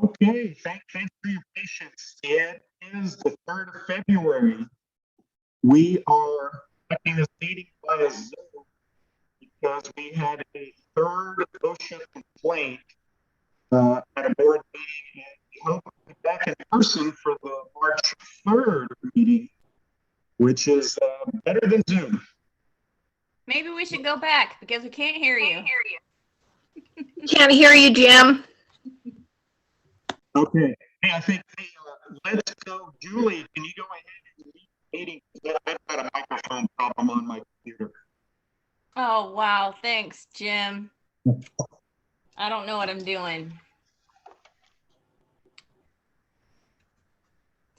Okay, thanks for your patience. It is the 3rd of February. We are conducting this meeting via Zoom because we had a third OSHA complaint at a board meeting, and we hope to be back in person for the March 3rd meeting, which is better than Zoom. Maybe we should go back because we can't hear you. Can't hear you, Jim. Okay. Hey, I think, let's go. Julie, can you go ahead and lead the meeting? I've got a microphone problem on my computer. Oh, wow. Thanks, Jim. I don't know what I'm doing.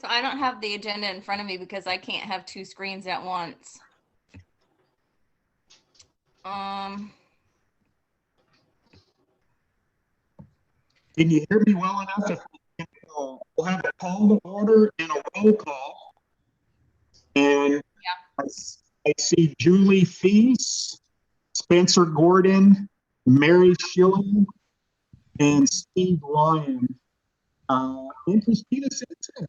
So I don't have the agenda in front of me because I can't have two screens at once. Can you hear me well enough? If we can, we'll have a call to order and a roll call. And yeah. I see Julie Feast, Spencer Gordon, Mary Schilling, and Steve Ryan. And Christina Simpson.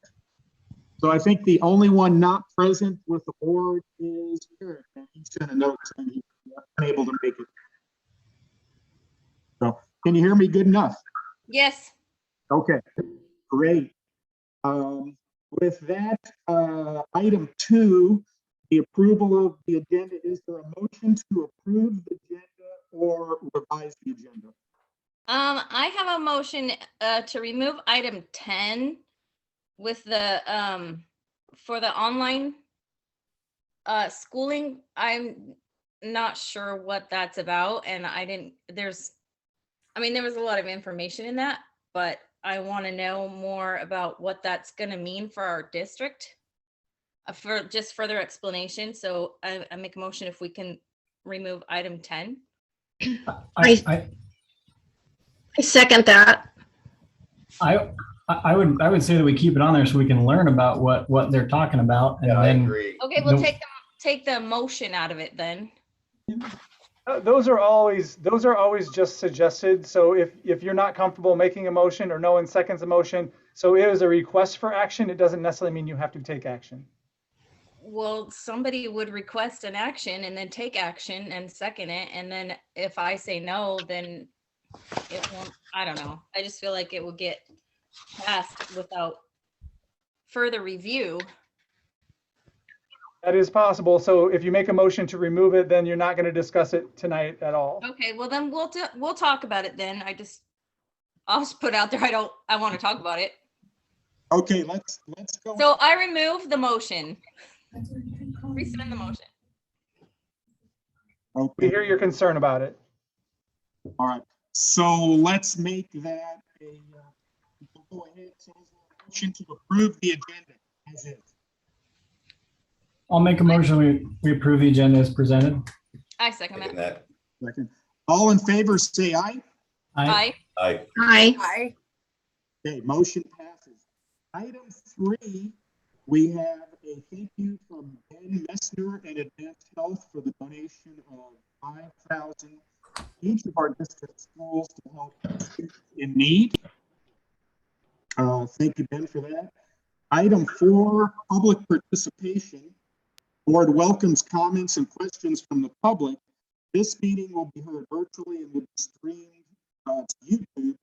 So I think the only one not present with the board is Eric. And he sent a note saying he's unable to make it. So can you hear me good enough? Yes. Okay, great. With that, item 2, the approval of the agenda. Is there a motion to approve the agenda or revise the agenda? I have a motion to remove item 10 with the for the online schooling. I'm not sure what that's about, and there was a lot of information in that, but I want to know more about what that's going to mean for our district, for just further explanation. So I make a motion if we can remove item 10. I second that. I would say that we keep it on there so we can learn about what they're talking about. And Yeah, then, I agree. Okay, we'll take the motion out of it then. Those are always just suggested. So if you're not comfortable making a motion or no one seconds a motion, so it is a request for action. It doesn't necessarily mean you have to take action. Well, somebody would request an action and then take action and second it. And then if I say no, then it won't, I don't know. I just feel like it will get passed without further review. That is possible. So if you make a motion to remove it, then you're not going to discuss it tonight at all. Okay, well then we'll talk about it then. I'll just put out there I want to talk about it. Okay, let's go. So I remove the motion. Rescind the motion. Okay. We hear your concern about it. All right. So let's make that we'll go ahead. So motion to approve the agenda as is. I'll make a motion. We approve the agenda as presented. I second that. Second. All in favor, say aye. Aye. Aye. Aye. Okay, motion passes. Item 3, we have a thank you from Ben Messner and Advanced Health for the donation of $5,000 each of our district schools to help students in need. Thank you, Ben, for that. Item 4, public participation. Board welcomes comments and questions from the public. This meeting will be heard virtually and will be streamed to YouTube.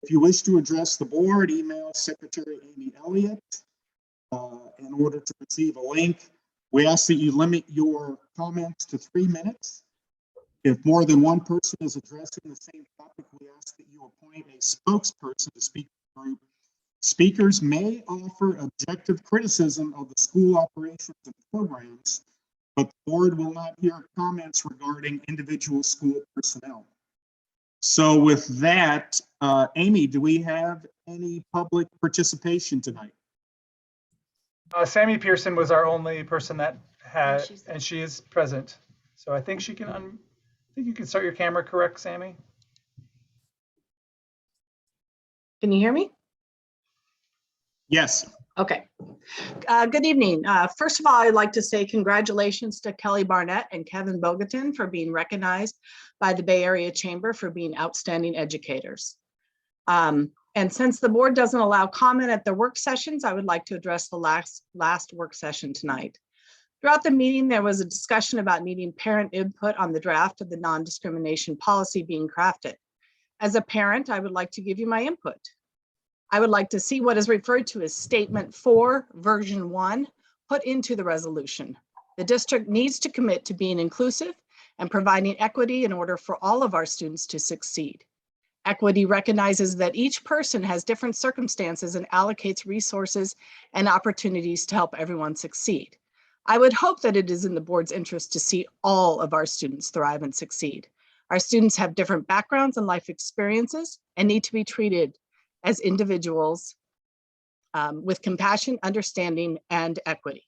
If you wish to address the board, email Secretary Amy Elliott in order to receive a link. We ask that you limit your comments to 3 minutes. If more than one person is addressing the same topic, we ask that you appoint a spokesperson to speak to the group. Speakers may offer objective criticism of the school operations and programs, but the board will not hear comments regarding individual school personnel. So with that, Amy, do we have any public participation tonight? Sammy Pearson was our only person that had, and she is present. So I think she can, I think you can start your camera, correct, Sammy? Can you hear me? Yes. Okay. Good evening. First of all, I'd like to say congratulations to Kelly Barnett and Kevin Bogatin for being recognized by the Bay Area Chamber for being outstanding educators. And since the board doesn't allow comment at the work sessions, I would like to address the last work session tonight. Throughout the meeting, there was a discussion about needing parent input on the draft of the non-discrimination policy being crafted. As a parent, I would like to give you my input. I would like to see what is referred to as Statement 4, Version 1, put into the resolution. The district needs to commit to being inclusive and providing equity in order for all of our students to succeed. Equity recognizes that each person has different circumstances and allocates resources and opportunities to help everyone succeed. I would hope that it is in the board's interest to see all of our students thrive and succeed. Our students have different backgrounds and life experiences and need to be treated as individuals with compassion, understanding, and equity.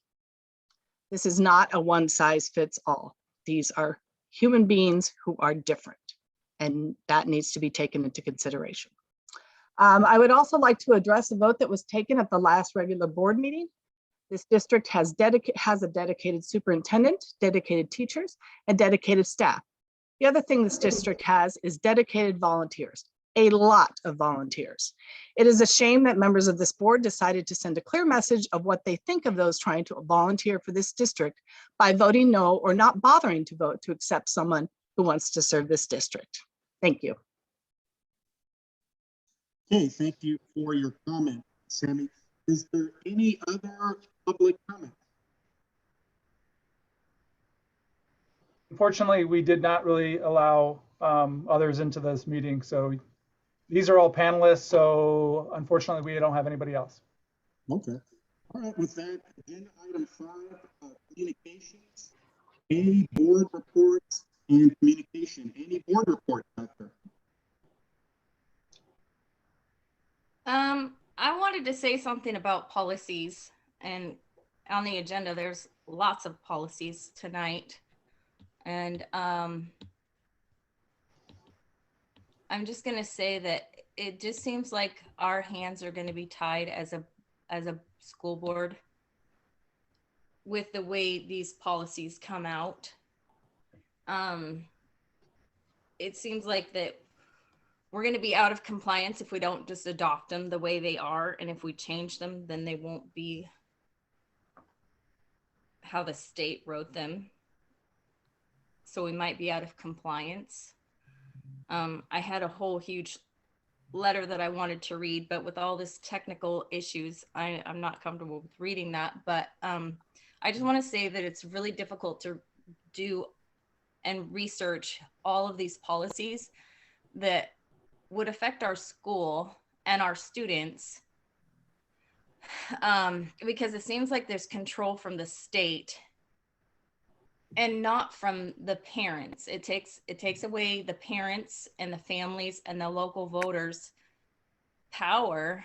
This is not a one size fits all. These are human beings who are different, and that needs to be taken into consideration. I would also like to address a vote that was taken at the last regular board meeting. This district has a dedicated superintendent, dedicated teachers, and dedicated staff. The other thing this district has is dedicated volunteers, a lot of volunteers. It is a shame that members of this board decided to send a clear message of what they think of those trying to volunteer for this district by voting no or not bothering to vote to accept someone who wants to serve this district. Thank you. Okay, thank you for your comment, Sammy. Is there any other public comment? Unfortunately, we did not really allow others into this meeting. So these are all panelists. So unfortunately, we don't have anybody else. Okay. All right, with that, agenda item 5, communications, any board reports and communication. Any board reports out there? I wanted to say something about policies, and on the agenda, there's lots of policies tonight. And I'm just going to say that it just seems like our hands are going to be tied as a school board with the way these policies come out. It seems like that we're going to be out of compliance if we don't just adopt them the way they are. And if we change them, then they won't be how the state wrote them. So we might be out of compliance. I had a whole huge letter that I wanted to read, but with all this technical issues, I'm not comfortable with reading that. But I just want to say that it's really difficult to do and research all of these policies that would affect our school and our students, because it seems like there's control from the state and not from the parents. It takes away the parents and the families and the local voters' power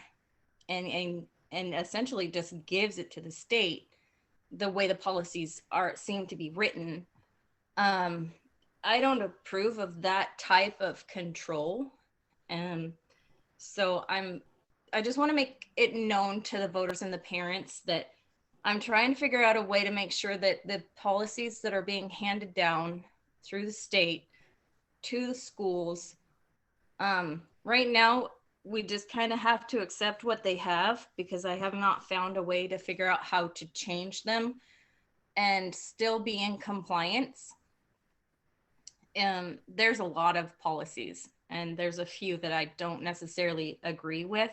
and essentially just gives it to the state the way the policies seem to be written. I don't approve of that type of control. So I just want to make it known to the voters and the parents that I'm trying to figure out a way to make sure that the policies that are being handed down through the state to the schools, right now, we just kind of have to accept what they have, because I have not found a way to figure out how to change them and still be in compliance. There's a lot of policies, and there's a few that I don't necessarily agree with.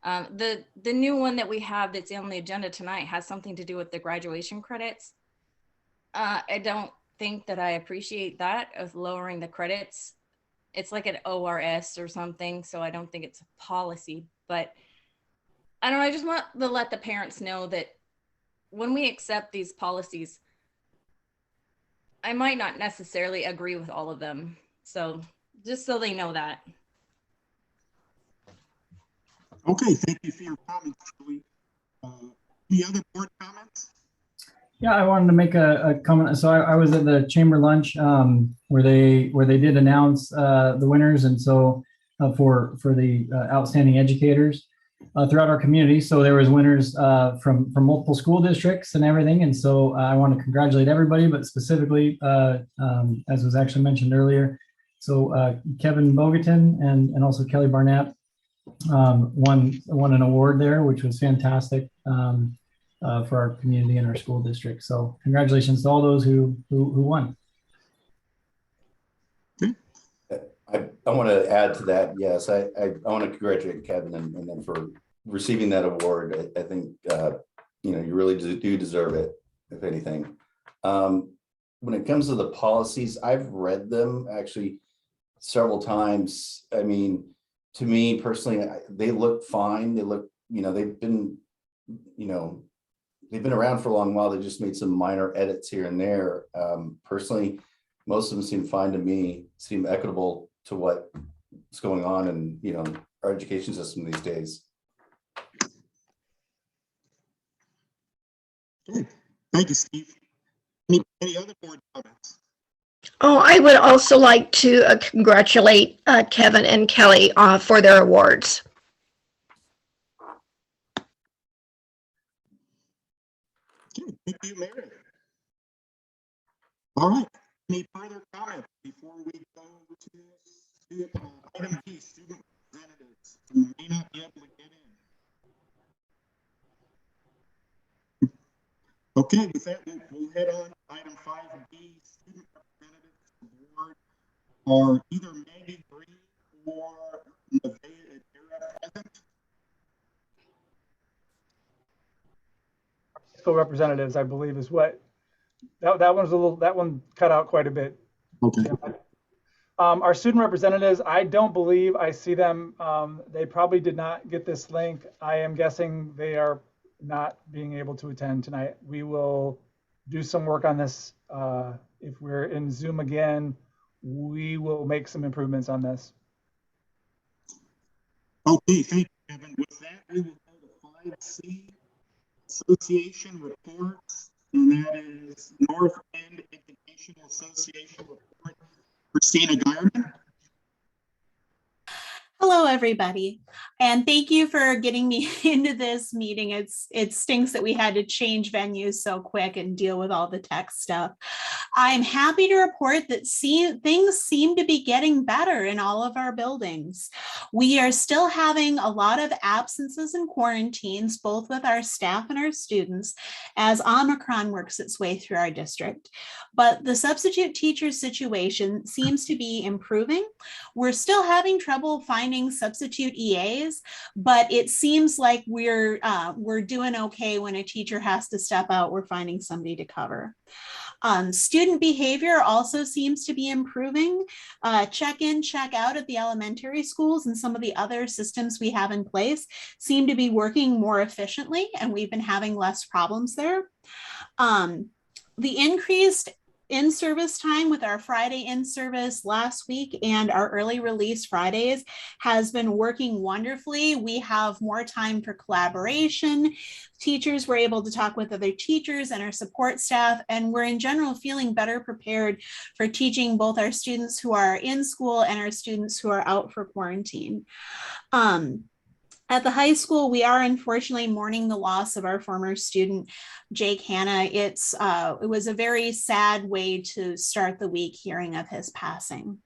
The new one that we have that's on the agenda tonight has something to do with the graduation credits. I don't think that I appreciate that, of lowering the credits. It's like an ORS or something, so I don't think it's a policy. But I don't know, I just want to let the parents know that when we accept these policies, I might not necessarily agree with all of them. So just so they know that. Okay, thank you for your comments, Julie. Any other board comments? Yeah, I wanted to make a comment. So I was at the chamber lunch where they did announce the winners, and so for the outstanding educators throughout our community. So there was winners from multiple school districts and everything. And so I want to congratulate everybody, but specifically, as was actually mentioned earlier, so Kevin Bogatin and also Kelly Barnett won an award there, which was fantastic for our community and our school district. So congratulations to all those who won. I want to add to that. Yes, I want to congratulate Kevin and them for receiving that award. I think you really do deserve it, if anything. When it comes to the policies, I've read them actually several times. I mean, to me personally, they look fine. They look, they've been around for a long while. They just made some minor edits here and there. Personally, most of them seem fine to me, seem equitable to what's going on in our education system these days. Okay. Thank you, Steve. Any other board comments? Oh, I would also like to congratulate Kevin and Kelly for their awards. Okay, thank you, Mary. All right. Any further comments before we go to item B, student representatives who may not be able to get in? Okay, with that, we'll head on to item 5B, student representatives to the board are either Maggie Green or Nevaeh Adira present. School representatives, I believe, is what that one cut out quite a bit. Okay. Yeah. Our student representatives, I don't believe I see them. They probably did not get this link. I am guessing they are not being able to attend tonight. We will do some work on this. If we're in Zoom again, we will make some improvements on this. Okay, thank you, Kevin. With that, we will go to 5C, association reports, and that is North End Educational Association report. Christina Garman. Hello, everybody, and thank you for getting me into this meeting. It stinks that we had to change venues so quick and deal with all the tech stuff. I'm happy to report that things seem to be getting better in all of our buildings. We are still having a lot of absences and quarantines, both with our staff and our students, as Omicron works its way through our district. But the substitute teacher situation seems to be improving. We're still having trouble finding substitute EAs, but it seems like we're doing okay. When a teacher has to step out, we're finding somebody to cover. Student behavior also seems to be improving. Check in, check out at the elementary schools and some of the other systems we have in place seem to be working more efficiently, and we've been having less problems there. The increased in-service time with our Friday in-service last week and our early release Fridays has been working wonderfully. We have more time for collaboration. Teachers were able to talk with other teachers and our support staff, and we're in general feeling better prepared for teaching both our students who are in school and our students who are out for quarantine. At the high school, we are unfortunately mourning the loss of our former student, Jake Hanna. It was a very sad way to start the week hearing of his passing.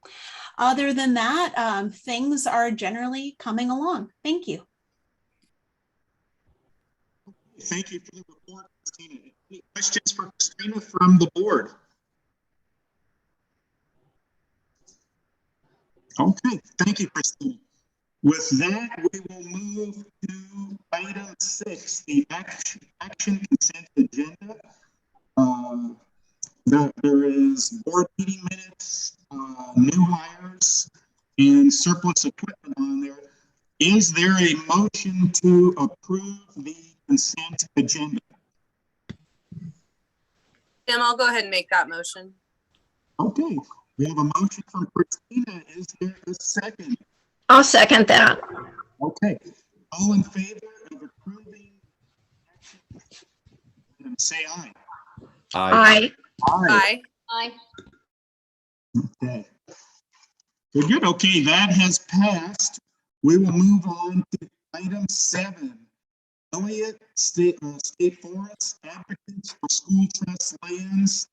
Other than that, things are generally coming along. Thank you. Thank you for the report, Christina. Any questions for Christina from the board? Okay, thank you, Christina. With that, we will move to item 6, the action consent agenda. There is board meeting minutes, new hires, and surplus equipment on there. Is there a motion to approve the consent agenda? Tim, I'll go ahead and make that motion. Okay, we have a motion from Christina. Is there a second? I'll second that. Okay, all in favor of approving action, say aye. Aye. Aye. Aye. Okay. Good. Okay, that has passed. We will move on to item 7. Elliott State Forest Advocates for School Trust Lands,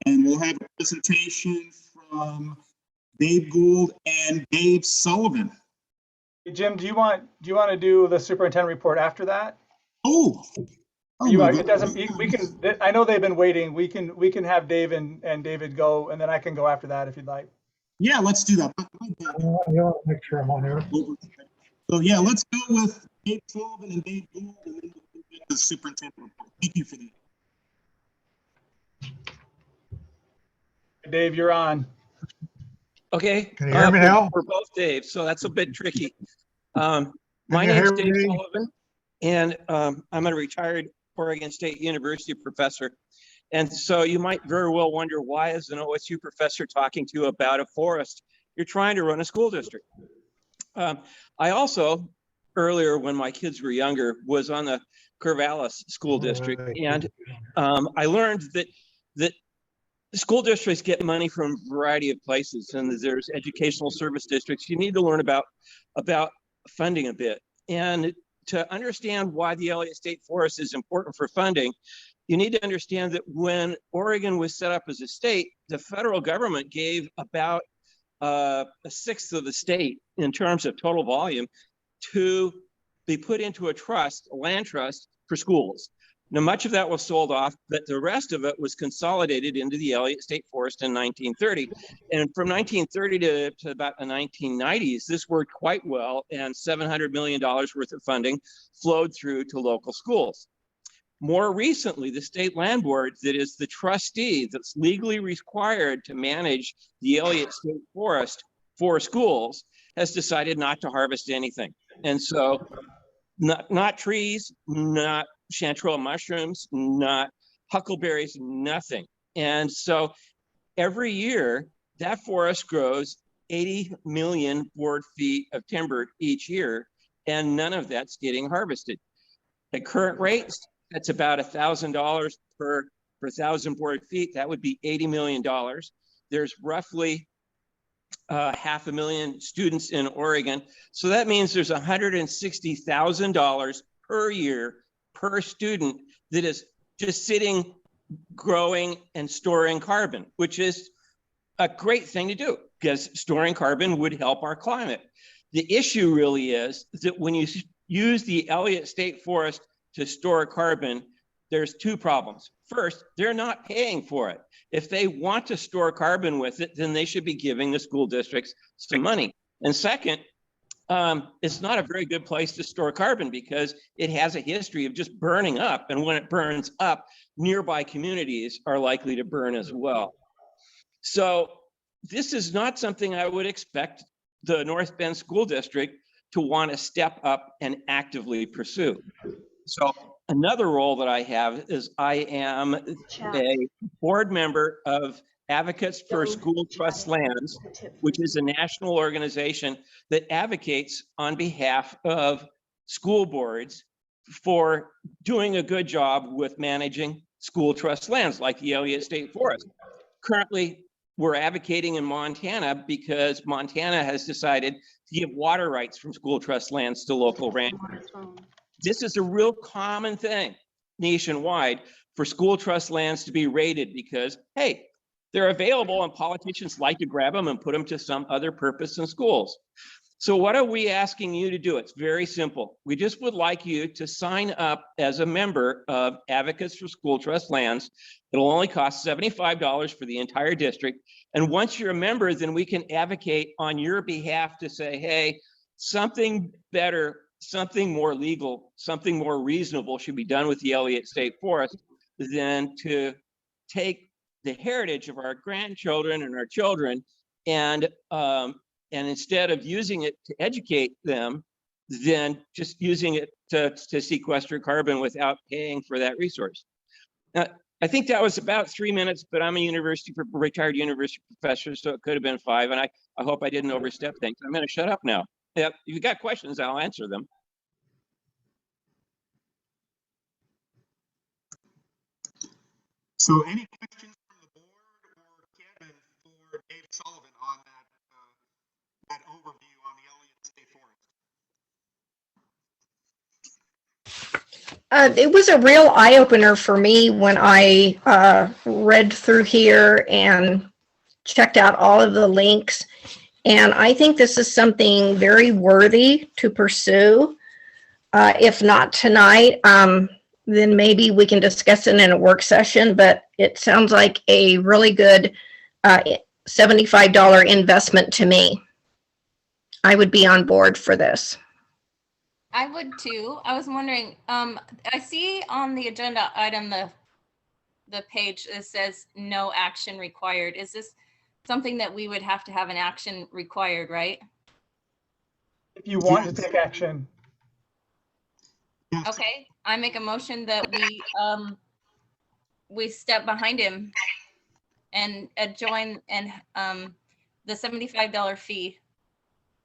and we'll have a presentation from Dave Gould and Dave Sullivan. Jim, do you want to do the superintendent report after that? Oh. Oh You my it doesn't. goodness. We can. I know they've been waiting. We can have Dave and David go, and then I can go after that if you'd like. Yeah, let's do that. Make sure I'm on here. So yeah, let's go with Dave Sullivan and Dave Gould, and then we'll get the superintendent report. Thank you for that. Dave, you're on. Okay. Can you hear me now? We're both Dave, so that's a bit tricky. My you name's hear Dave me? Sullivan, and I'm a retired Oregon State University professor. And so you might very well wonder, why is an OSU professor talking to you about a forest? You're trying to run a school district. I also, earlier when my kids were younger, was on the Corvallis School District. And I learned that school districts get money from a variety of places, and there's educational service districts. You need to learn about funding a bit. And to understand why the Elliott State Forest is important for funding, you need to understand that when Oregon was set up as a state, the federal government gave about a sixth of the state in terms of total volume to be put into a trust, a land trust for schools. Now, much of that was sold off, but the rest of it was consolidated into the Elliott State Forest in 1930. And from 1930 to about the 1990s, this worked quite well, and $700 million worth of funding flowed through to local schools. More recently, the State Land Board, that is the trustee that's legally required to manage the Elliott State Forest for schools, has decided not to harvest anything. And so not trees, not chanterelle mushrooms, not huckleberries, nothing. And so every year that forest grows 80 million board feet of timber each year, and none of that's getting harvested. At current rates, that's about $1,000 per 1,000 board feet. That would be $80 million. There's roughly 500,000 students in Oregon. So that means there's $160,000 per year per student that is just sitting, growing, and storing carbon, which is a great thing to do because storing carbon would help our climate. The issue really is that when you use the Elliott State Forest to store carbon, there's two problems. First, they're not paying for it. If they want to store carbon with it, then they should be giving the school districts some money. And second, it's not a very good place to store carbon because it has a history of just burning up. And when it burns up, nearby communities are likely to burn as well. So this is not something I would expect the North Bend School District to want to step up and actively pursue. So another role that I have is I am a board member of Advocates for School Trust Lands, which is a national organization that advocates on behalf of school boards for doing a good job with managing school trust lands like the Elliott State Forest. Currently, we're advocating in Montana because Montana has decided to give water rights from school trust lands to local ranchers. This is a real common thing nationwide for school trust lands to be rated because, hey, they're available and politicians like to grab them and put them to some other purpose in schools. So what are we asking you to do? It's very simple. We just would like you to sign up as a member of Advocates for School Trust Lands. It'll only cost $75 for the entire district. And once you're a member, then we can advocate on your behalf to say, hey, something better, something more legal, something more reasonable should be done with the Elliott State Forest than to take the heritage of our grandchildren and our children and instead of using it to educate them, then just using it to sequester carbon without paying for that resource. Now, I think that was about 3 minutes, but I'm a retired university professor, so it could have been 5, and I hope I didn't overstep things. I'm gonna shut up now. If you got questions, I'll answer them. So any questions from the board or Kevin for Dave Sullivan on that overview on the Elliott State Forest? It was a real eye-opener for me when I read through here and checked out all of the links. And I think this is something very worthy to pursue. If not tonight, then maybe we can discuss it in a work session, but it sounds like a really good $75 investment to me. I would be on board for this. I would too. I was wondering, I see on the agenda item, the page that says no action required. Is this something that we would have to have an action required, right? If you want to take action. Okay, I make a motion that we step behind him and join and the $75 fee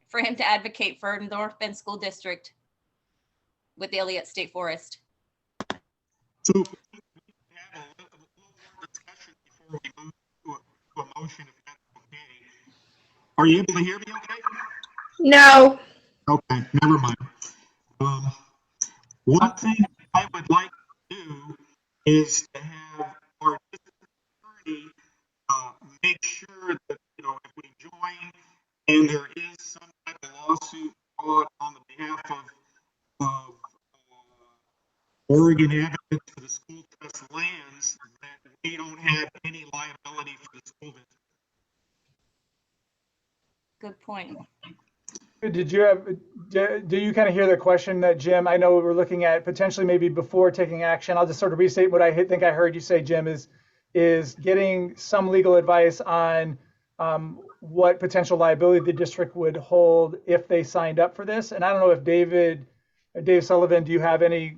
for him to advocate for North Bend School District with Elliott State Forest. So we have a little more discussion before we move to a motion, if that's okay. Are you able to hear me okay? No. Okay, never mind. One thing I would like to do is to have our district attorney make sure that, you know, if we join and there is some type of lawsuit brought on the behalf of Oregon Advocates for the School Trust lands, that we don't have any liability for the school district. Good point. Did you have, do you kind of hear the question that Jim, I know we're looking at potentially maybe before taking action. I'll just sort of restate what I think I heard you say, Jim, is getting some legal advice on what potential liability the district would hold if they signed up for this. And I don't know if Dave Sullivan, do you have any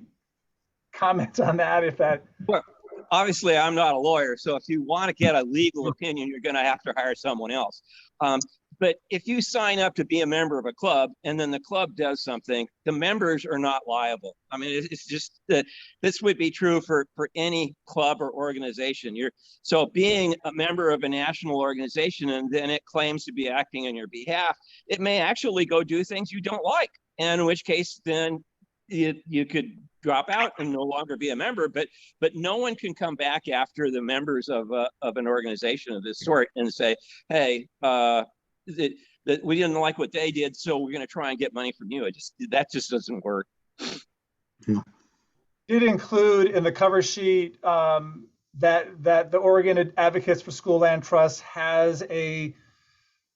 comments on that? If that. Well, obviously, I'm not a lawyer, so if you want to get a legal opinion, you're going to have to hire someone else. But if you sign up to be a member of a club and then the club does something, the members are not liable. I mean, it's just that this would be true for any club or organization. So being a member of a national organization and then it claims to be acting on your behalf, it may actually go do things you don't like, and in which case then you could drop out and no longer be a member, but no one can come back after the members of an organization of this sort and say, hey, that we didn't like what they did, so we're going to try and get money from you. That just doesn't work. Did include in the cover sheet that the Oregon Advocates for School Land Trust has a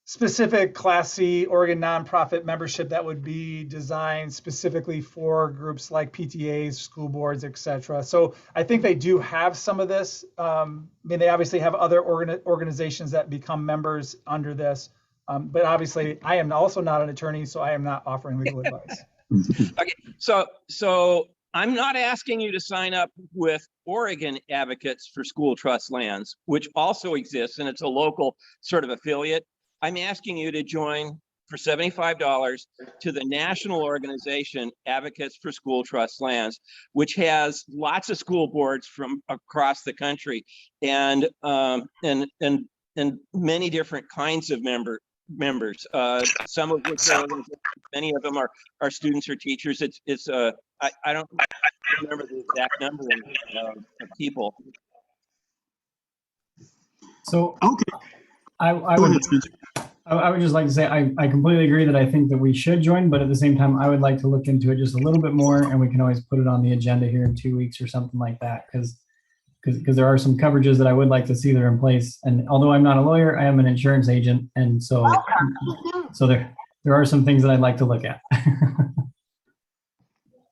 specific Class C Oregon nonprofit membership that would be designed specifically for groups like PTAs, school boards, etc. So I think they do have some of this. I mean, they obviously have other organizations that become members under this. But obviously, I am also not an attorney, so I am not offering legal advice. Okay, so I'm not asking you to sign up with Oregon Advocates for School Trust Lands, which also exists, and it's a local sort of affiliate. I'm asking you to join for $75 to the national organization Advocates for School Trust Lands, which has lots of school boards from across the country and many different kinds of members. Some of which are, many of them are students or teachers. I don't remember the exact number of people. So okay, I would just like to say I completely agree that I think that we should join, but at the same time, I would like to look into it just a little bit more, and we can always put it on the agenda here in 2 weeks or something like that, because there are some coverages that I would like to see that are in place. And although I'm not a lawyer, I am an insurance agent, and so there are some things that I'd like to look at.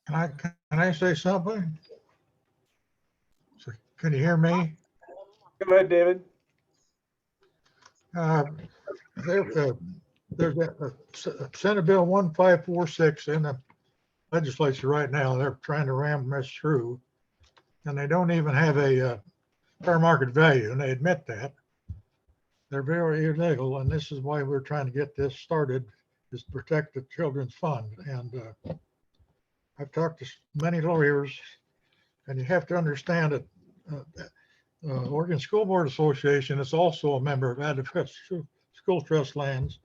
Can I say something? So, can you hear me? Go ahead, David. There's a Senate Bill 1546 in the legislature right now. They're trying to ram this through, and they don't even have a fair market value, and they admit that. They're very illegal, and this is why we're trying to get this started, is to protect the children's fund. And I've talked to many lawyers, and you have to understand that Oregon School Board Association is also a member of Advocates School Trust Lands.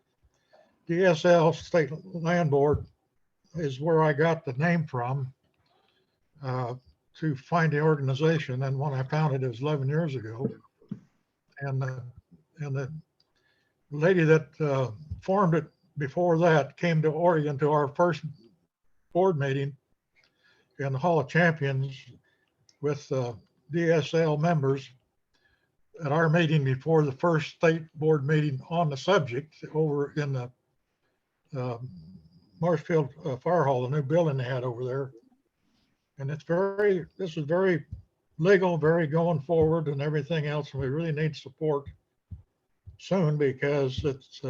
DSL, State Land Board, is where I got the name from to find the organization. And when I found it, it was 11 years ago. And the lady that formed it before that, came to Oregon to our first board meeting in the Hall of Champions with DSL members at our meeting before the first state board meeting on the subject over in the Marshfield Fire Hall, the new building they had over there. And this is very legal, very going forward and everything else. And we really need support soon because it's,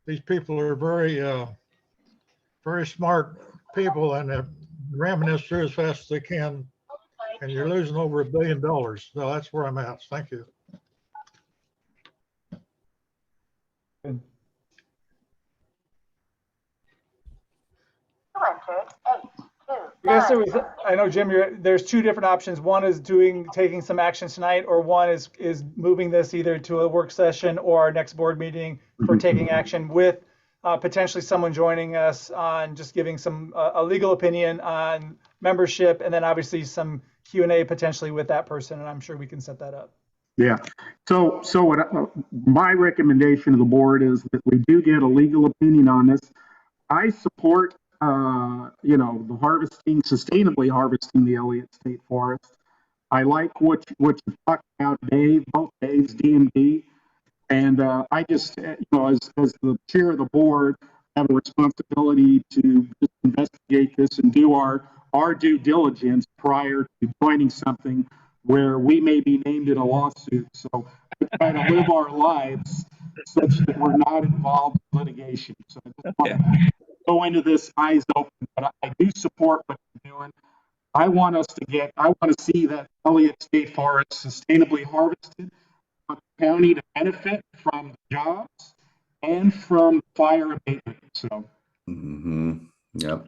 these people are very smart people and they're ramming this through as fast as they can. And you're losing over $1 billion. So that's where I'm at. Thank you. I guess there was, I know, Jim, there's two different options. One is taking some action tonight, or one is moving this either to a work session or our next board meeting for taking action with potentially someone joining us on just giving some a legal opinion on membership, and then obviously some Q&A potentially with that person, and I'm sure we can set that up. Yeah. So what my recommendation to the board is that we do get a legal opinion on this. I support, the harvesting, sustainably harvesting the Elliott State Forest. I like what you talked about, Dave, both Dave's, D&D. And I just, as the chair of the board, have a responsibility to just investigate this and do our due diligence prior to joining something where we may be named in a lawsuit. So we try to live our lives such that we're not involved in litigation. So I just want to go into this eyes open, but I do support what you're doing. I want to see that Elliott State Forest sustainably harvested, for the county to benefit from the jobs and from fire abatement. So, Yep.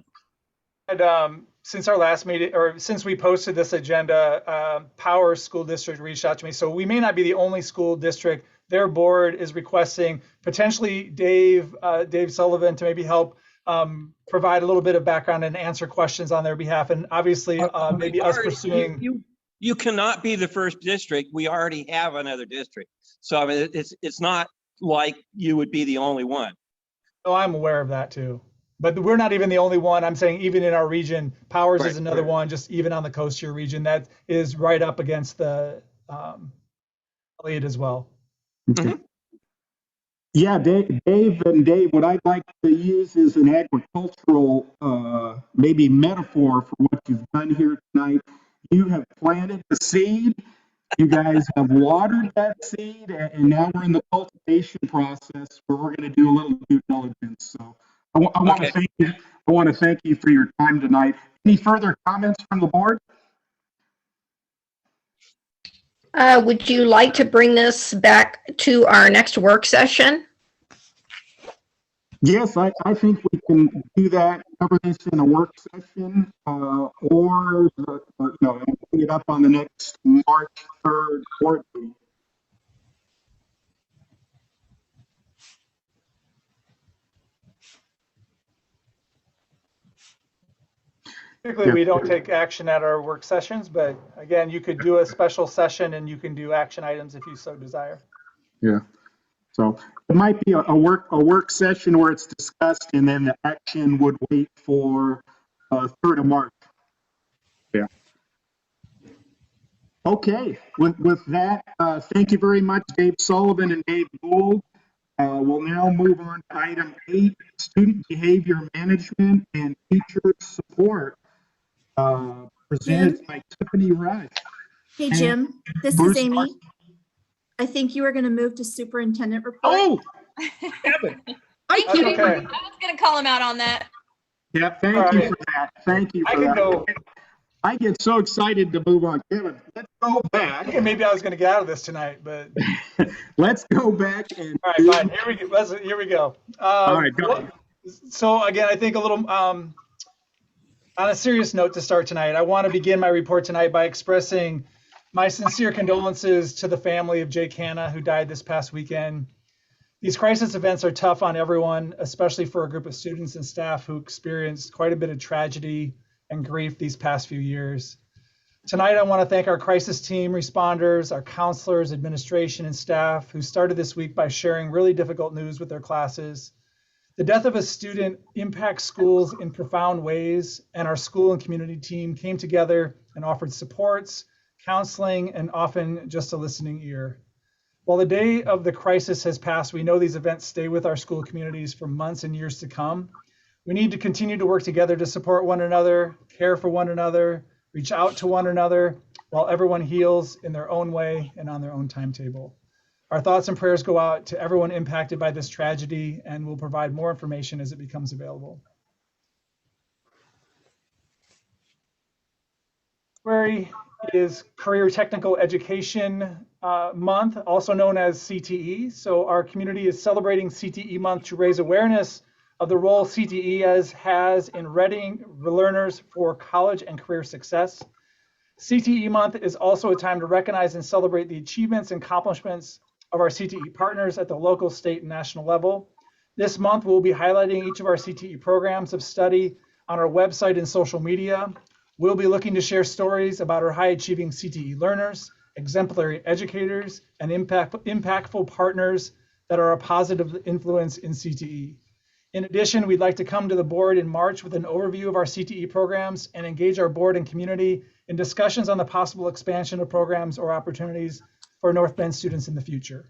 And since our last meeting, or since we posted this agenda, Power School District reached out to me. So we may not be the only school district. Their board is requesting potentially Dave Sullivan to maybe help provide a little bit of background and answer questions on their behalf. And obviously maybe us pursuing. You cannot be the first district. We already have another district. So I mean, it's not like you would be the only one. Oh, I'm aware of that too. But we're not even the only one. I'm saying even in our region, Powers is another one, just even on the coast here region that is right up against the Elliott as well. Mm-hmm. Yeah, Dave, what I'd like to use is an agricultural maybe metaphor for what you've done here tonight. You have planted the seed, you guys have watered that seed, and now we're in the cultivation process where we're going to do a little due diligence. So I want to thank you. I want to thank you for your time tonight. Any further comments from the board? Would you like to bring this back to our next work session? Yes, I think we can do that, cover this in a work session, or bring it up on the next March 3rd board meeting. Typically, we don't take action at our work sessions, but again, you could do a special session and you can do action items if you so desire. Yeah. So it might be a work session where it's discussed, and then the action would wait for 3rd of March. Yeah. Okay. With that, thank you very much, Dave Sullivan and Dave Gould. We'll now move on to item 8, student behavior management and teacher support. Presented by Tiffany Rush. Hey, Jim, this Bruce is Amy. I think you were going to move to superintendent report. Oh, Kevin. Thank you. Okay. I was going to call him out on that. Yeah, thank you for that. Thank you for that. Go. I get so excited to move on. Kevin, let's go back. Maybe I was going to get out of this tonight, but let's go back and. All right, fine. Here we go. All right, go. So again, I think a little on a serious note to start tonight, I want to begin my report tonight by expressing my sincere condolences to the family of Jake Hanna, who died this past weekend. These crisis events are tough on everyone, especially for a group of students and staff who experienced quite a bit of tragedy and grief these past few years. Tonight, I want to thank our crisis team responders, our counselors, administration, and staff who started this week by sharing really difficult news with their classes. The death of a student impacts schools in profound ways, and our school and community team came together and offered supports, counseling, and often just a listening ear. While the day of the crisis has passed, we know these events stay with our school communities for months and years to come. We need to continue to work together to support one another, care for one another, reach out to one another while everyone heals in their own way and on their own timetable. Our thoughts and prayers go out to everyone impacted by this tragedy, and we'll provide more information as it becomes available. February is Career Technical Education Month, also known as CTE. So our community is celebrating CTE Month to raise awareness of the role CTE has in readying learners for college and career success. CTE Month is also a time to recognize and celebrate the achievements and accomplishments of our CTE partners at the local, state, and national level. This month, we'll be highlighting each of our CTE programs of study on our website and social media. We'll be looking to share stories about our high-achieving CTE learners, exemplary educators, and impactful partners that are a positive influence in CTE. In addition, we'd like to come to the board in March with an overview of our CTE programs and engage our board and community in discussions on the possible expansion of programs or opportunities for North Bend students in the future.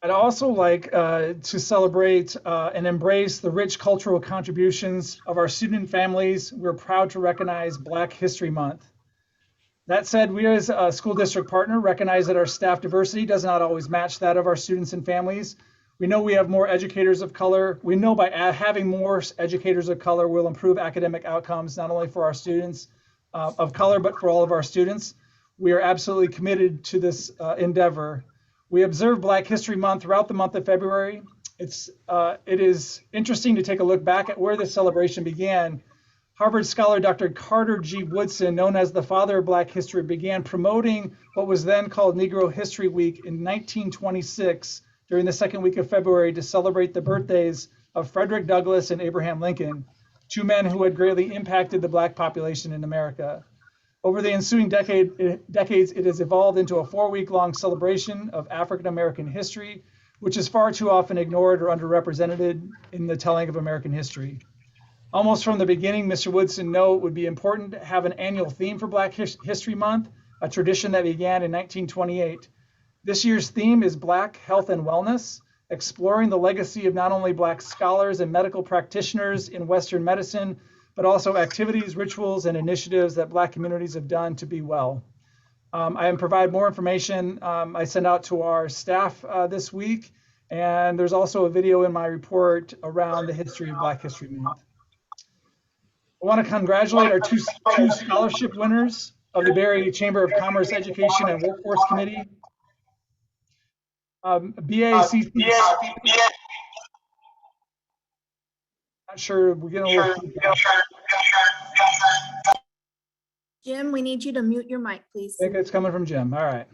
I'd also like to celebrate and embrace the rich cultural contributions of our student families. We're proud to recognize Black History Month. That said, we as a school district partner recognize that our staff diversity does not always match that of our students and families. We know we have more educators of color. We know by having more educators of color will improve academic outcomes, not only for our students of color, but for all of our students. We are absolutely committed to this endeavor. We observe Black History Month throughout the month of February. It is interesting to take a look back at where this celebration began. Harvard scholar Dr. Carter G. Woodson, known as the father of Black history, began promoting what was then called Negro History Week in 1926 during the second week of February to celebrate the birthdays of Frederick Douglass and Abraham Lincoln, two men who had greatly impacted the Black population in America. Over the ensuing decades, it has evolved into a 4-week-long celebration of African American history, which is far too often ignored or underrepresented in the telling of American history. Almost from the beginning, Mr. Woodson knew it would be important to have an annual theme for Black History Month, a tradition that began in 1928. This year's theme is Black Health and Wellness, exploring the legacy of not only Black scholars and medical practitioners in Western medicine, but also activities, rituals, and initiatives that Black communities have done to be well. I provide more information I sent out to our staff this week, and there's also a video in my report around the history of Black History Month. I want to congratulate our two scholarship winners of the Barry Chamber of Commerce Education and Workforce Committee. BACC. Not sure, we're getting a little feedback. Jim, we need you to mute your mic, please. I think it's coming from Jim. All right.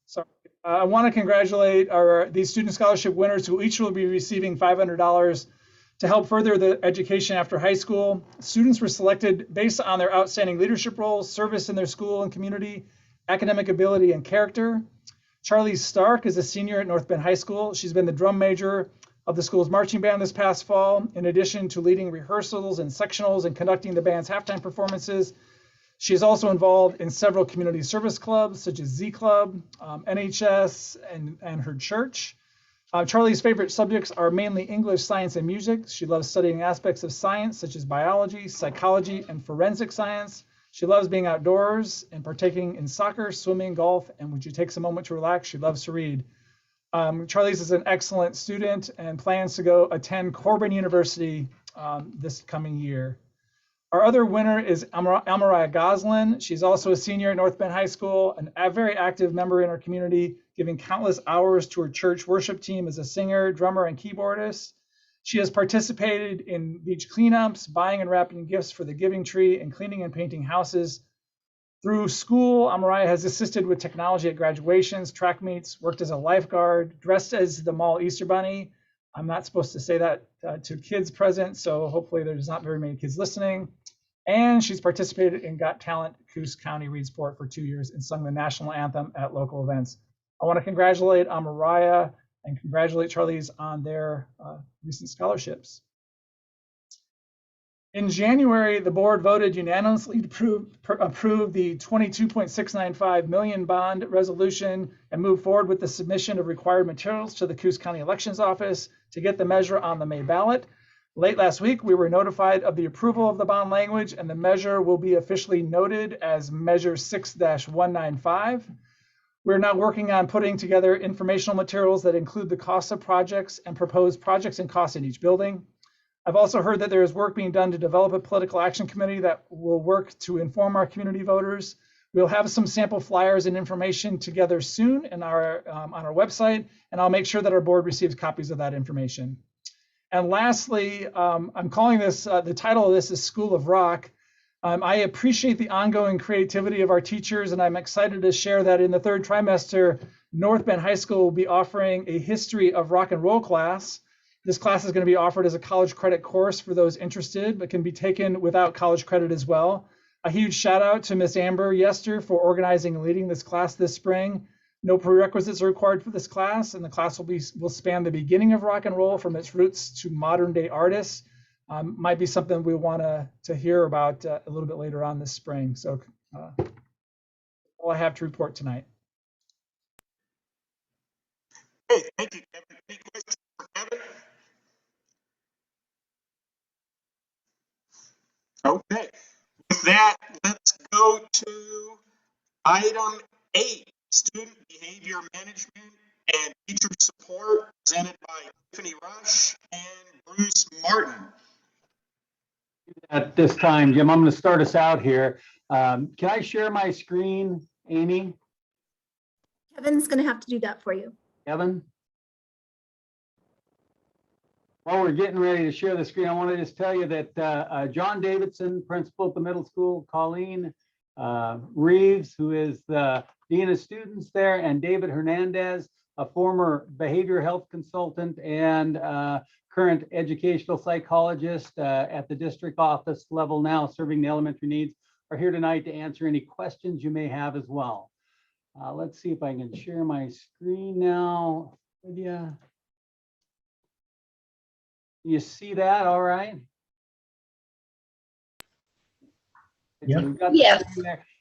Sorry. I want to congratulate these student scholarship winners who each will be receiving $500 to help further the education after high school. Students were selected based on their outstanding leadership roles, service in their school and community, academic ability, and character. Charlie Stark is a senior at North Bend High School. She's been the drum major of the school's marching band this past fall. In addition to leading rehearsals and sectionals and conducting the band's halftime performances, she is also involved in several community service clubs such as Z Club, NHS, and her church. Charlie's favorite subjects are mainly English, science, and music. She loves studying aspects of science such as biology, psychology, and forensic science. She loves being outdoors and partaking in soccer, swimming, golf, and when she takes a moment to relax, she loves to read. Charlie's is an excellent student and plans to go attend Corbin University this coming year. Our other winner is Amariah Goslin. She's also a senior at North Bend High School, and a very active member in our community, giving countless hours to her church worship team as a singer, drummer, and keyboardist. She has participated in beach cleanups, buying and wrapping gifts for the Giving Tree, and cleaning and painting houses. Through school, Amariah has assisted with technology at graduations, track meets, worked as a lifeguard, dressed as the mall Easter Bunny. I'm not supposed to say that to kids present, so hopefully there's not very many kids listening. And she's participated in Got Talent Coos County Read Sport for 2 years and sung the national anthem at local events. I want to congratulate Mariah and congratulate Charlize on their recent scholarships. In January, the board voted unanimously to approve the $22.695 million bond resolution and move forward with the submission of required materials to the Coos County Elections Office to get the measure on the May ballot. Late last week, we were notified of the approval of the bond language, and the measure will be officially noted as Measure 6-195. We're now working on putting together informational materials that include the costs of projects and proposed projects and costs in each building. I've also heard that there is work being done to develop a political action committee that will work to inform our community voters. We'll have some sample flyers and information together soon on our website, and I'll make sure that our board receives copies of that information. And lastly, I'm calling this, the title of this is School of Rock. I appreciate the ongoing creativity of our teachers, and I'm excited to share that in the third trimester, North Bend High School will be offering a history of rock and roll class. This class is going to be offered as a college credit course for those interested, but can be taken without college credit as well. A huge shout out to Miss Amber Yester for organizing and leading this class this spring. No prerequisites are required for this class, and the class will span the beginning of rock and roll from its roots to modern day artists. Might be something we want to hear about a little bit later on this spring. So all I have to report tonight. Hey, thank you, Kevin. Any questions for Kevin? Okay, with that, let's go to item 8, student behavior management and teacher support, presented by Tiffany Rush and Bruce Martin. At this time, Jim, I'm going to start us out here. Can I share my screen, Amy? Kevin's going to have to do that for you. Kevin? While we're getting ready to share the screen, I want to just tell you that John Davidson, principal at the middle school, Colleen Reeves, who is the dean of students there, and David Hernandez, a former behavioral health consultant and current educational psychologist at the district office level now, serving the elementary needs, are here tonight to answer any questions you may have as well. Let's see if I can share my screen now with you. You see that all right? Yep. Yes.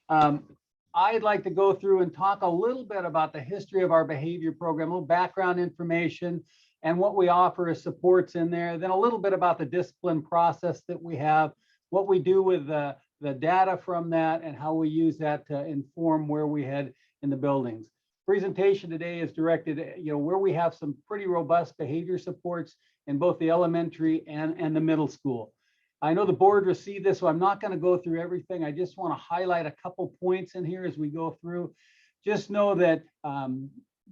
I'd like to go through and talk a little bit about the history of our behavior program, a little background information, and what we offer as supports in there. Then a little bit about the discipline process that we have, what we do with the data from that, and how we use that to inform where we head in the buildings. Presentation today is directed at, where we have some pretty robust behavior supports in both the elementary and the middle school. I know the board received this, so I'm not going to go through everything. I just want to highlight a couple points in here as we go through. Just know that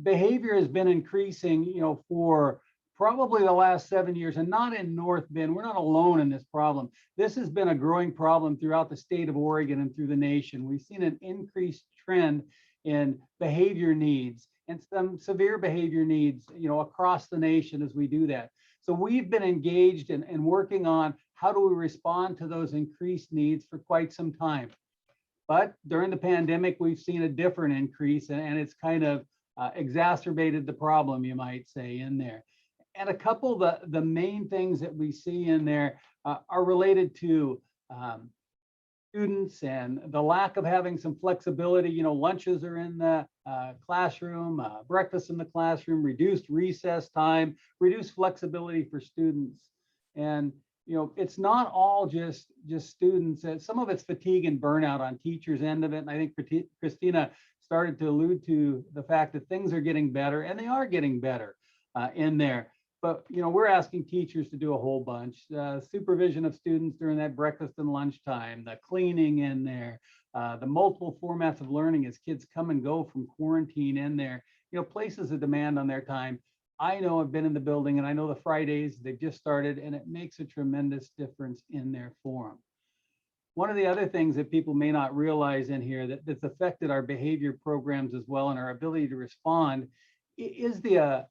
behavior has been increasing, for probably the last 7 years, and not in North Bend. We're not alone in this problem. This has been a growing problem throughout the state of Oregon and through the nation. We've seen an increased trend in behavior needs and some severe behavior needs, across the nation as we do that. So we've been engaged in working on how do we respond to those increased needs for quite some time. But during the pandemic, we've seen a different increase, and it's kind of exacerbated the problem, you might say, in there. And a couple of the main things that we see in there are related to students and the lack of having some flexibility. Lunches are in the classroom, breakfast in the classroom, reduced recess time, reduced flexibility for students. And it's not all just students. Some of it's fatigue and burnout on teachers' end of it. And I think Christina started to allude to the fact that things are getting better, and they are getting better in there. But we're asking teachers to do a whole bunch. Supervision of students during that breakfast and lunchtime, the cleaning in there, the multiple formats of learning as kids come and go from quarantine in there, places a demand on their time. I know I've been in the building, and I know the Fridays they've just started, and it makes a tremendous difference in their forum. One of the other things that people may not realize in here that's affected our behavior programs as well and our ability to respond is the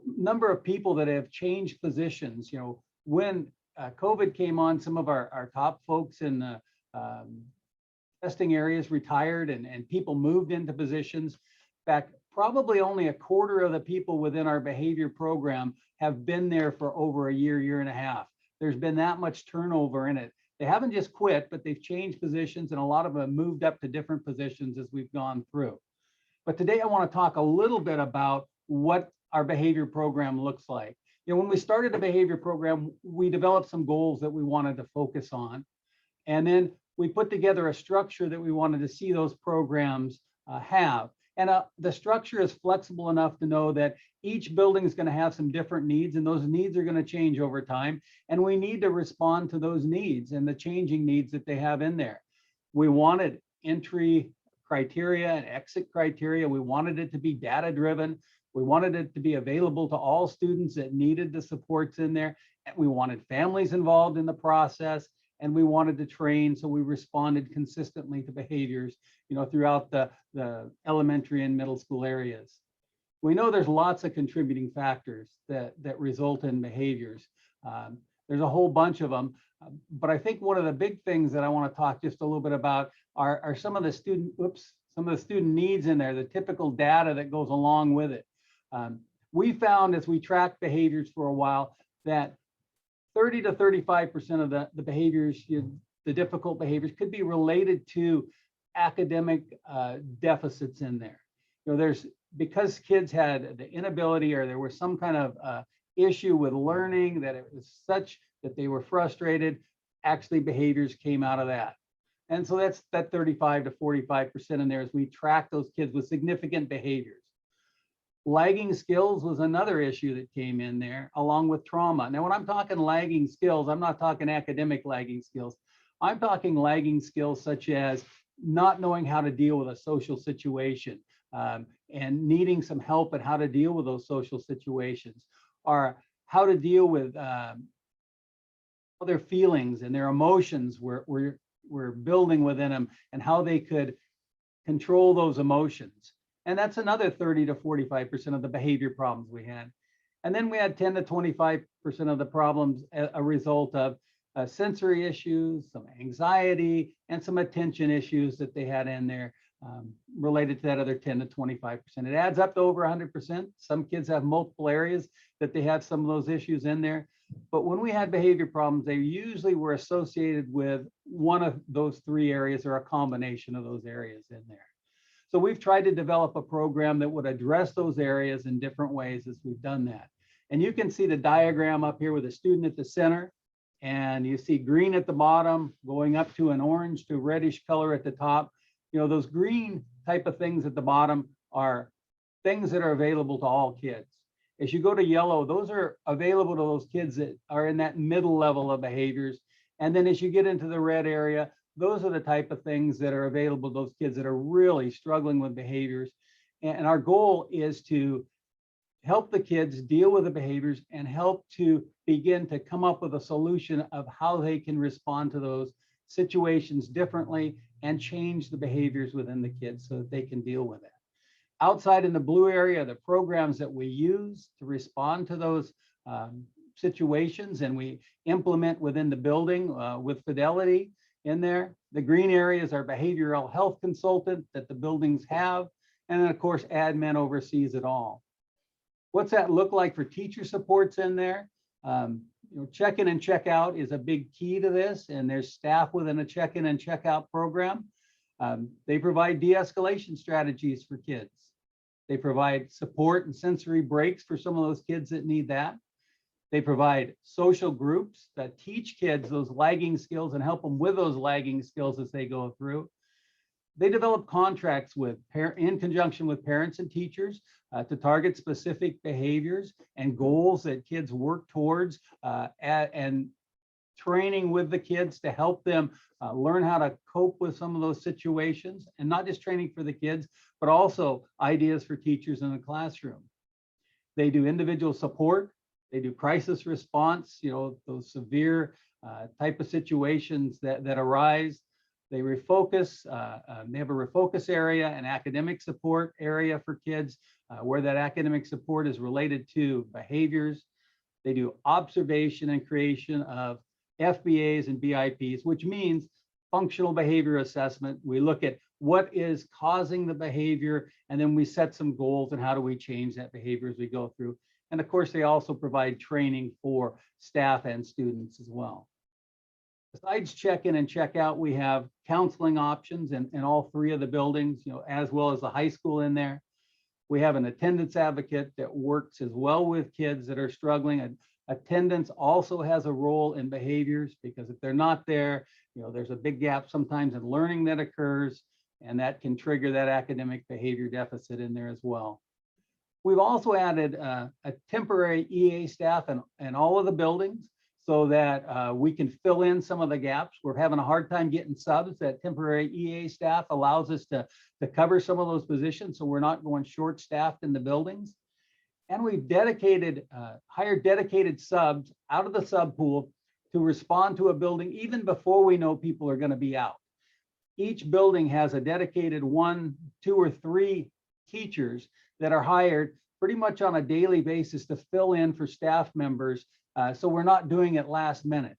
number of people that have changed positions. When COVID came on, some of our top folks in the testing areas retired and people moved into positions. In fact, probably only a quarter of the people within our behavior program have been there for over a year, year and a half. There's been that much turnover in it. They haven't just quit, but they've changed positions, and a lot of them moved up to different positions as we've gone through. But today I want to talk a little bit about what our behavior program looks like. You know, when we started the behavior program, we developed some goals that we wanted to focus on. And then we put together a structure that we wanted to see those programs have. And the structure is flexible enough to know that each building is going to have some different needs, and those needs are going to change over time. And we need to respond to those needs and the changing needs that they have in there. We wanted entry criteria and exit criteria. We wanted it to be data driven. We wanted it to be available to all students that needed the supports in there. And we wanted families involved in the process, and we wanted to train, so we responded consistently to behaviors, you know, throughout the elementary and middle school areas. We know there's lots of contributing factors that result in behaviors. There's a whole bunch of them, but I think one of the big things that I want to talk just a little bit about are some of the student needs in there, the typical data that goes along with it. We found as we tracked behaviors for a while that 30 to 35% of the behaviors, the difficult behaviors, could be related to academic deficits in there. You know, because kids had the inability, or there was some kind of issue with learning, that it was such that they were frustrated, actually behaviors came out of that. And so that's that 35 to 45% in there as we track those kids with significant behaviors. Lagging skills was another issue that came in there, along with trauma. Now, when I'm talking lagging skills, I'm not talking academic lagging skills. I'm talking lagging skills such as not knowing how to deal with a social situation, and needing some help at how to deal with those social situations, or how to deal with their feelings and their emotions were building within them, and how they could control those emotions. And that's another 30 to 45% of the behavior problems we had. And then we had 10 to 25% of the problems a result of sensory issues, some anxiety, and some attention issues that they had in there related to that other 10 to 25%. It adds up to over 100%. Some kids have multiple areas that they have some of those issues in there. But when we had behavior problems, they usually were associated with one of those three areas, or a combination of those areas in there. So we've tried to develop a program that would address those areas in different ways as we've done that. And you can see the diagram up here with a student at the center, and you see green at the bottom going up to an orange to reddish color at the top. You know, those green type of things at the bottom are things that are available to all kids. As you go to yellow, those are available to those kids that are in that middle level of behaviors. And then as you get into the red area, those are the type of things that are available to those kids that are really struggling with behaviors. And our goal is to help the kids deal with the behaviors and help to begin to come up with a solution of how they can respond to those situations differently and change the behaviors within the kids so that they can deal with it. Outside in the blue area, the programs that we use to respond to those situations and we implement within the building with fidelity in there. The green area is our behavioral health consultant that the buildings have. And then of course, admin oversees it all. What's that look like for teacher supports in there? You know, check-in and check-out is a big key to this, and there's staff within a check-in and check-out program. They provide de-escalation strategies for kids. They provide support and sensory breaks for some of those kids that need that. They provide social groups that teach kids those lagging skills and help them with those lagging skills as they go through. They develop contracts in conjunction with parents and teachers to target specific behaviors and goals that kids work towards, and training with the kids to help them learn how to cope with some of those situations, and not just training for the kids, but also ideas for teachers in the classroom. They do individual support. They do crisis response, you know, those severe type of situations that arise. They refocus, they have a refocus area, an academic support area for kids where that academic support is related to behaviors. They do observation and creation of FBAs and BIPs, which means functional behavior assessment. We look at what is causing the behavior, and then we set some goals and how do we change that behavior as we go through. And of course, they also provide training for staff and students as well. Besides check-in and check-out, we have counseling options in all three of the buildings, as well as the high school in there. We have an attendance advocate that works as well with kids that are struggling. Attendance also has a role in behaviors, because if they're not there, there's a big gap sometimes in learning that occurs, and that can trigger that academic behavior deficit in there as well. We've also added a temporary EA staff in all of the buildings, so that we can fill in some of the gaps. We're having a hard time getting subs. That temporary EA staff allows us to cover some of those positions, so we're not going short-staffed in the buildings. And we've hired dedicated subs out of the sub pool to respond to a building even before we know people are going to be out. Each building has a dedicated 1, 2, or 3 teachers that are hired pretty much on a daily basis to fill in for staff members. So we're not doing it last minute.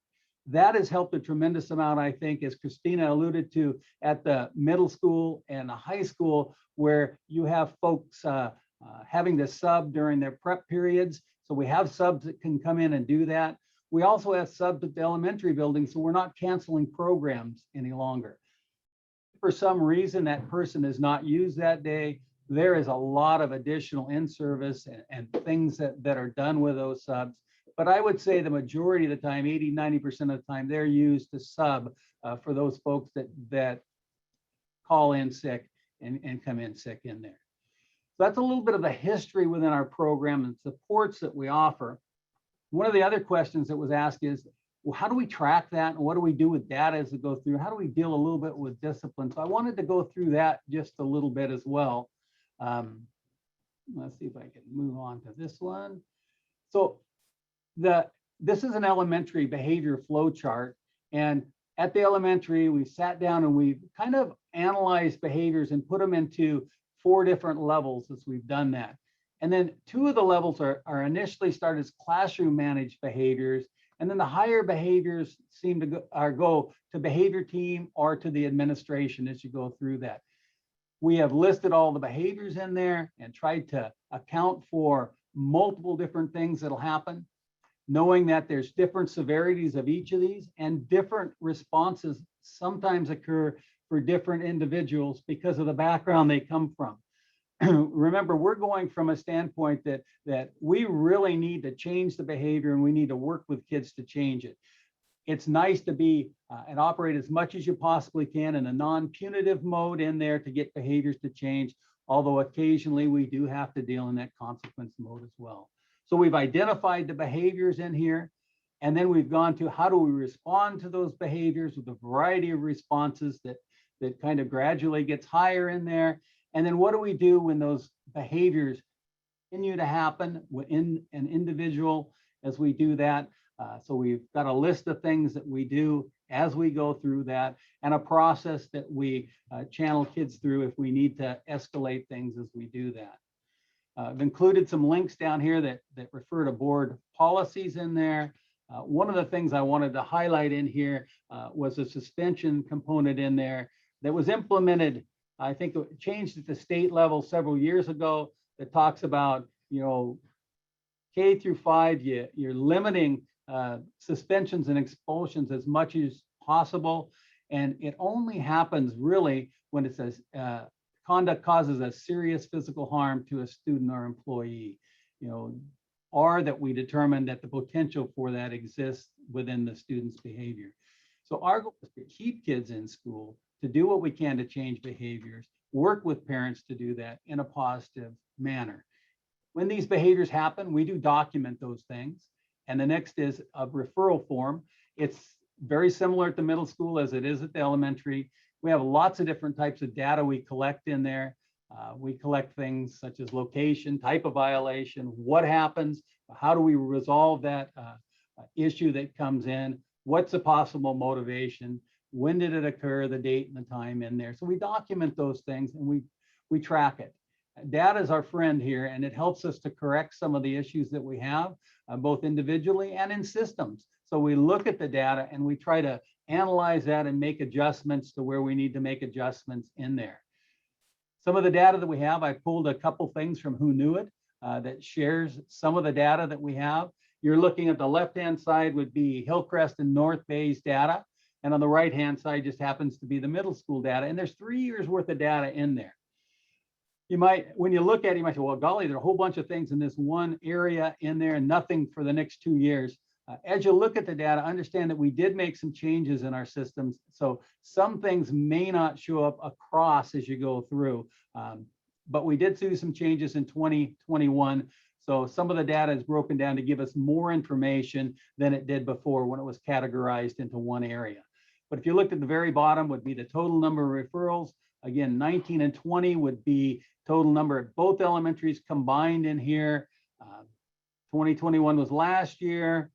That has helped a tremendous amount, I think, as Christina alluded to, at the middle school and the high school, where you have folks having to sub during their prep periods. So we have subs that can come in and do that. We also have subs at the elementary building, so we're not canceling programs any longer. For some reason that person is not used that day, there is a lot of additional in-service and things that are done with those subs. But I would say the majority of the time, 80, 90% of the time, they're used to sub for those folks that call in sick and come in sick in there. So that's a little bit of the history within our program and supports that we offer. One of the other questions that was asked is, well, how do we track that? And what do we do with data as we go through? How do we deal a little bit with discipline? So I wanted to go through that just a little bit as well. Let's see if I can move on to this one. So this is an elementary behavior flow chart. And at the elementary, we sat down and we've kind of analyzed behaviors and put them into 4 different levels as we've done that. And then 2 of the levels are initially started as classroom managed behaviors. And then the higher behaviors seem to go to behavior team or to the administration as you go through that. We have listed all the behaviors in there and tried to account for multiple different things that'll happen, knowing that there's different severities of each of these and different responses sometimes occur for different individuals because of the background they come from. Remember, we're going from a standpoint that we really need to change the behavior and we need to work with kids to change it. It's nice to be and operate as much as you possibly can in a non-punitive mode in there to get behaviors to change, although occasionally we do have to deal in that consequence mode as well. So we've identified the behaviors in here, and then we've gone to how do we respond to those behaviors with a variety of responses that kind of gradually gets higher in there. And then what do we do when those behaviors continue to happen within an individual as we do that? So we've got a list of things that we do as we go through that, and a process that we channel kids through if we need to escalate things as we do that. I've included some links down here that refer to board policies in there. One of the things I wanted to highlight in here was a suspension component in there that was implemented. I think it changed at the state level several years ago, that talks about, K through 5, you're limiting suspensions and expulsions as much as possible. And it only happens really when it says conduct causes a serious physical harm to a student or employee, or that we determine that the potential for that exists within the student's behavior. So our goal is to keep kids in school, to do what we can to change behaviors, work with parents to do that in a positive manner. When these behaviors happen, we do document those things. And the next is a referral form. It's very similar at the middle school as it is at the elementary. We have lots of different types of data we collect in there. We collect things such as location, type of violation, what happens, how do we resolve that issue that comes in, what's the possible motivation, when did it occur, the date and the time in there. So we document those things and we track it. Data is our friend here, and it helps us to correct some of the issues that we have, both individually and in systems. So we look at the data and we try to analyze that and make adjustments to where we need to make adjustments in there. Some of the data that we have, I pulled a couple things from Who Knew It that shares some of the data that we have. You're looking at the left-hand side would be Hillcrest and North Bay's data. And on the right-hand side just happens to be the middle school data. And there's 3 years worth of data in there. You might, when you look at it, you might say, well, golly, there are a whole bunch of things in this one area in there and nothing for the next 2 years. As you look at the data, understand that we did make some changes in our systems. So some things may not show up across as you go through, but we did do some changes in 2021. So some of the data is broken down to give us more information than it did before when it was categorized into one area. But if you looked at the very bottom would be the total number of referrals. Again, 19 and 20 would be total number of both elementaries combined in here. 2021 was last year.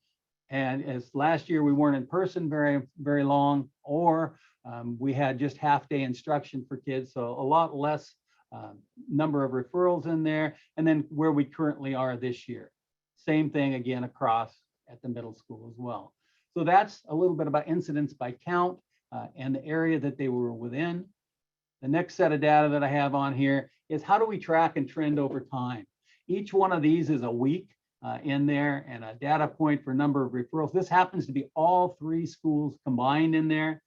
And as last year, we weren't in person very long, or we had just half-day instruction for kids. So a lot less number of referrals in there. And then where we currently are this year. Same thing again across at the middle school as well. So that's a little bit about incidents by count and the area that they were within. The next set of data that I have on here is how do we track and trend over time? Each one of these is a week in there and a data point for number of referrals. This happens to be all 3 schools combined in there.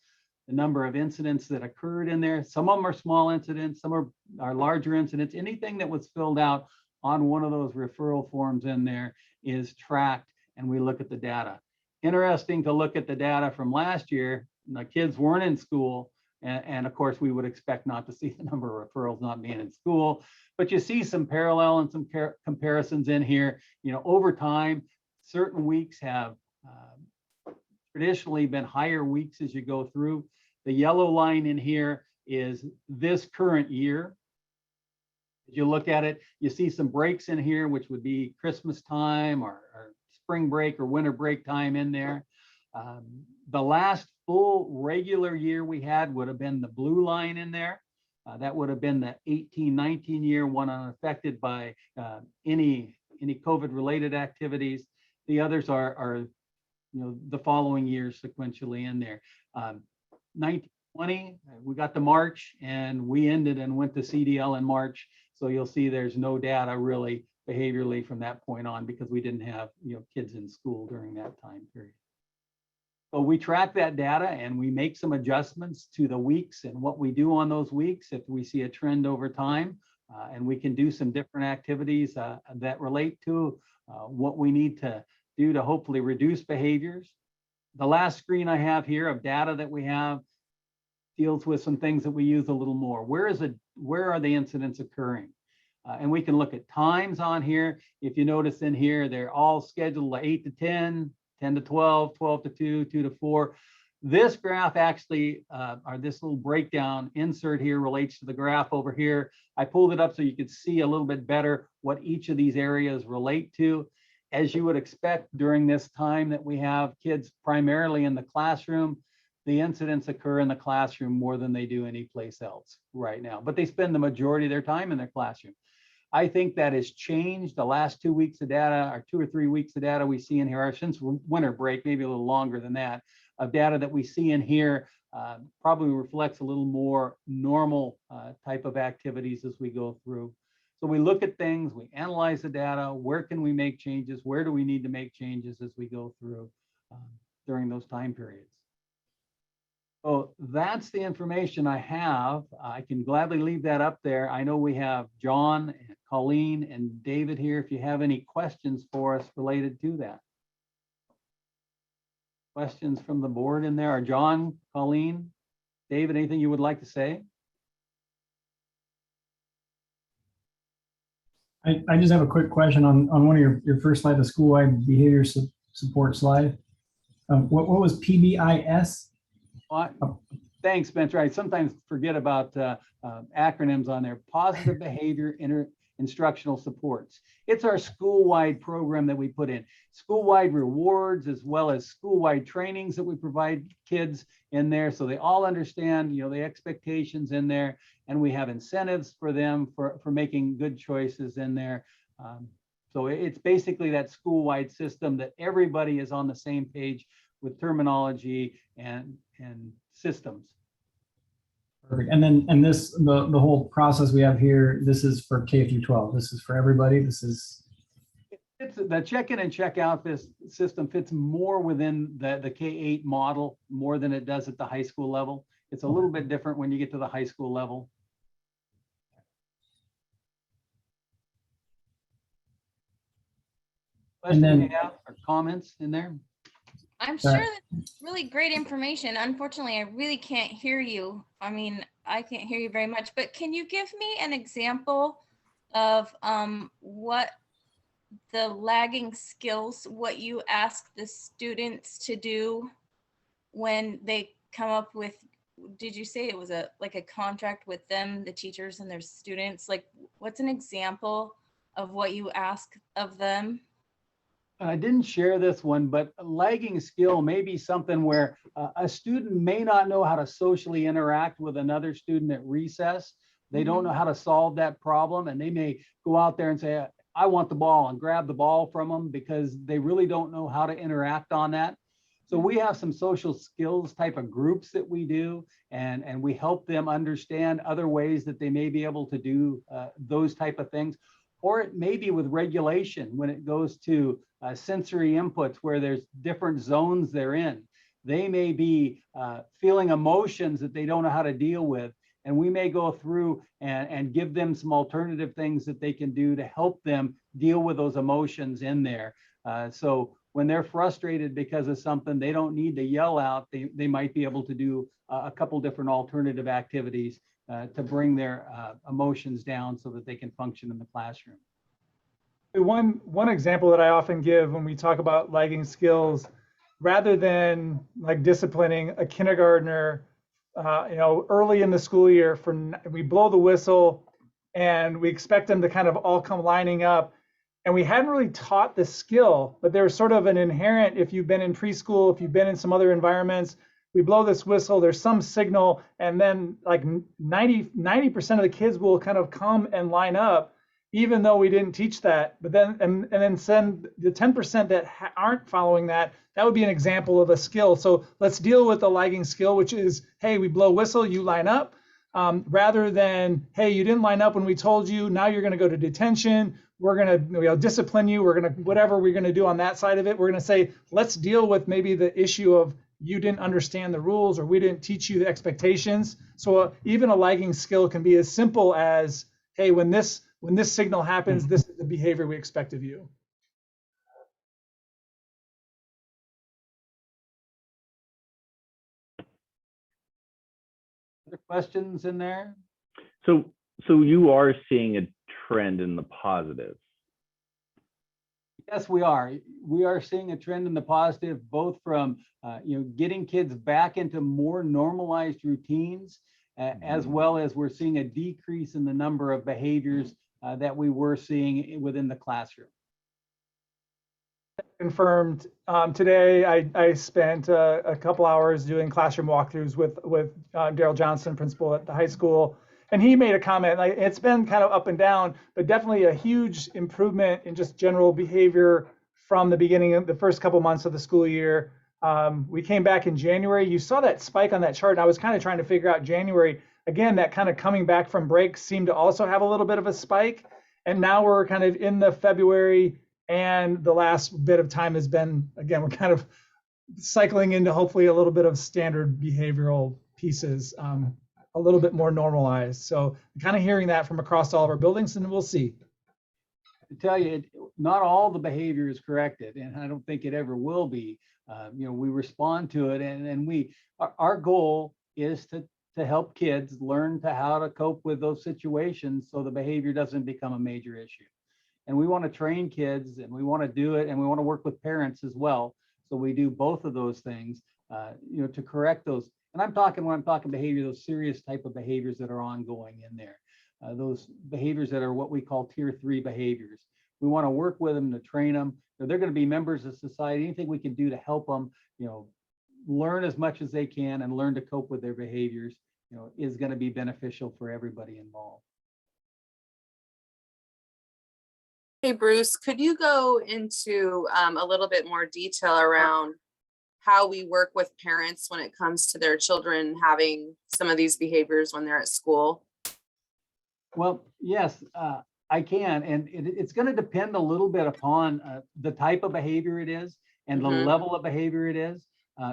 The number of incidents that occurred in there. Some of them are small incidents, some are larger incidents. Anything that was filled out on one of those referral forms in there is tracked and we look at the data. Interesting to look at the data from last year. The kids weren't in school. And of course, we would expect not to see the number of referrals not being in school, but you see some parallel and some comparisons in here. You know, over time, certain weeks have traditionally been higher weeks as you go through. The yellow line in here is this current year. As you look at it, you see some breaks in here, which would be Christmas time or spring break or winter break time in there. The last full regular year we had would have been the blue line in there. That would have been the 18-19 year, one unaffected by any COVID related activities. The others are you know, the following years sequentially in there. 1920, we got to March and we ended and went to CDL in March. So you'll see there's no data really behaviorally from that point on because we didn't have, you know, kids in school during that time period. So we track that data and we make some adjustments to the weeks and what we do on those weeks if we see a trend over time. And we can do some different activities that relate to what we need to do to hopefully reduce behaviors. The last screen I have here of data that we have deals with some things that we use a little more. Where are the incidents occurring? And we can look at times on here. If you notice in here, they're all scheduled 8 to 10, 10 to 12, 12 to 2, 2 to 4. This graph actually, or this little breakdown insert here relates to the graph over here. I pulled it up so you could see a little bit better what each of these areas relate to. As you would expect during this time that we have kids primarily in the classroom, the incidents occur in the classroom more than they do anyplace else right now, but they spend the majority of their time in their classroom. I think that has changed. The last 2 weeks of data, or 2 or 3 weeks of data we see in here, since winter break, maybe a little longer than that, of data that we see in here probably reflects a little more normal type of activities as we go through. So we look at things, we analyze the data, where can we make changes, where do we need to make changes as we go through during those time periods. So that's the information I have. I can gladly leave that up there. I know we have John, and Colleen, and David here if you have any questions for us related to that. Questions from the board in there? Are John, Colleen, David, anything you would like to say? I just have a quick question on one of your first slide, the school-wide behavior support slide. What was PBIS? Thanks, Spencer. I sometimes forget about acronyms on there. Positive Behavior Instructional Supports. It's our school-wide program that we put in. School-wide rewards as well as school-wide trainings that we provide kids in there so they all understand, you know, the expectations in there, and we have incentives for them for making good choices in there. So it's basically that school-wide system that everybody is on the same page with terminology and systems. Perfect. And then, and this, the whole process we have here, this is for K through 12. This is for everybody. This is. It's the check-in and check-out, this system fits more within the K-8 model more than it does at the high school level. It's a little bit different when you get to the high school level. And then- Questions you have or comments in there? I'm sure that's really great information. Unfortunately, I really can't hear you. I mean, I can't hear you very much, but can you give me an example of what the lagging skills, what you ask the students to do when they come up with, did you say it was like a contract with them, the teachers and their students? Like, what's an example of what you ask of them? I didn't share this one, but a lagging skill may be something where a student may not know how to socially interact with another student at recess. They don't know how to solve that problem, and they may go out there and say, I want the ball, and grab the ball from them because they really don't know how to interact on that. So we have some social skills type of groups that we do, and we help them understand other ways that they may be able to do those type of things. Or it may be with regulation when it goes to sensory inputs where there's different zones they're in. They may be feeling emotions that they don't know how to deal with. And we may go through and give them some alternative things that they can do to help them deal with those emotions in there. So when they're frustrated because of something, they don't need to yell out. They might be able to do a couple different alternative activities to bring their emotions down so that they can function in the classroom. One example that I often give when we talk about lagging skills, rather than like disciplining a kindergartner, early in the school year, we blow the whistle and we expect them to kind of all come lining up. And we hadn't really taught the skill, but there's sort of an inherent, if you've been in preschool, if you've been in some other environments, we blow this whistle, there's some signal, and then like 90% of the kids will kind of come and line up, even though we didn't teach that. But then, and then send the 10% that aren't following that, that would be an example of a skill. So let's deal with the lagging skill, which is, hey, we blow whistle, you line up, rather than, hey, you didn't line up when we told you, now you're gonna go to detention, we're gonna discipline you, we're gonna, whatever we're gonna do on that side of it, we're gonna say, let's deal with maybe the issue of you didn't understand the rules or we didn't teach you the expectations. So even a lagging skill can be as simple as, hey, when this signal happens, this is the behavior we expect of you. Other questions in there? So you are seeing a trend in the positive. Yes, we are. We are seeing a trend in the positive, both from getting kids back into more normalized routines, as well as we're seeing a decrease in the number of behaviors that we were seeing within the classroom. Confirmed. Today, I spent a couple hours doing classroom walkthroughs with Daryl Johnson, principal at the high school. And he made a comment, like, it's been kind of up and down, but definitely a huge improvement in just general behavior from the beginning of the first couple months of the school year. We came back in January. You saw that spike on that chart, and I was kind of trying to figure out January. Again, that kind of coming back from break seemed to also have a little bit of a spike. And now we're kind of in the February, and the last bit of time has been, again, we're kind of cycling into hopefully a little bit of standard behavioral pieces. A little bit more normalized. So I'm kind of hearing that from across all of our buildings, and we'll see. To tell you, not all the behavior is corrected, and I don't think it ever will be. We respond to it, and our goal is to help kids learn how to cope with those situations so the behavior doesn't become a major issue. And we want to train kids, and we want to do it, and we want to work with parents as well. So we do both of those things, to correct those. And when I'm talking behavior, those serious type of behaviors that are ongoing in there, those behaviors that are what we call tier 3 behaviors. We want to work with them to train them. They're going to be members of society. Anything we can do to help them, learn as much as they can and learn to cope with their behaviors, is going to be beneficial for everybody involved. Hey, Bruce, could you go into a little bit more detail around how we work with parents when it comes to their children having some of these behaviors when they're at school? Well, yes, I can. And it's going to depend a little bit upon the type of behavior it is and the level of behavior it is.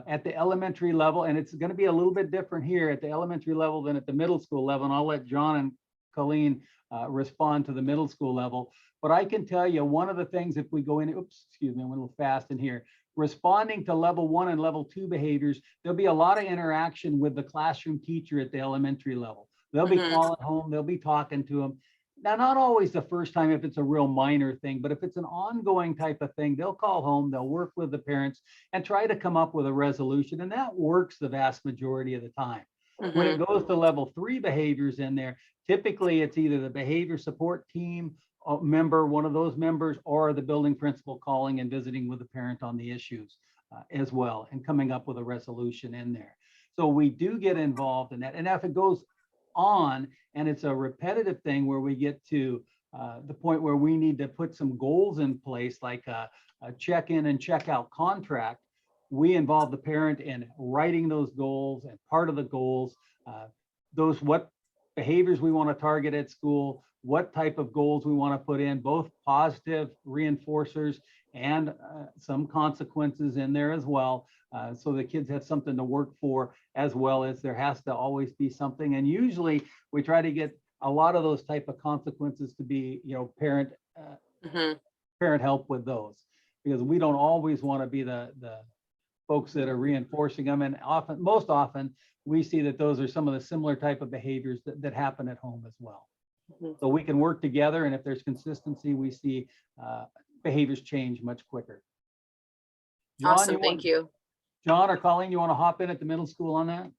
At the elementary level, and it's going to be a little bit different here at the elementary level than at the middle school level. And I'll let John and Colleen respond to the middle school level. But I can tell you one of the things, if we go in, oops, excuse me, I'm a little fast in here, responding to level 1 and level 2 behaviors, there'll be a lot of interaction with the classroom teacher at the elementary level. They'll be calling home, they'll be talking to them. Now, not always the first time if it's a real minor thing, but if it's an ongoing type of thing, they'll call home, they'll work with the parents and try to come up with a resolution. And that works the vast majority of the time. When it goes to level 3 behaviors in there, typically it's either the behavior support team member, one of those members, or the building principal calling and visiting with the parent on the issues as well and coming up with a resolution in there. So we do get involved in that. And if it goes on and it's a repetitive thing where we get to the point where we need to put some goals in place, like a check-in and check-out contract, we involve the parent in writing those goals, and part of the goals, those what behaviors we want to target at school, what type of goals we want to put in, both positive reinforcers and some consequences in there as well. So the kids have something to work for, as well as there has to always be something. And usually we try to get a lot of those type of consequences to be, parent help with those, because we don't always want to be the folks that are reinforcing them. And most often we see that those are some of the similar type of behaviors that happen at home as well. So we can work together, and if there's consistency, we see behaviors change much quicker. John, Awesome, thank you. John or Colleen, you want to hop in at the middle school on that?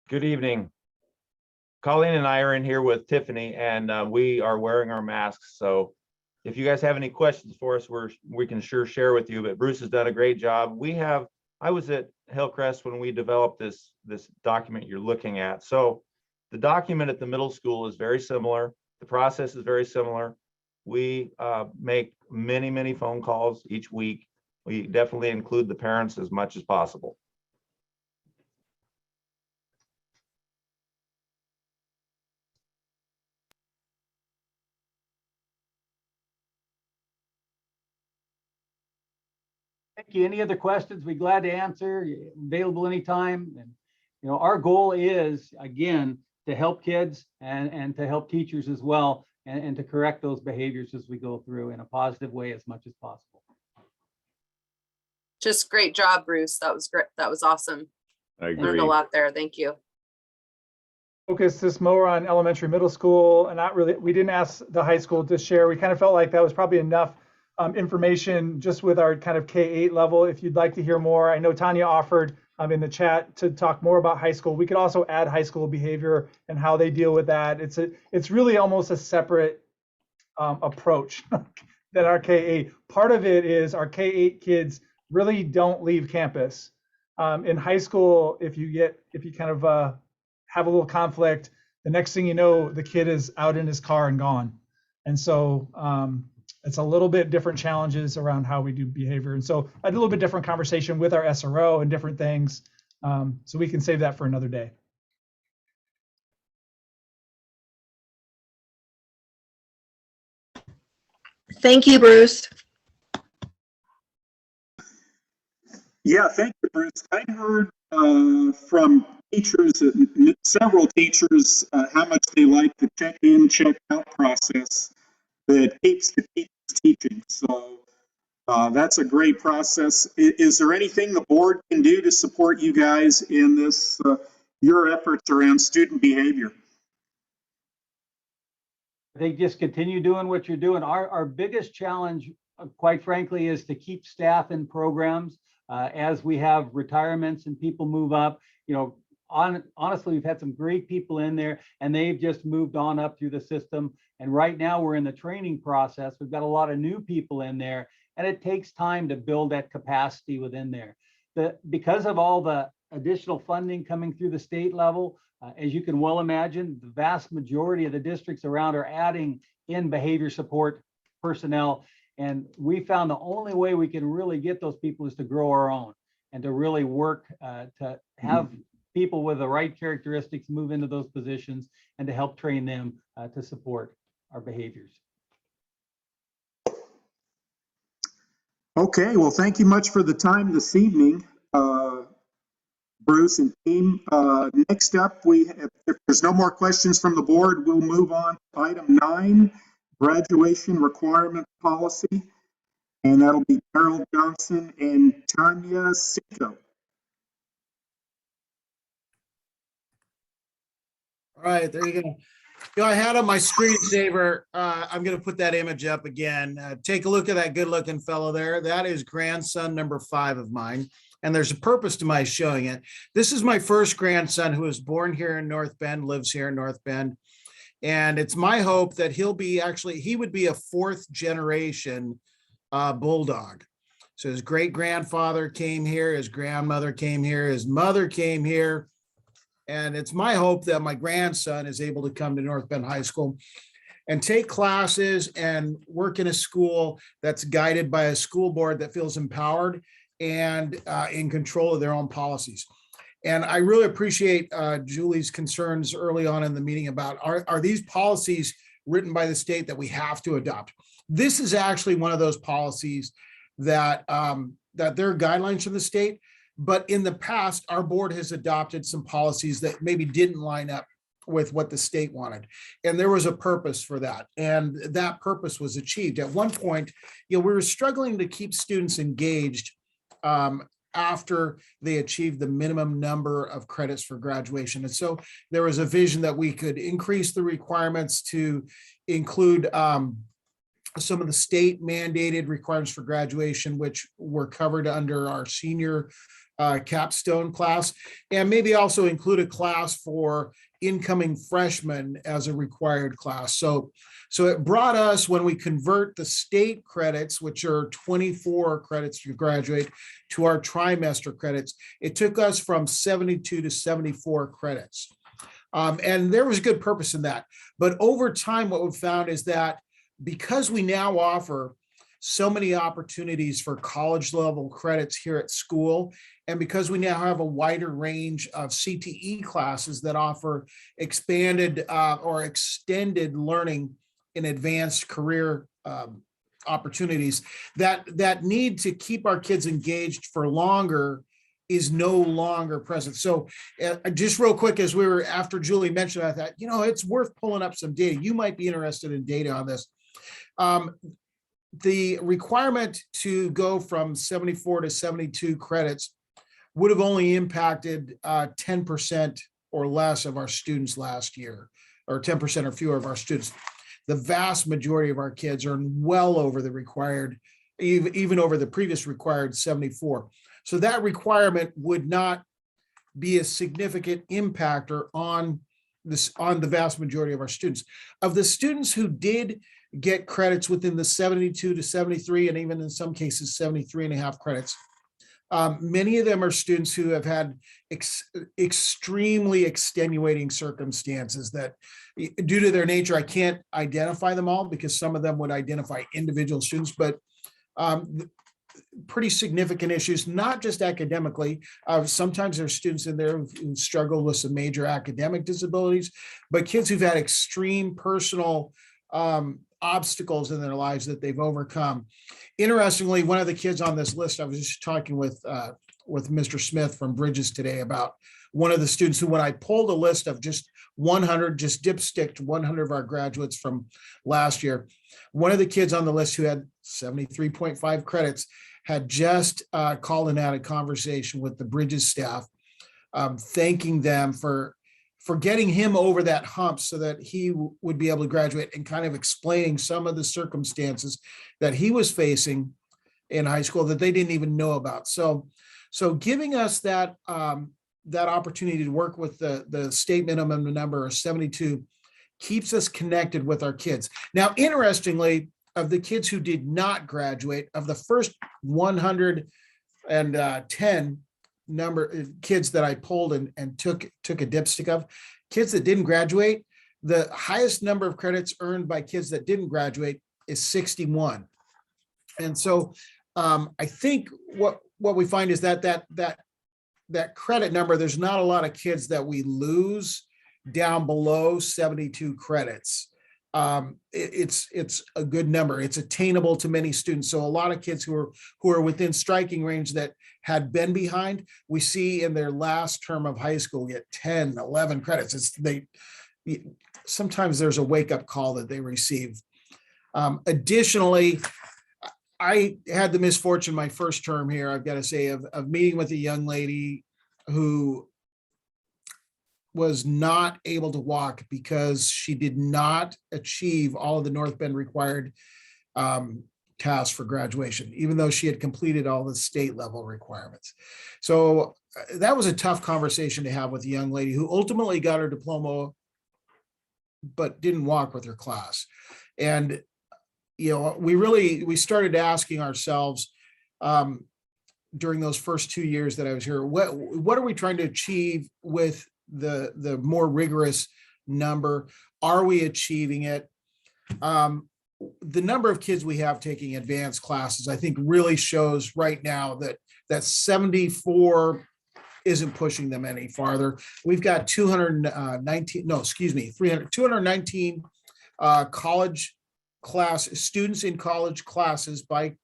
Good evening. Colleen and I are in here with Tiffany, and we are wearing our masks. So if you guys have any questions for us, we can sure share with you, but Bruce has done a great job. I was at Hillcrest when we developed this document you're looking at. So the document at the middle school is very similar. The process is very similar. We make many phone calls each week. We definitely include the parents as much as possible. Thank you. Any other questions? We're glad to answer. You're available anytime. And our goal is, again, to help kids and to help teachers as well, and to correct those behaviors as we go through in a positive way as much as possible. Just great job, Bruce. That was great. That was awesome. I agree. Learned a lot there. Thank you. Focus this more on elementary, middle school, and not really, we didn't ask the high school to share. We kind of felt like that was probably enough information just with our kind of K-8 level. If you'd like to hear more, I know Tanya offered in the chat to talk more about high school. We could also add high school behavior and how they deal with that. It's really almost a separate approach than our K-8. Part of it is our K-8 kids really don't leave campus. In high school, if you kind of have a little conflict, the next thing you know, the kid is out in his car and gone. And so it's a little bit different challenges around how we do behavior. And so a little bit different conversation with our SRO and different things. So we can save that for another day. Thank you, Bruce. Yeah, thank you, Bruce. I heard from teachers, several teachers, how much they like the check-in, check-out process that keeps the teachers teaching. So that's a great process. Is there anything the board can do to support you guys in this, your efforts around student behavior? I think just continue doing what you're doing. Our biggest challenge, quite frankly, is to keep staff in programs as we have retirements and people move up. Honestly, we've had some great people in there and they've just moved on up through the system. And right now we're in the training process. We've got a lot of new people in there, and it takes time to build that capacity within there. Because of all the additional funding coming through the state level. As you can well imagine, the vast majority of the districts around are adding in behavior support personnel. And we found the only way we can really get those people is to grow our own and to really work to have people with the right characteristics move into those positions and to help train them to support our behaviors. Okay, well, thank you much for the time this evening, Bruce and team. Next up, if there's no more questions from the board, we'll move on to item 9, graduation requirement policy. And that'll be Carol Johnson and Tanya Cinco. All right, there you go. You know, I had on my screensaver, I'm going to put that image up again. Take a look at that good looking fellow there. That is grandson number 5 of mine. And there's a purpose to my showing it. This is my first grandson who was born here in North Bend, lives here in North Bend. And it's my hope that he would be a 4th generation bulldog. So his great grandfather came here, his grandmother came here, his mother came here. And it's my hope that my grandson is able to come to North Bend High School and take classes and work in a school that's guided by a school board that feels empowered and in control of their own policies. And I really appreciate Julie's concerns early on in the meeting about are these policies written by the state that we have to adopt? This is actually one of those policies that that there are guidelines from the state. But in the past, our board has adopted some policies that maybe didn't line up with what the state wanted. And there was a purpose for that. And that purpose was achieved. At one point, we were struggling to keep students engaged after they achieved the minimum number of credits for graduation. And so there was a vision that we could increase the requirements to include some of the state mandated requirements for graduation, which were covered under our senior capstone class, and maybe also include a class for incoming freshmen as a required class. So it brought us, when we convert the state credits, which are 24 credits to graduate, to our trimester credits, it took us from 72 to 74 credits. And there was good purpose in that. But over time, what we've found is that because we now offer so many opportunities for college level credits here at school, and because we now have a wider range of CTE classes that offer expanded or extended learning in advanced career opportunities, that need to keep our kids engaged for longer is no longer present. So just real quick, as after Julie mentioned, I thought, it's worth pulling up some data. You might be interested in data on this. The requirement to go from 74 to 72 credits would have only impacted 10% or less of our students last year, or 10% or fewer of our students. The vast majority of our kids are well over the required, even over the previous required 74. So that requirement would not be a significant impactor on the vast majority of our students. Of the students who did get credits within the 72 to 73, and even in some cases 73 and a half credits, many of them are students who have had extremely extenuating circumstances that, due to their nature, I can't identify them all because some of them would identify individual students, but pretty significant issues, not just academically. Sometimes there's students in there who struggle with some major academic disabilities, but kids who've had extreme personal obstacles in their lives that they've overcome. Interestingly, one of the kids on this list, I was just talking with Mr. Smith from Bridges today about one of the students who, when I pulled a list of just 100, just dipsticked 100 of our graduates from last year, one of the kids on the list who had 73.5 credits had just called and had a conversation with the Bridges staff, thanking them for getting him over that hump so that he would be able to graduate, and kind of explaining some of the circumstances that he was facing in high school that they didn't even know about. So giving us that opportunity to work with the state minimum number of 72 keeps us connected with our kids. Now, interestingly, of the kids who did not graduate, of the first 110, number of kids that I polled and took a dipstick of, kids that didn't graduate, the highest number of credits earned by kids that didn't graduate is 61. And so I think what we find is that credit number, there's not a lot of kids that we lose down below 72 credits. It's a good number. It's attainable to many students. So a lot of kids who are within striking range that had been behind, we see in their last term of high school get 10, 11 credits. Sometimes there's a wake-up call that they receive. Additionally, I had the misfortune my first term here, I've got to say, of meeting with a young lady who was not able to walk because she did not achieve all of the North Bend required tasks for graduation, even though she had completed all the state level requirements. So that was a tough conversation to have with a young lady who ultimately got her diploma, but didn't walk with her class. And we started asking ourselves during those first 2 years that I was here, what are we trying to achieve with the more rigorous number? Are we achieving it? The number of kids we have taking advanced classes, I think, really shows right now that 74 isn't pushing them any farther. We've got 219 college class students in college classes by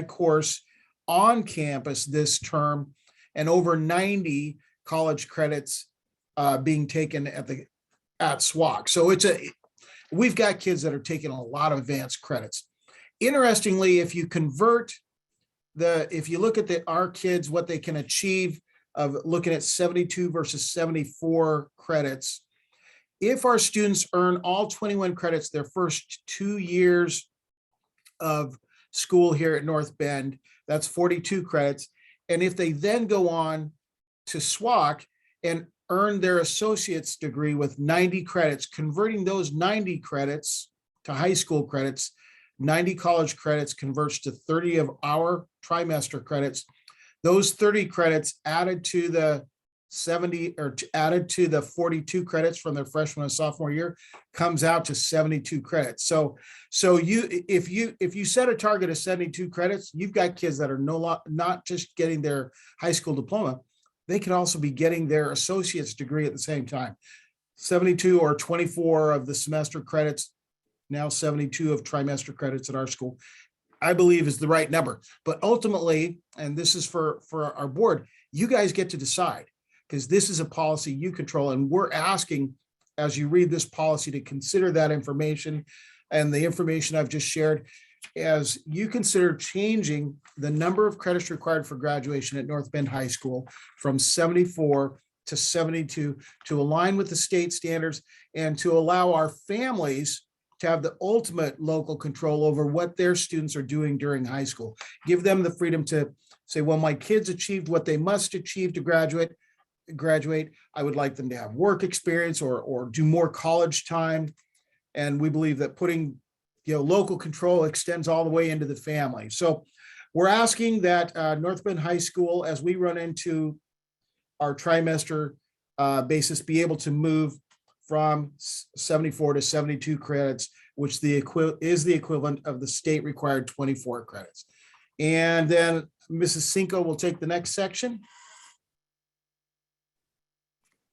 course on campus this term, and over 90 college credits being taken at SWAC. So we've got kids that are taking a lot of advanced credits. Interestingly, if you look at our kids, what they can achieve of looking at 72 versus 74 credits, if our students earn all 21 credits their first 2 years of school here at North Bend, that's 42 credits. And if they then go on to SWAC and earn their associate's degree with 90 credits, converting those 90 credits to high school credits, 90 college credits converts to 30 of our trimester credits. Those 30 credits added to the 42 credits from their freshman and sophomore year comes out to 72 credits. So if you set a target of 72 credits, you've got kids that are not just getting their high school diploma, they can also be getting their associate's degree at the same time. 72 or 24 of the semester credits, now 72 of trimester credits at our school, I believe is the right number. But ultimately, and this is for our board, you guys get to decide, because this is a policy you control. And we're asking, as you read this policy, to consider that information and the information I've just shared as you consider changing the number of credits required for graduation at North Bend High School from 74 to 72 to align with the state standards and to allow our families to have the ultimate local control over what their students are doing during high school. Give them the freedom to say, well, my kids achieved what they must achieve to graduate. I would like them to have work experience or do more college time. And we believe that putting local control extends all the way into the family. So we're asking that North Bend High School, as we run into our trimester basis, be able to move from 74 to 72 credits, which is the equivalent of the state required 24 credits. And then Mrs. Cinco will take the next section.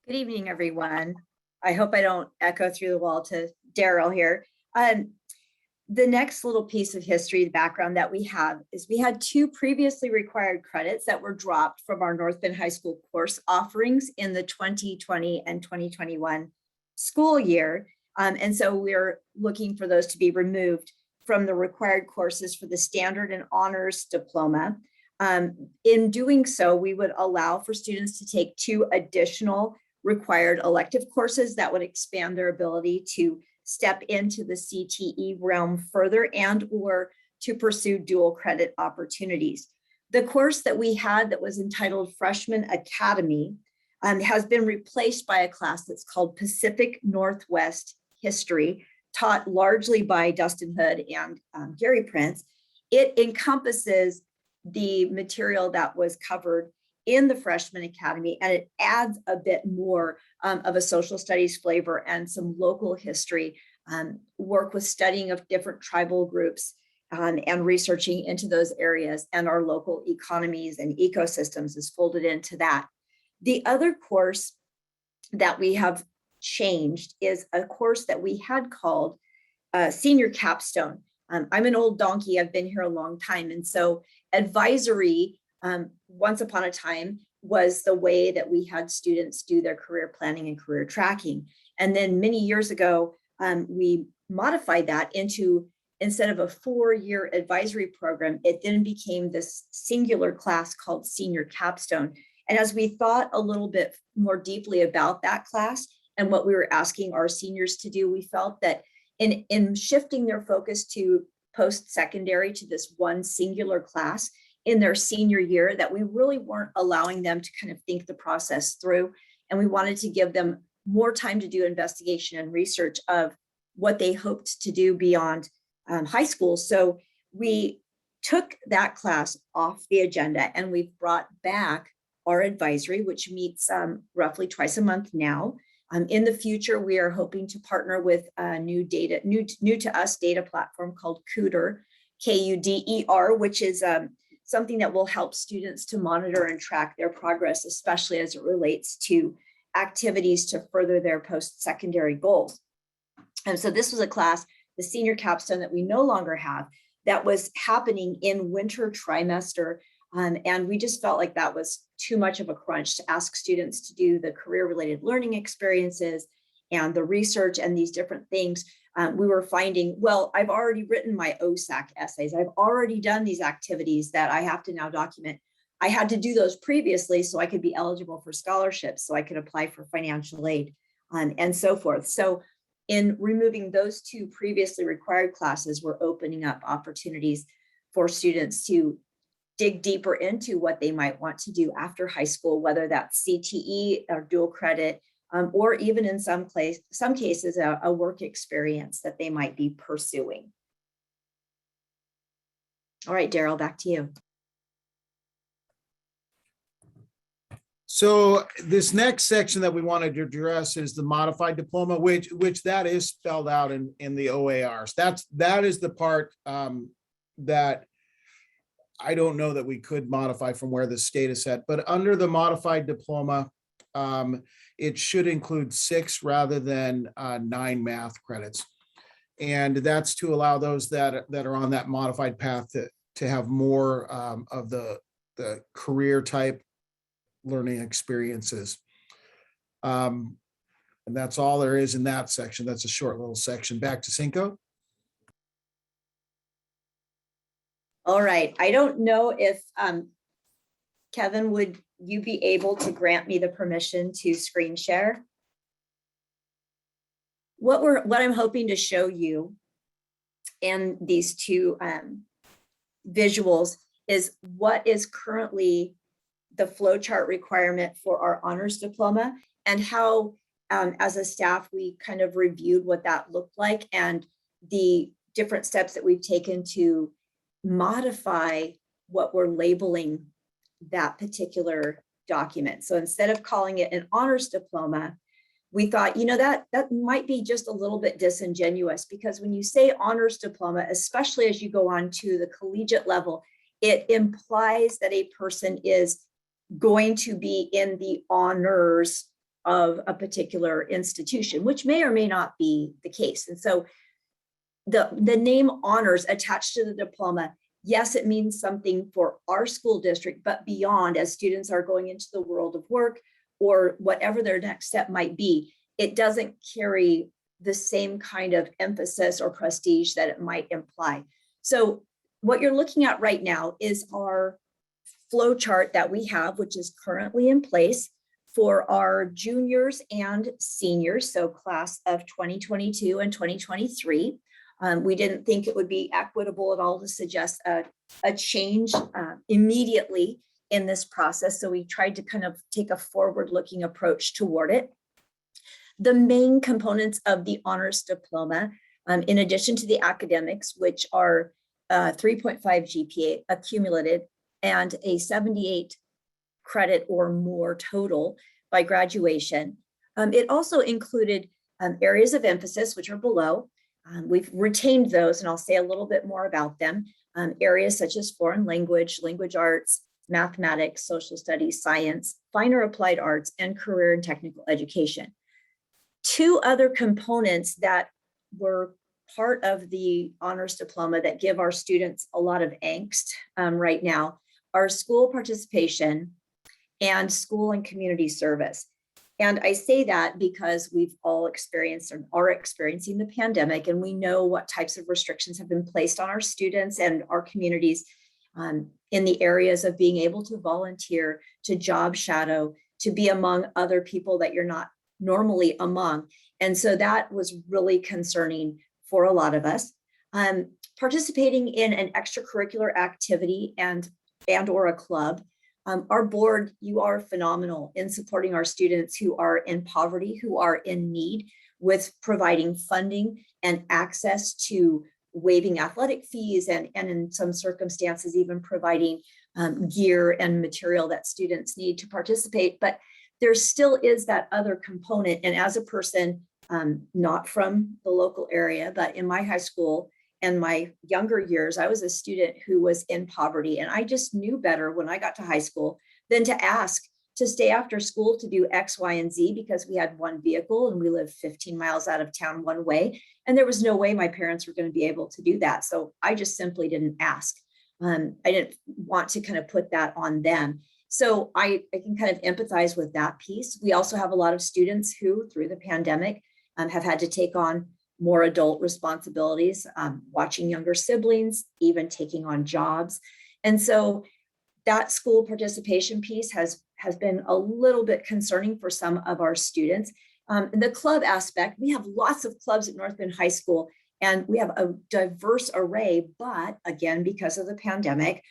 Good evening, everyone. I hope I don't echo through the wall to Daryl here. The next little piece of history, the background that we have is we had 2 previously required credits that were dropped from our North Bend High School course offerings in the 2020 and 2021 school year. And so we're looking for those to be removed from the required courses for the standard and honors diploma. In doing so, we would allow for students to take 2 additional required elective courses that would expand their ability to step into the CTE realm further and or to pursue dual credit opportunities. The course that we had that was entitled Freshman Academy has been replaced by a class that's called Pacific Northwest History, taught largely by Dustin Hood and Gary Prince. It encompasses the material that was covered in the freshman academy, and it adds a bit more of a social studies flavor and some local history, work with studying of different tribal groups, and researching into those areas, and our local economies and ecosystems is folded into that. The other course that we have changed is a course that we had called Senior Capstone. I'm an old donkey, I've been here a long time, and so advisory, once upon a time, was the way that we had students do their career planning and career tracking. And then many years ago, we modified that into, instead of a 4-year advisory program, it then became this singular class called Senior Capstone. And as we thought a little bit more deeply about that class and what we were asking our seniors to do, we felt that in shifting their focus to post-secondary to this one singular class in their senior year, that we really weren't allowing them to kind of think the process through. And we wanted to give them more time to do investigation and research of what they hoped to do beyond high school. So we took that class off the agenda, and we've brought back our advisory, which meets roughly twice a month now. In the future, we are hoping to partner with a new to us data platform called Kuder, Kuder, which is something that will help students to monitor and track their progress, especially as it relates to activities to further their post-secondary goals. And so this was a class, the Senior Capstone, that we no longer have, that was happening in winter trimester. And we just felt like that was too much of a crunch to ask students to do the career-related learning experiences and the research and these different things. We were finding, well, I've already written my OSAC essays. I've already done these activities that I have to now document. I had to do those previously so I could be eligible for scholarships, so I could apply for financial aid, and so forth. So in removing those 2 previously required classes, we're opening up opportunities for students to dig deeper into what they might want to do after high school, whether that's CTE or dual credit, or even in some cases, a work experience that they might be pursuing. All right, Daryl, back to you. So this next section that we wanted to address is the modified diploma, which that is spelled out in the OARs. That is the part that I don't know that we could modify from where the state is set, but under the modified diploma, it should include 6 rather than 9 math credits. And that's to allow those that are on that modified path to have more of the career type learning experiences. And that's all there is in that section. That's a short little section. Back to Cinco. All right, I don't know if, Kevin, would you be able to grant me the permission to screen share? What I'm hoping to show you in these 2 visuals is what is currently the flowchart requirement for our honors diploma, and how, as a staff, we kind of reviewed what that looked like and the different steps that we've taken to modify what we're labeling that particular document. So instead of calling it an honors diploma, we thought, that might be just a little bit disingenuous, because when you say honors diploma, especially as you go on to the collegiate level, it implies that a person is going to be in the honors of a particular institution, which may or may not be the case. And so the name honors attached to the diploma, yes, it means something for our school district, but beyond, as students are going into the world of work or whatever their next step might be, it doesn't carry the same kind of emphasis or prestige that it might imply. So what you're looking at right now is our flow chart that we have, which is currently in place for our juniors and seniors, so class of 2022 and 2023. We didn't think it would be equitable at all to suggest a change immediately in this process. So we tried to kind of take a forward-looking approach toward it. The main components of the honors diploma, in addition to the academics, which are 3.5 GPA accumulated and a 78 credit or more total by graduation. It also included areas of emphasis, which are below. We've retained those, and I'll say a little bit more about them. Areas such as foreign language, language arts, mathematics, social studies, science, fine or applied arts, and career and technical education. Two other components that were part of the honors diploma that give our students a lot of angst right now are school participation and school and community service. And I say that because we've all experienced and are experiencing the pandemic, and we know what types of restrictions have been placed on our students and our communities in the areas of being able to volunteer, to job shadow, to be among other people that you're not normally among. And so that was really concerning for a lot of us. Participating in an extracurricular activity and or a club. Our board, you are phenomenal in supporting our students who are in poverty, who are in need, with providing funding and access to waiving athletic fees and in some circumstances even providing gear and material that students need to participate. But there still is that other component. And as a person not from the local area, but in my high school and my younger years, I was a student who was in poverty. And I just knew better when I got to high school than to ask to stay after school to do X, Y, and Z, because we had one vehicle and we lived 15 miles out of town one way. And there was no way my parents were going to be able to do that. So I just simply didn't ask. I didn't want to kind of put that on them. So I can kind of empathize with that piece. We also have a lot of students who, through the pandemic, have had to take on more adult responsibilities, watching younger siblings, even taking on jobs. And so that school participation piece has been a little bit concerning for some of our students. The club aspect, we have lots of clubs at North Bend High School, and we have a diverse array, but again, because of the pandemic,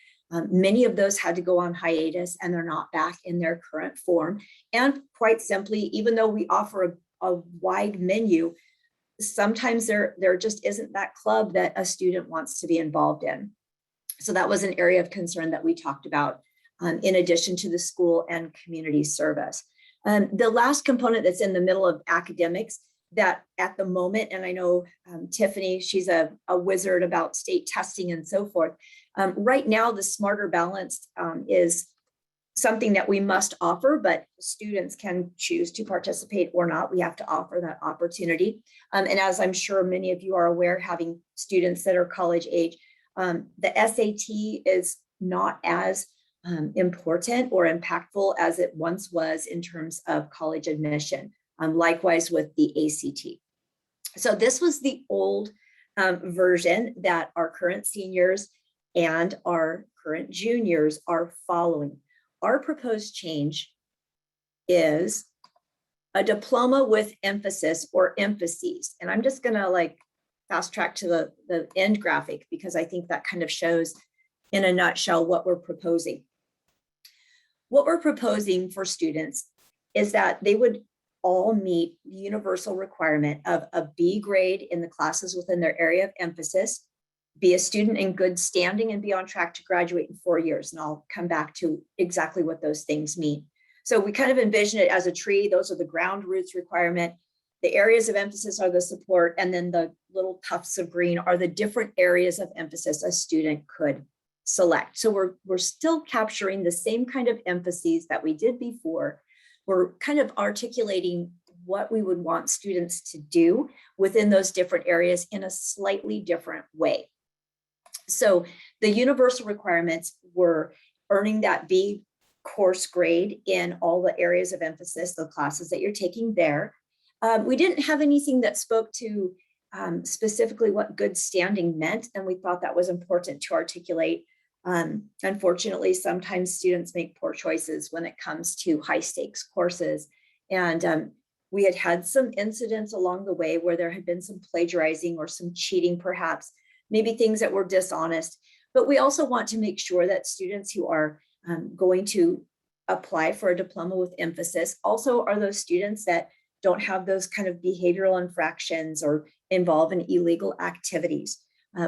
many of those had to go on hiatus and they're not back in their current form. And quite simply, even though we offer a wide menu, sometimes there just isn't that club that a student wants to be involved in. So that was an area of concern that we talked about in addition to the school and community service. The last component that's in the middle of academics that at the moment, and I know Tiffany, she's a wizard about state testing and so forth. Right now, the Smarter Balanced is something that we must offer, but students can choose to participate or not. We have to offer that opportunity. And as I'm sure many of you are aware, having students that are college age, the SAT is not as important or impactful as it once was in terms of college admission. Likewise with the ACT. So this was the old version that our current seniors and our current juniors are following. Our proposed change is a diploma with emphasis or emphases. And I'm just gonna like fast track to the end graphic because I think that kind of shows in a nutshell what we're proposing. What we're proposing for students is that they would all meet the universal requirement of a B grade in the classes within their area of emphasis, be a student in good standing, and be on track to graduate in 4 years. And I'll come back to exactly what those things mean. So we kind of envision it as a tree. Those are the ground roots requirement. The areas of emphasis are the support, and then the little tufts of green are the different areas of emphasis a student could select. So we're still capturing the same kind of emphases that we did before. We're kind of articulating what we would want students to do within those different areas in a slightly different way. So the universal requirements were earning that B course grade in all the areas of emphasis, the classes that you're taking there. We didn't have anything that spoke to specifically what good standing meant, and we thought that was important to articulate. Unfortunately, sometimes students make poor choices when it comes to high stakes courses. And we had some incidents along the way where there had been some plagiarizing or some cheating, perhaps, maybe things that were dishonest. But we also want to make sure that students who are going to apply for a diploma with emphasis also are those students that don't have those kind of behavioral infractions or involve in illegal activities.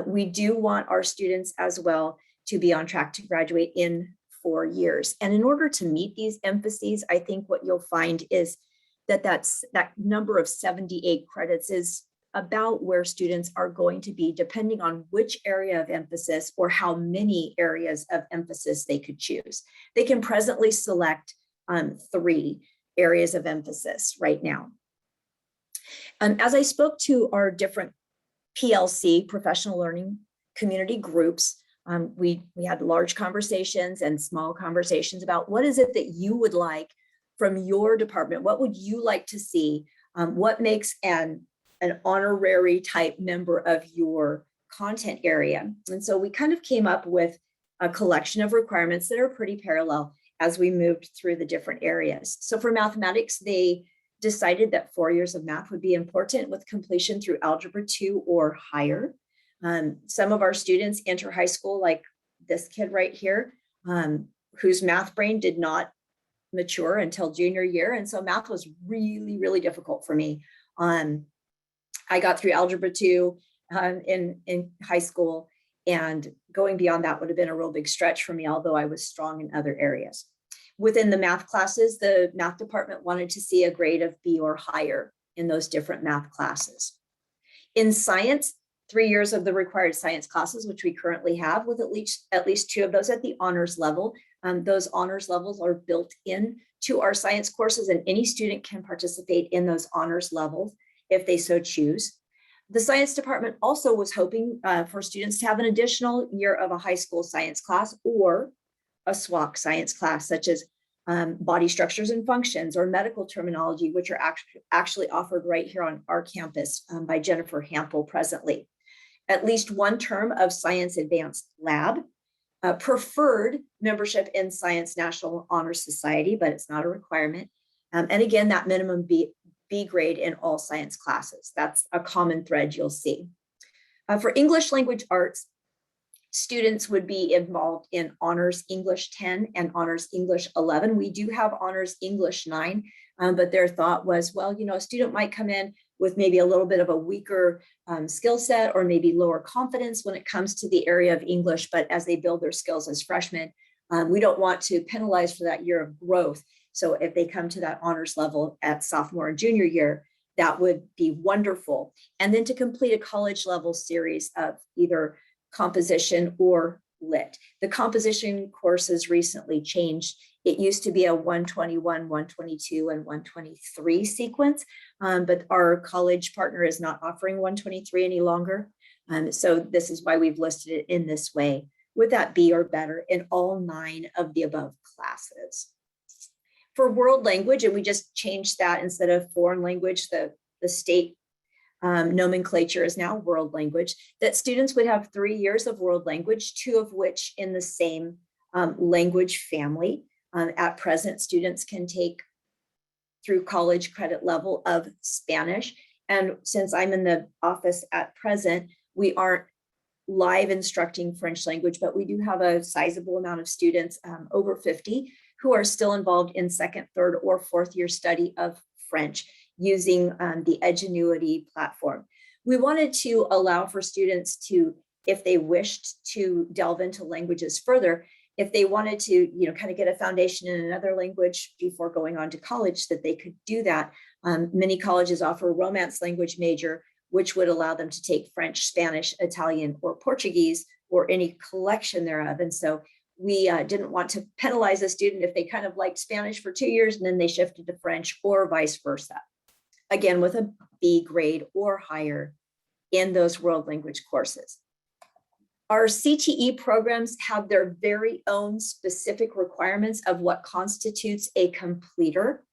We do want our students as well to be on track to graduate in 4 years. And in order to meet these emphases, I think what you'll find is that that number of 78 credits is about where students are going to be, depending on which area of emphasis or how many areas of emphasis they could choose. They can presently select 3 areas of emphasis right now. As I spoke to our different PLC, professional learning community groups, we had large conversations and small conversations about what is it that you would like from your department? What would you like to see? What makes an honorary type member of your content area? And so we kind of came up with a collection of requirements that are pretty parallel as we moved through the different areas. So for mathematics, they decided that 4 years of math would be important with completion through Algebra 2 or higher. Some of our students enter high school, like this kid right here, whose math brain did not mature until junior year. And so math was really, really difficult for me. I got through Algebra 2 in high school, and going beyond that would have been a real big stretch for me, although I was strong in other areas. Within the math classes, the math department wanted to see a grade of B or higher in those different math classes. In science, 3 years of the required science classes, which we currently have, with at least 2 of those at the honors level. Those honors levels are built in to our science courses, and any student can participate in those honors levels if they so choose. The science department also was hoping for students to have an additional year of a high school science class or a SWOC science class, such as body structures and functions or medical terminology, which are actually offered right here on our campus by Jennifer Hampel presently. At least 1 term of Science Advanced Lab, preferred membership in Science National Honor Society, but it's not a requirement. And again, that minimum B grade in all science classes. That's a common thread you'll see. For English language arts, students would be involved in Honors English 10 and Honors English 11. We do have Honors English 9, but their thought was, well, you know, a student might come in with maybe a little bit of a weaker skill set or maybe lower confidence when it comes to the area of English, but as they build their skills as freshmen, we don't want to penalize for that year of growth. So if they come to that honors level at sophomore and junior year, that would be wonderful. And then to complete a college level series of either composition or lit. The composition courses recently changed. It used to be a 121, 122, and 123 sequence, but our college partner is not offering 123 any longer. So this is why we've listed it in this way, with that B or better in all 9 of the above classes. For world language, and we just changed that instead of foreign language, the state nomenclature is now world language, that students would have 3 years of world language, 2 of which in the same language family. At present, students can take through college credit level of Spanish. And since I'm in the office at present, we aren't live instructing French language, but we do have a sizable amount of students, over 50, who are still involved in 2nd, 3rd, or 4th year study of French using the Edgenuity platform. We wanted to allow for students to, if they wished to delve into languages further, if they wanted to, you know, kind of get a foundation in another language before going on to college, that they could do that. Many colleges offer a Romance language major, which would allow them to take French, Spanish, Italian, or Portuguese, or any collection thereof. And so we didn't want to penalize a student if they kind of liked Spanish for 2 years and then they shifted to French, or vice versa. Again, with a B grade or higher in those world language courses. Our CTE programs have their very own specific requirements of what constitutes a completer.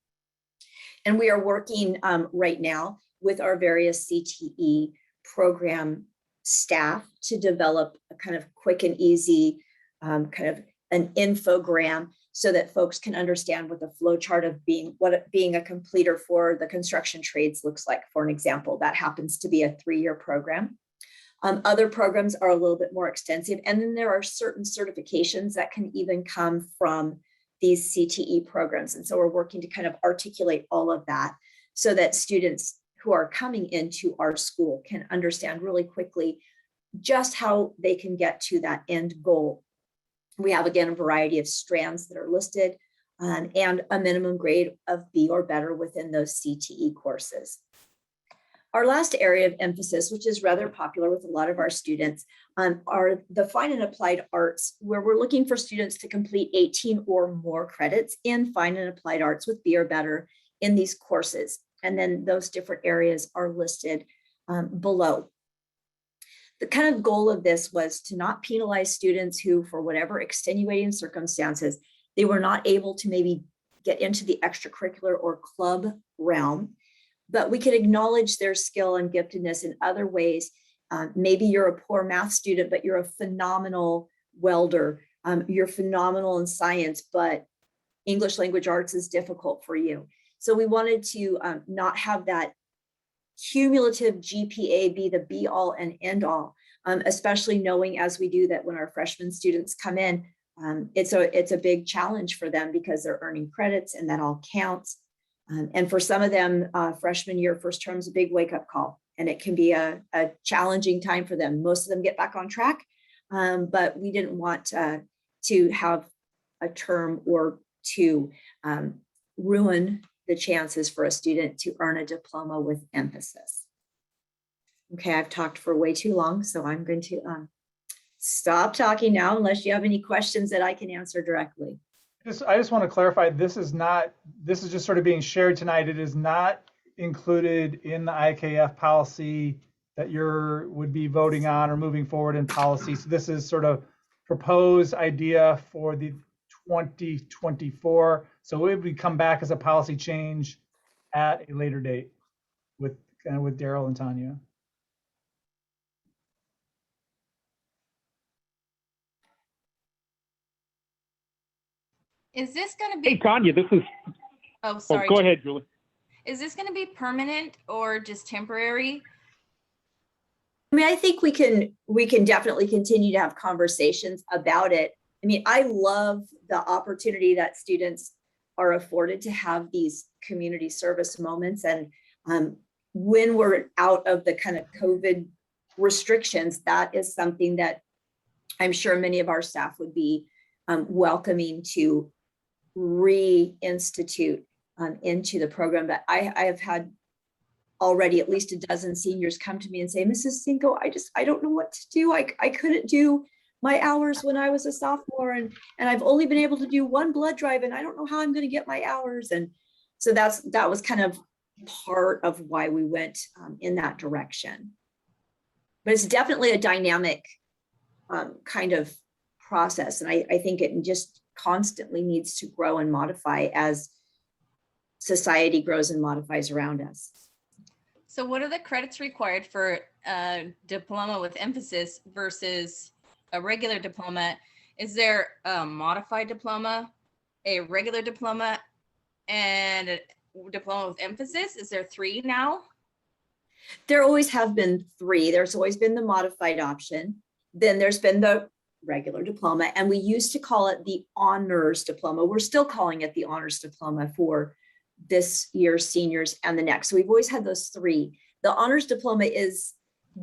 And we are working right now with our various CTE program staff to develop a kind of quick and easy kind of an infogram so that folks can understand what the flow chart of being a completer for the construction trades looks like. For an example, that happens to be a 3-year program. Other programs are a little bit more extensive. And then there are certain certifications that can even come from these CTE programs. And so we're working to kind of articulate all of that so that students who are coming into our school can understand really quickly just how they can get to that end goal We have, again, a variety of strands that are listed and a minimum grade of B or better within those CTE courses. Our last area of emphasis, which is rather popular with a lot of our students, are the fine and applied arts, where we're looking for students to complete 18 or more credits in fine and applied arts with B or better in these courses. And then those different areas are listed below. The kind of goal of this was to not penalize students who, for whatever extenuating circumstances, they were not able to maybe get into the extracurricular or club realm, but we could acknowledge their skill and giftedness in other ways. Maybe you're a poor math student, but you're a phenomenal welder. You're phenomenal in science, but English language arts is difficult for you. So we wanted to not have that cumulative GPA be the be all and end all, especially knowing as we do that when our freshman students come in, it's a big challenge for them because they're earning credits and that all counts. And for some of them, freshman year, first term is a big wake up call, and it can be a challenging time for them. Most of them get back on track, but we didn't want to have a term or two ruin the chances for a student to earn a diploma with emphasis. Okay, I've talked for way too long, so I'm going to stop talking now unless you have any questions that I can answer directly. I just want to clarify, this is just sort of being shared tonight. It is not included in the IKF policy that would be voting on or moving forward in policy. So this is sort of proposed idea for the 2024. So it would come back as a policy change at a later date with Daryl and Tanya. Is this going to be? Hey, Tanya, this is. Oh, sorry. Go ahead, Julie. Is this going to be permanent or just temporary? I mean, I think we can definitely continue to have conversations about it. I mean, I love the opportunity that students are afforded to have these community service moments. And when we're out of the kind of COVID restrictions, that is something that I'm sure many of our staff would be welcoming to reinstitute into the program. But I have had already at least a dozen seniors come to me and say, Mrs. Cinco, I don't know what to do. I couldn't do my hours when I was a sophomore, and I've only been able to do one blood drive, and I don't know how I'm going to get my hours. And so that was kind of part of why we went in that direction. But it's definitely a dynamic kind of process, and I think it just constantly needs to grow and modify as society grows and modifies around us. So what are the credits required for a diploma with emphasis versus a regular diploma? Is there a modified diploma, a regular diploma, and a diploma with emphasis? Is there 3 now? There always have been 3. There's always been the modified option. Then there's been the regular diploma, and we used to call it the honors diploma. We're still calling it the honors diploma for this year's seniors and the next. So we've always had those 3. The honors diploma is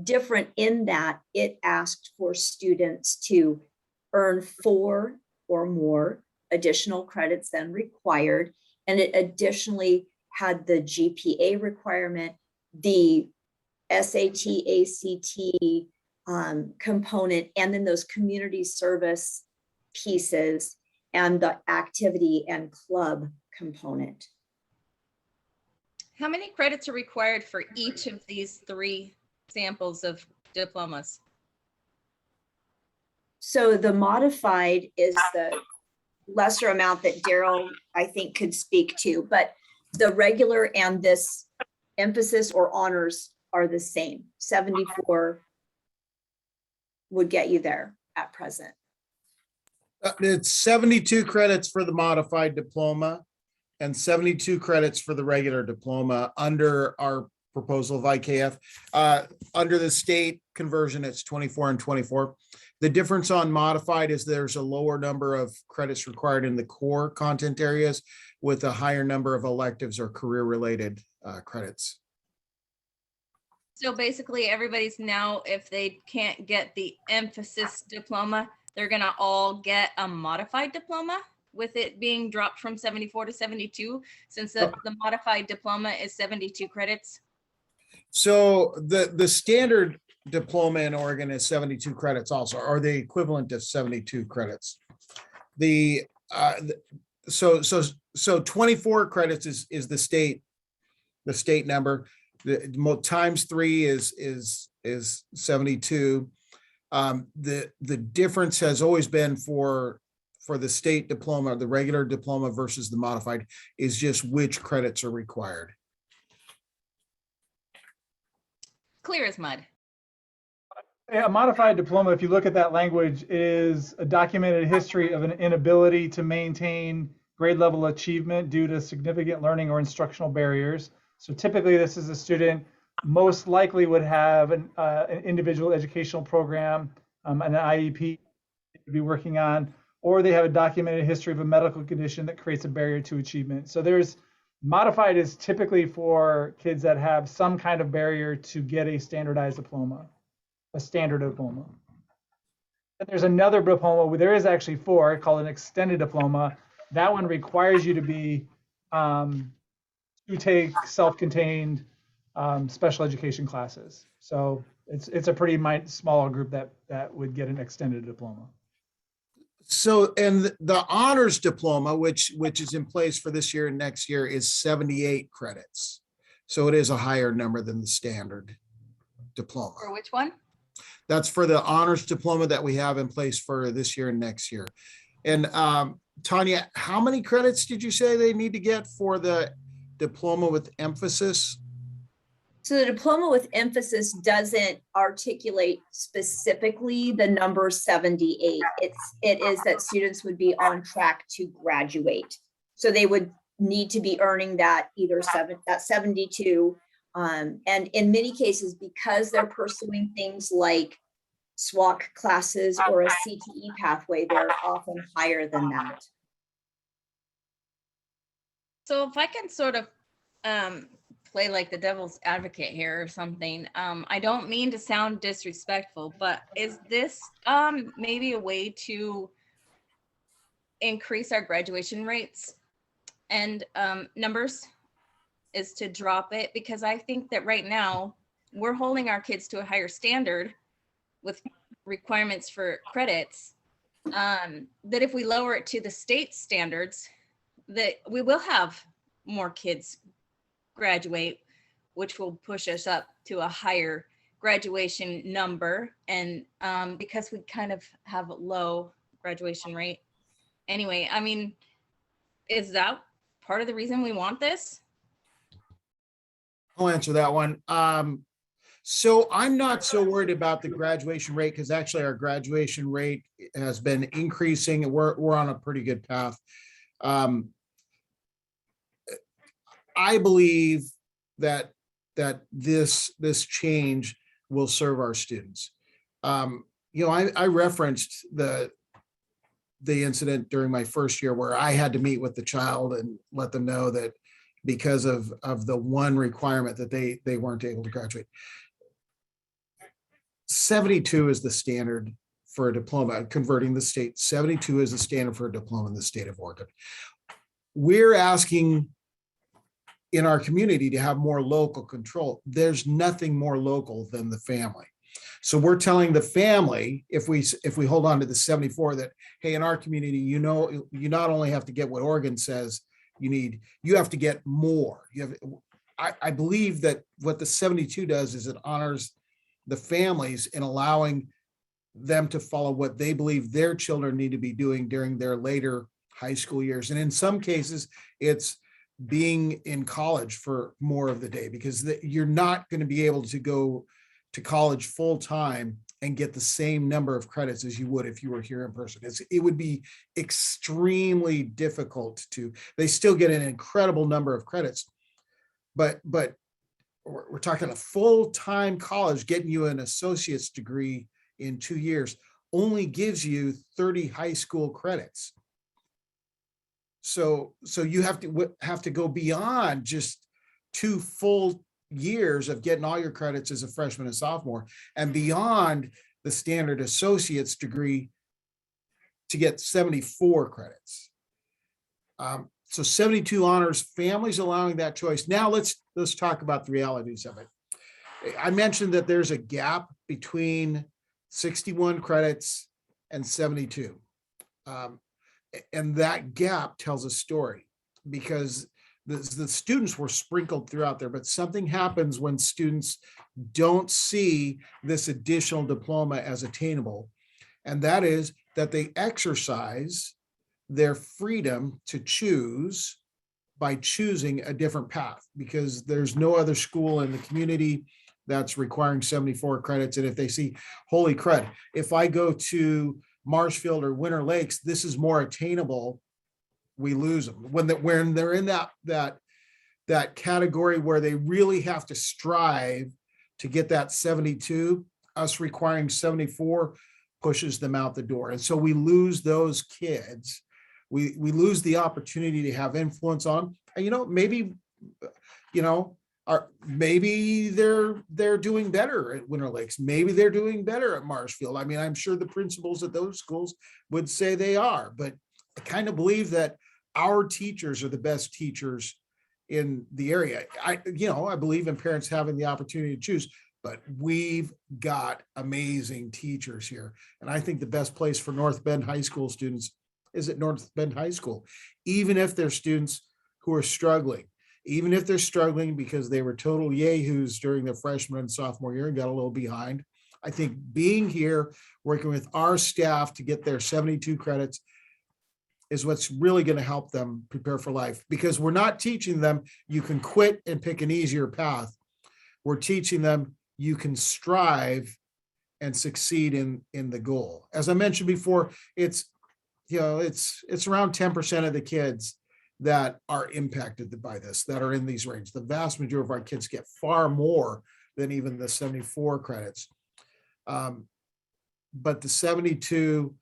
different in that it asked for students to earn 4 or more additional credits than required. And it additionally had the GPA requirement, the SAT, ACT component, and then those community service pieces and the activity and club component. How many credits are required for each of these 3 samples of diplomas? So the modified is the lesser amount that Daryl, I think, could speak to, but the regular and this emphasis or honors are the same. 74 would get you there at present. It's 72 credits for the modified diploma and 72 credits for the regular diploma under our proposal of IKF. Under the state conversion, it's 24 and 24. The difference on modified is there's a lower number of credits required in the core content areas with a higher number of electives or career-related credits. So basically everybody's now, if they can't get the emphasis diploma, they're gonna all get a modified diploma with it being dropped from 74 to 72, since the modified diploma is 72 credits? So the standard diploma in Oregon is 72 credits also, or the equivalent of 72 credits. So 24 credits is the state number. The times 3 is 72. The difference has always been for the state diploma, the regular diploma versus the modified, is just which credits are required. Clear as mud. A modified diploma, if you look at that language, is a documented history of an inability to maintain grade level achievement due to significant learning or instructional barriers. So typically this is a student most likely would have an individual educational program, an IEP to be working on, or they have a documented history of a medical condition that creates a barrier to achievement. So there's modified is typically for kids that have some kind of barrier to get a standardized diploma, a standard diploma. And there's another diploma where there is actually 4 called an extended diploma. That one requires you to be to take self-contained special education classes. So it's a pretty smaller group that would get an extended diploma. So, and the honors diploma, which is in place for this year and next year, is 78 credits. So it is a higher number than the standard diploma. For which one? That's for the honors diploma that we have in place for this year and next year. And Tanya, how many credits did you say they need to get for the diploma with emphasis? So the diploma with emphasis doesn't articulate specifically the number 78. It is that students would be on track to graduate. So they would need to be earning that either 72. And in many cases, because they're pursuing things like SWAC classes or a CTE pathway, they're often higher than that. So if I can sort of play like the devil's advocate here or something, I don't mean to sound disrespectful, but is this maybe a way to increase our graduation rates and numbers, is to drop it? Because I think that right now we're holding our kids to a higher standard with requirements for credits, that if we lower it to the state standards, that we will have more kids graduate, which will push us up to a higher graduation number. And because we kind of have a low graduation rate anyway, I mean, is that part of the reason we want this? I'll answer that one. So I'm not so worried about the graduation rate, because actually our graduation rate has been increasing and we're on a pretty good path. I believe that this change will serve our students. I referenced the incident during my first year where I had to meet with the child and let them know that because of the one requirement that they weren't able to graduate. 72 is the standard for a diploma, converting the state. 72 is the standard for a diploma in the state of Oregon. We're asking in our community to have more local control. There's nothing more local than the family. So we're telling the family, if we hold on to the 74, that, hey, in our community, you not only have to get what Oregon says you need, you have to get more. I believe that what the 72 does is it honors the families in allowing them to follow what they believe their children need to be doing during their later high school years. And in some cases, it's being in college for more of the day, because you're not going to be able to go to college full time and get the same number of credits as you would if you were here in person. It would be extremely difficult they still get an incredible number of credits, but we're talking a full-time college getting you an associate's degree in 2 years only gives you 30 high school credits. So you have to go beyond just 2 full years of getting all your credits as a freshman and sophomore, and beyond the standard associate's degree to get 74 credits. So 72 honors, families allowing that choice. Now let's talk about the realities of it. I mentioned that there's a gap between 61 credits and 72. And that gap tells a story because the students were sprinkled throughout there, but something happens when students don't see this additional diploma as attainable. And that is that they exercise their freedom to choose by choosing a different path, because there's no other school in the community that's requiring 74 credits. And if they see, holy crud, if I go to Marshfield or Winter Lakes, this is more attainable, we lose them. When they're in that category where they really have to strive to get that 72, us requiring 74 pushes them out the door. And so we lose those kids. We lose the opportunity to have influence on, maybe, maybe they're doing better at Winter Lakes. Maybe they're doing better at Marshfield. I mean, I'm sure the principals at those schools would say they are, but I kind of believe that our teachers are the best teachers in the area. I believe in parents having the opportunity to choose, but we've got amazing teachers here. And I think the best place for North Bend High School students is at North Bend High School, even if they're students who are struggling, even if they're struggling because they were total yahoos during their freshman and sophomore year and got a little behind. I think being here, working with our staff to get their 72 credits is what's really going to help them prepare for life, because we're not teaching them you can quit and pick an easier path. We're teaching them you can strive and succeed in the goal. As I mentioned before, it's around 10% of the kids that are impacted by this, that are in these ranges. The vast majority of our kids get far more than even the 74 credits. But the 72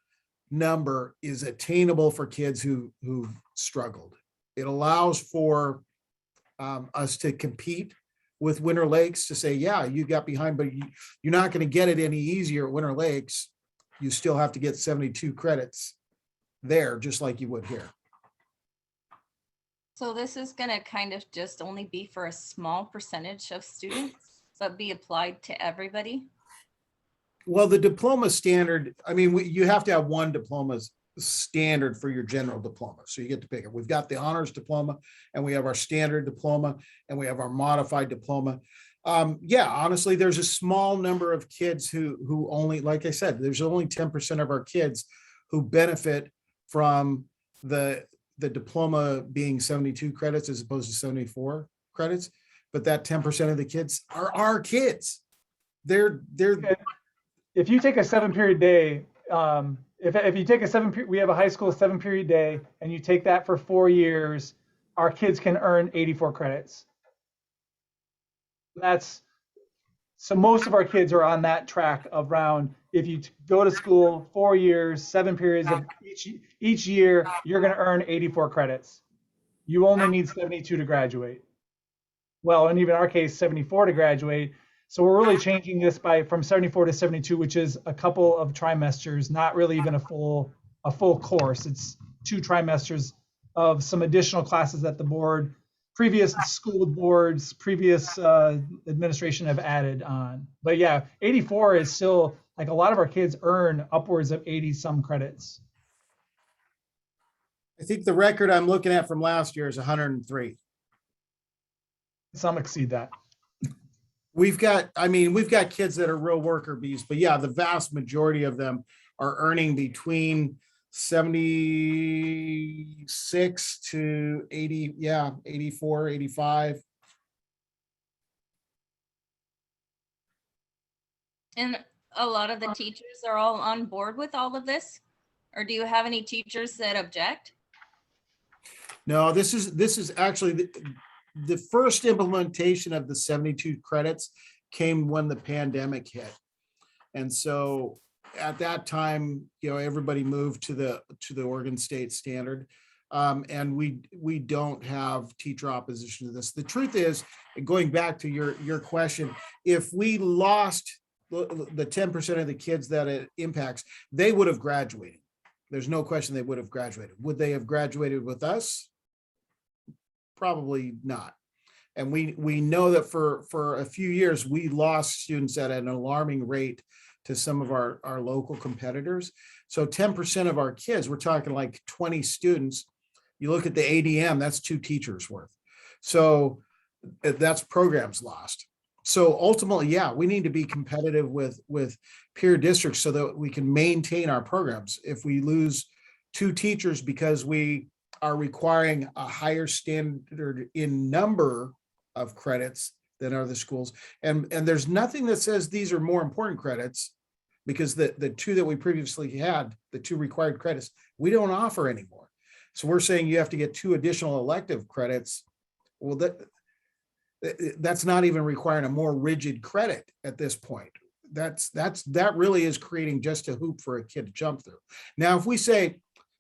number is attainable for kids who've struggled. It allows for us to compete with Winter Lakes, to say, yeah, you got behind, but you're not going to get it any easier at Winter Lakes. You still have to get 72 credits there, just like you would here. So this is going to kind of just only be for a small percentage of students, but be applied to everybody. Well, the diploma standard, I mean, you have to have one diploma standard for your general diploma. So you get to pick it. We've got the honors diploma, and we have our standard diploma, and we have our modified diploma. Honestly, there's a small number of kids who only, like I said, there's only 10% of our kids who benefit from the diploma being 72 credits as opposed to 74 credits. But that 10% of the kids are our kids. They're If you take a 7-period day, if you take we have a high school 7-period day, and you take that for 4 years, our kids can earn 84 credits. So most of our kids are on that track of round. If you go to school 4 years, 7 periods of each year, you're going to earn 84 credits. You only need 72 to graduate. Well, and even in our case, 74 to graduate. So we're really changing this from 74 to 72, which is a couple of trimesters, not really even a full course. It's 2 trimesters of some additional classes that the board, previous school boards, previous administration have added on. But yeah, 84 is still, like, a lot of our kids earn upwards of 80 some credits. I think the record I'm looking at from last year is 103. Some exceed that. We've got kids that are real worker bees, but yeah, the vast majority of them are earning between 76 to 80, 84, 85. And a lot of the teachers are all on board with all of this? Or do you have any teachers that object? No, this is actually the first implementation of the 72 credits came when the pandemic hit. And so at that time, everybody moved to the Oregon State standard. And we don't have teacher opposition to this. The truth is, going back to your question, if we lost the 10% of the kids that it impacts, they would have graduated. There's no question they would have graduated. Would they have graduated with us? Probably not. And we know that for a few years, we lost students at an alarming rate to some of our local competitors. So 10% of our kids, we're talking like 20 students. You look at the ADM, that's 2 teachers worth. So that's programs lost. So ultimately, yeah, we need to be competitive with peer districts so that we can maintain our programs. If we lose 2 teachers because we are requiring a higher standard in number of credits than other schools, and there's nothing that says these are more important credits, because the 2 that we previously had, the 2 required credits, we don't offer anymore. So we're saying you have to get 2 additional elective credits. Well, that's not even requiring a more rigid credit at this point. That really is creating just a hoop for a kid to jump through. Now, if we say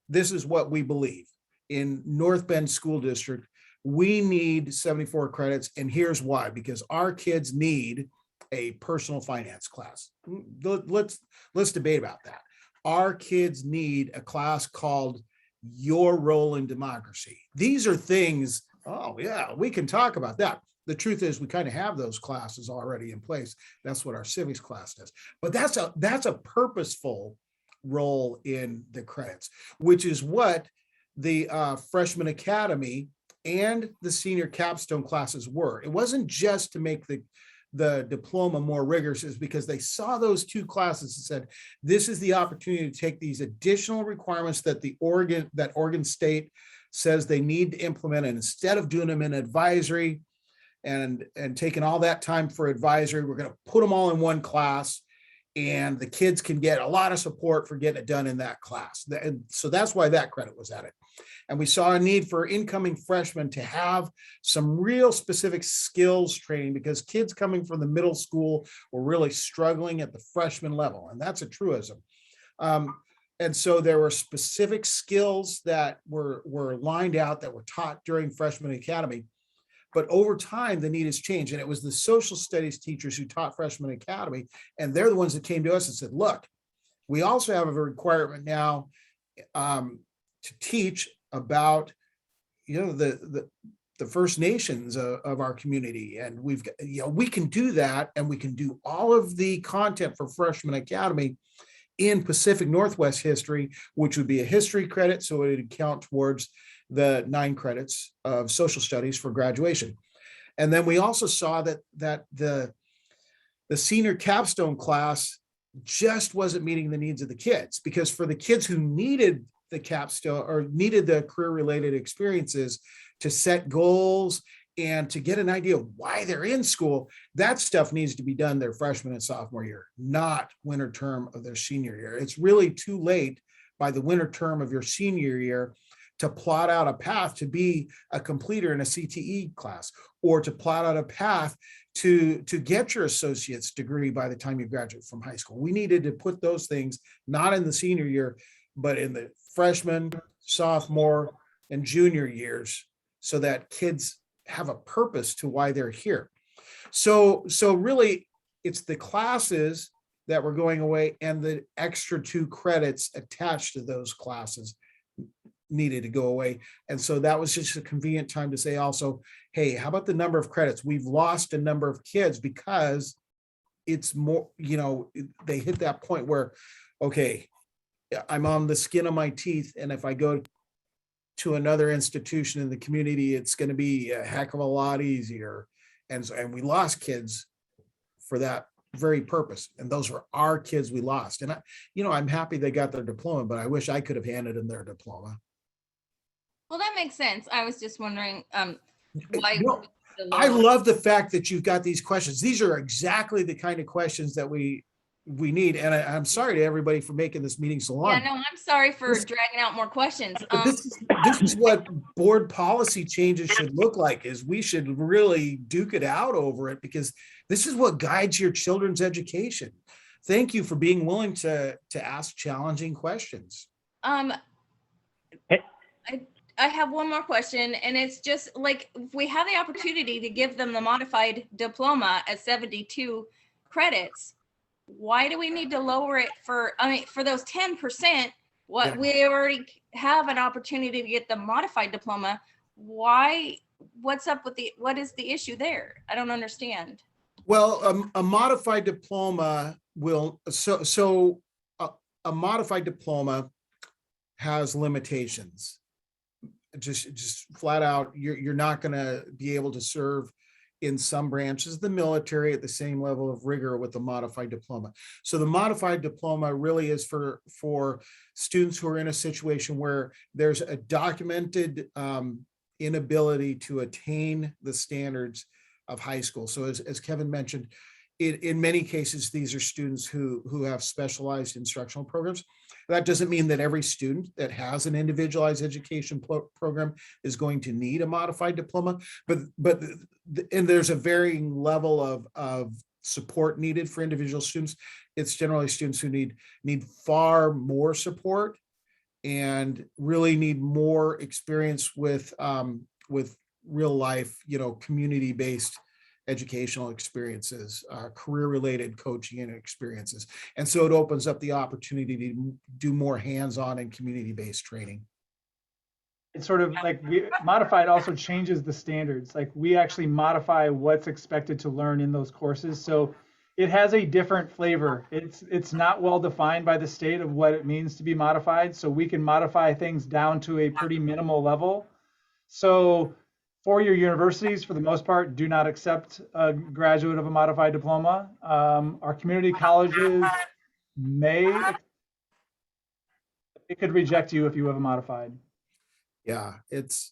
this is what we believe in North Bend School District, we need 74 credits, and here's why: because our kids need a personal finance class. Let's debate about that. Our kids need a class called Your Role in Democracy. These are things, oh yeah, we can talk about that. The truth is we kind of have those classes already in place. That's what our civics class does. But that's a purposeful role in the credits, which is what the freshman academy and the senior capstone classes were. It wasn't just to make the diploma more rigorous, is because they saw those 2 classes and said, this is the opportunity to take these additional requirements that Oregon State says they need to implement, and instead of doing them in advisory and taking all that time for advisory, we're going to put them all in one class, and the kids can get a lot of support for getting it done in that class. And so that's why that credit was added. And we saw a need for incoming freshmen to have some real specific skills training, because kids coming from the middle school were really struggling at the freshman level. And that's a truism. And so there were specific skills that were lined out that were taught during freshman academy. But over time, the need has changed. And it was the social studies teachers who taught freshman academy. And they're the ones that came to us and said, look, we also have a requirement now to teach about, the First Nations of our community. And we've got, we can do that. And we can do all of the content for freshman academy in Pacific Northwest history, which would be a history credit. So it would count towards the 9 credits of social studies for graduation. And then we also saw that the senior capstone class just wasn't meeting the needs of the kids, because for the kids who needed the capstone or needed the career related experiences to set goals and to get an idea of why they're in school, that stuff needs to be done their freshman and sophomore year, not winter term of their senior year. It's really too late by the winter term of your senior year to plot out a path to be a completer in a CTE class, or to plot out a path to get your associate's degree by the time you graduate from high school. We needed to put those things not in the senior year, but in the freshman, sophomore, and junior years, so that kids have a purpose to why they're here. So really, it's the classes that were going away and the extra 2 credits attached to those classes needed to go away. And so that was just a convenient time to say also, hey, how about the number of credits? We've lost a number of kids because it's more, they hit that point where, okay, I'm on the skin of my teeth. And if I go to another institution in the community, it's going to be a heck of a lot easier. And we lost kids for that very purpose. And those were our kids we lost. And I'm happy they got their diploma, but I wish I could have handed them their diploma. Well, that makes sense. I was just wondering why. I love the fact that you've got these questions. These are exactly the kind of questions that we need. And I'm sorry to everybody for making this meeting so long. Yeah, no, I'm sorry for dragging out more questions. This is what board policy changes should look like, is we should really duke it out over it, because this is what guides your children's education. Thank you for being willing to ask challenging questions. I have one more question, and it's just like, if we have the opportunity to give them the modified diploma at 72 credits, why do we need to lower it for those 10%? What Yeah. we already have an opportunity to get the modified diploma. What's up with what is the issue there? I don't understand. Well, a modified diploma will, a modified diploma has limitations. Just flat out, you're not gonna be able to serve in some branches of the military at the same level of rigor with the modified diploma. So the modified diploma really is for students who are in a situation where there's a documented inability to attain the standards of high school. So as Kevin mentioned, in many cases, these are students who have specialized instructional programs. That doesn't mean that every student that has an individualized education program is going to need a modified diploma, but there's a varying level of support needed for individual students. It's generally students who need far more support and really need more experience with real life, community-based educational experiences, career-related coaching and experiences. And so it opens up the opportunity to do more hands-on and community-based training. It's sort of like modified also changes the standards. Like we actually modify what's expected to learn in those courses. So it has a different flavor. It's not well defined by the state of what it means to be modified. So we can modify things down to a pretty minimal level. So four-year universities, for the most part, do not accept a graduate of a modified diploma. Our community colleges it could reject you if you have a modified. Yeah, it's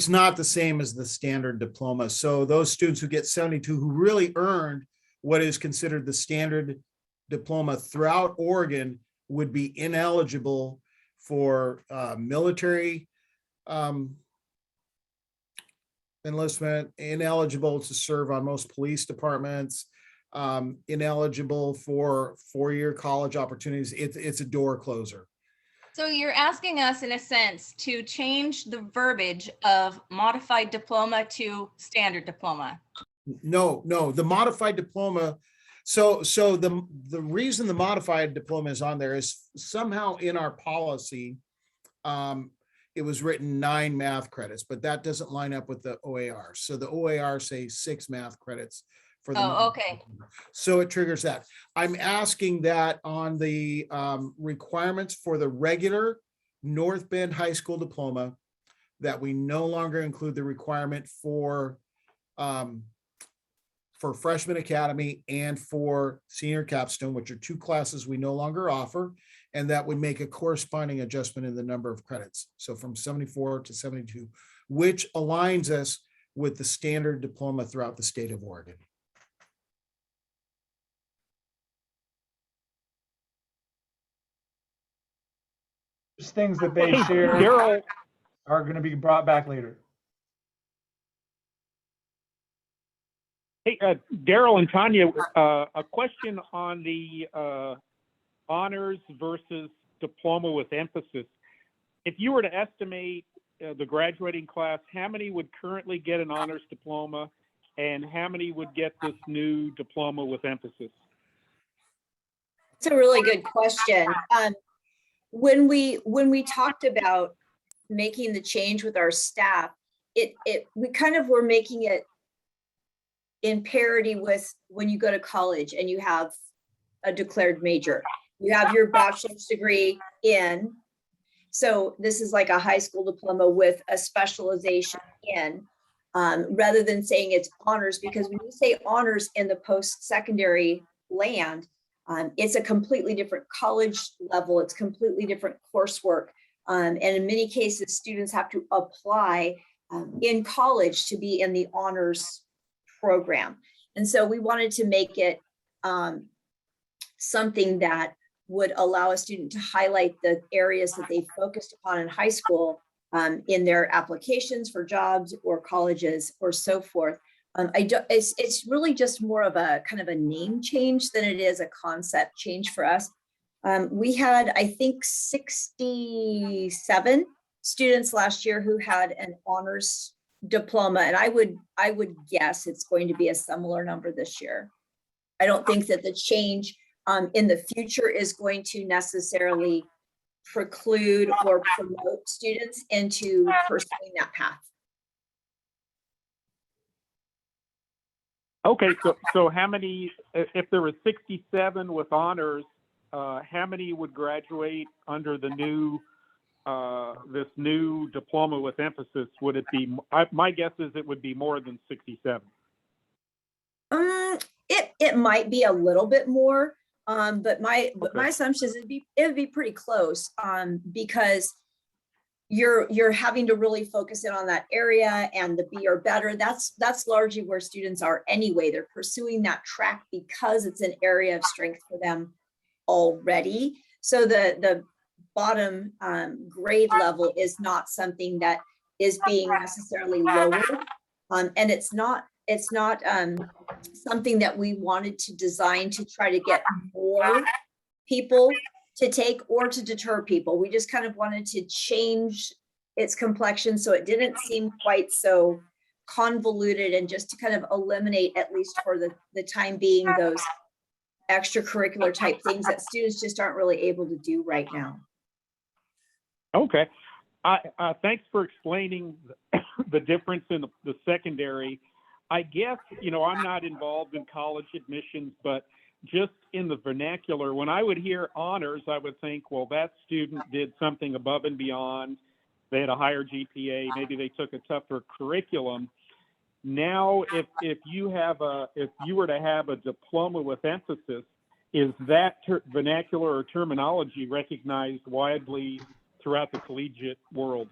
not the same as the standard diploma. So those students who get 72 who really earned what is considered the standard diploma throughout Oregon would be ineligible for military enlistment, ineligible to serve on most police departments, ineligible for four-year college opportunities. It's a door closer. So you're asking us, in a sense, to change the verbiage of modified diploma to standard diploma. No, the modified diploma. So the reason the modified diploma is on there is somehow in our policy, it was written 9 math credits, but that doesn't line up with the OAR. So the OAR say 6 math credits for the. Oh, okay. So it triggers that. I'm asking that on the requirements for the regular North Bend High School diploma, that we no longer include the requirement for freshman academy and for senior capstone, which are 2 classes we no longer offer. And that would make a corresponding adjustment in the number of credits. So from 74 to 72, which aligns us with the standard diploma throughout the state of Oregon. There's things that they share are going to be brought back later. Hey, Daryl and Tanya, a question on the honors versus diploma with emphasis. If you were to estimate the graduating class, how many would currently get an honors diploma and how many would get this new diploma with emphasis? It's a really good question. When we talked about making the change with our staff, we kind of were making it in parity with when you go to college and you have a declared major. You have your bachelor's degree in, so this is like a high school diploma with a specialization in, rather than saying it's honors, because when you say honors in the post-secondary land, it's a completely different college level, it's completely different coursework. And in many cases, students have to apply in college to be in the honors program. And so we wanted to make it something that would allow a student to highlight the areas that they focused upon in high school in their applications for jobs or colleges or so forth. It's really just more of a kind of a name change than it is a concept change for us. We had, I think, 67 students last year who had an honors diploma, and I would guess it's going to be a similar number this year. I don't think that the change in the future is going to necessarily preclude or promote students into pursuing that path. Okay, so how many, if there were 67 with honors, how many would graduate under the new, this new diploma with emphasis? Would it be, my guess is it would be more than 67. It might be a little bit more, but my assumption is it'd be pretty close, because you're having to really focus in on that area, and the B or better, that's largely where students are anyway. They're pursuing that track because it's an area of strength for them already. So the bottom grade level is not something that is being necessarily lowered, and it's not something that we wanted to design to try to get more people to take or to deter people. We just kind of wanted to change its complexion so it didn't seem quite so convoluted, and just to kind of eliminate, at least for the time being, those extracurricular type things that students just aren't really able to do right now. Okay. Thanks for explaining the difference in the secondary. I guess, I'm not involved in college admissions, but just in the vernacular, when I would hear honors, I would think, well, that student did something above and beyond. They had a higher GPA. Maybe they took a tougher curriculum. Now, if you were to have a diploma with emphasis, is that vernacular or terminology recognized widely throughout the collegiate world?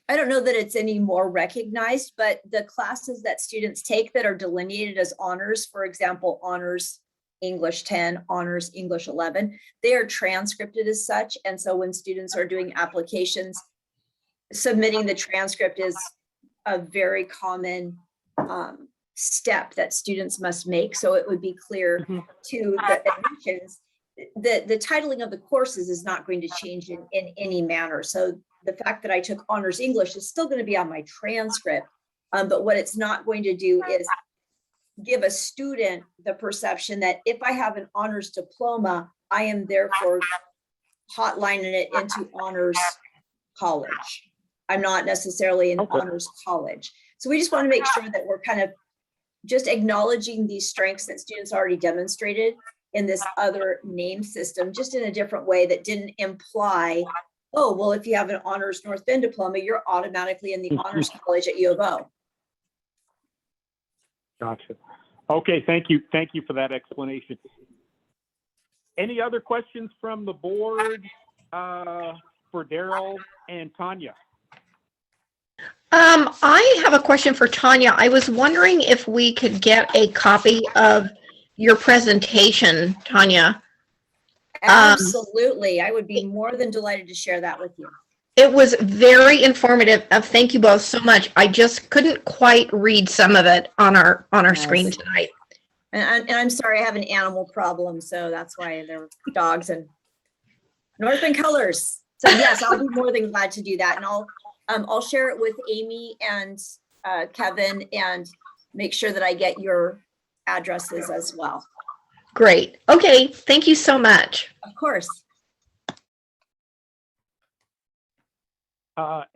I don't know that it's any more recognized, but the classes that students take that are delineated as honors, for example, honors English 10, honors English 11, they are transcripted as such. And so when students are doing applications, submitting the transcript is a very common step that students must make. So it would be clear to the admissions. The titling of the courses is not going to change in any manner. So the fact that I took honors English is still going to be on my transcript. But what it's not going to do is give a student the perception that if I have an honors diploma, I am therefore hotlining it into honors college. I'm not necessarily in honors college. So we just want to make sure that we're kind of just acknowledging these strengths that students already demonstrated in this other name system, just in a different way that didn't imply, oh, well, if you have an honors North Bend diploma, you're automatically in the honors college at U of O. Gotcha. Okay, thank you. Thank you for that explanation. Any other questions from the board for Daryl and Tanya? I have a question for Tanya. I was wondering if we could get a copy of your presentation, Tanya. Absolutely. I would be more than delighted to share that with you. It was very informative. Thank you both so much. I just couldn't quite read some of it on our screen tonight. And I'm sorry, I have an animal problem, so that's why there were dogs and North Bend colors. So yes, I'll be more than glad to do that, and I'll share it with Amy and Kevin and make sure that I get your addresses as well. Great. Okay. Thank you so much. Of course.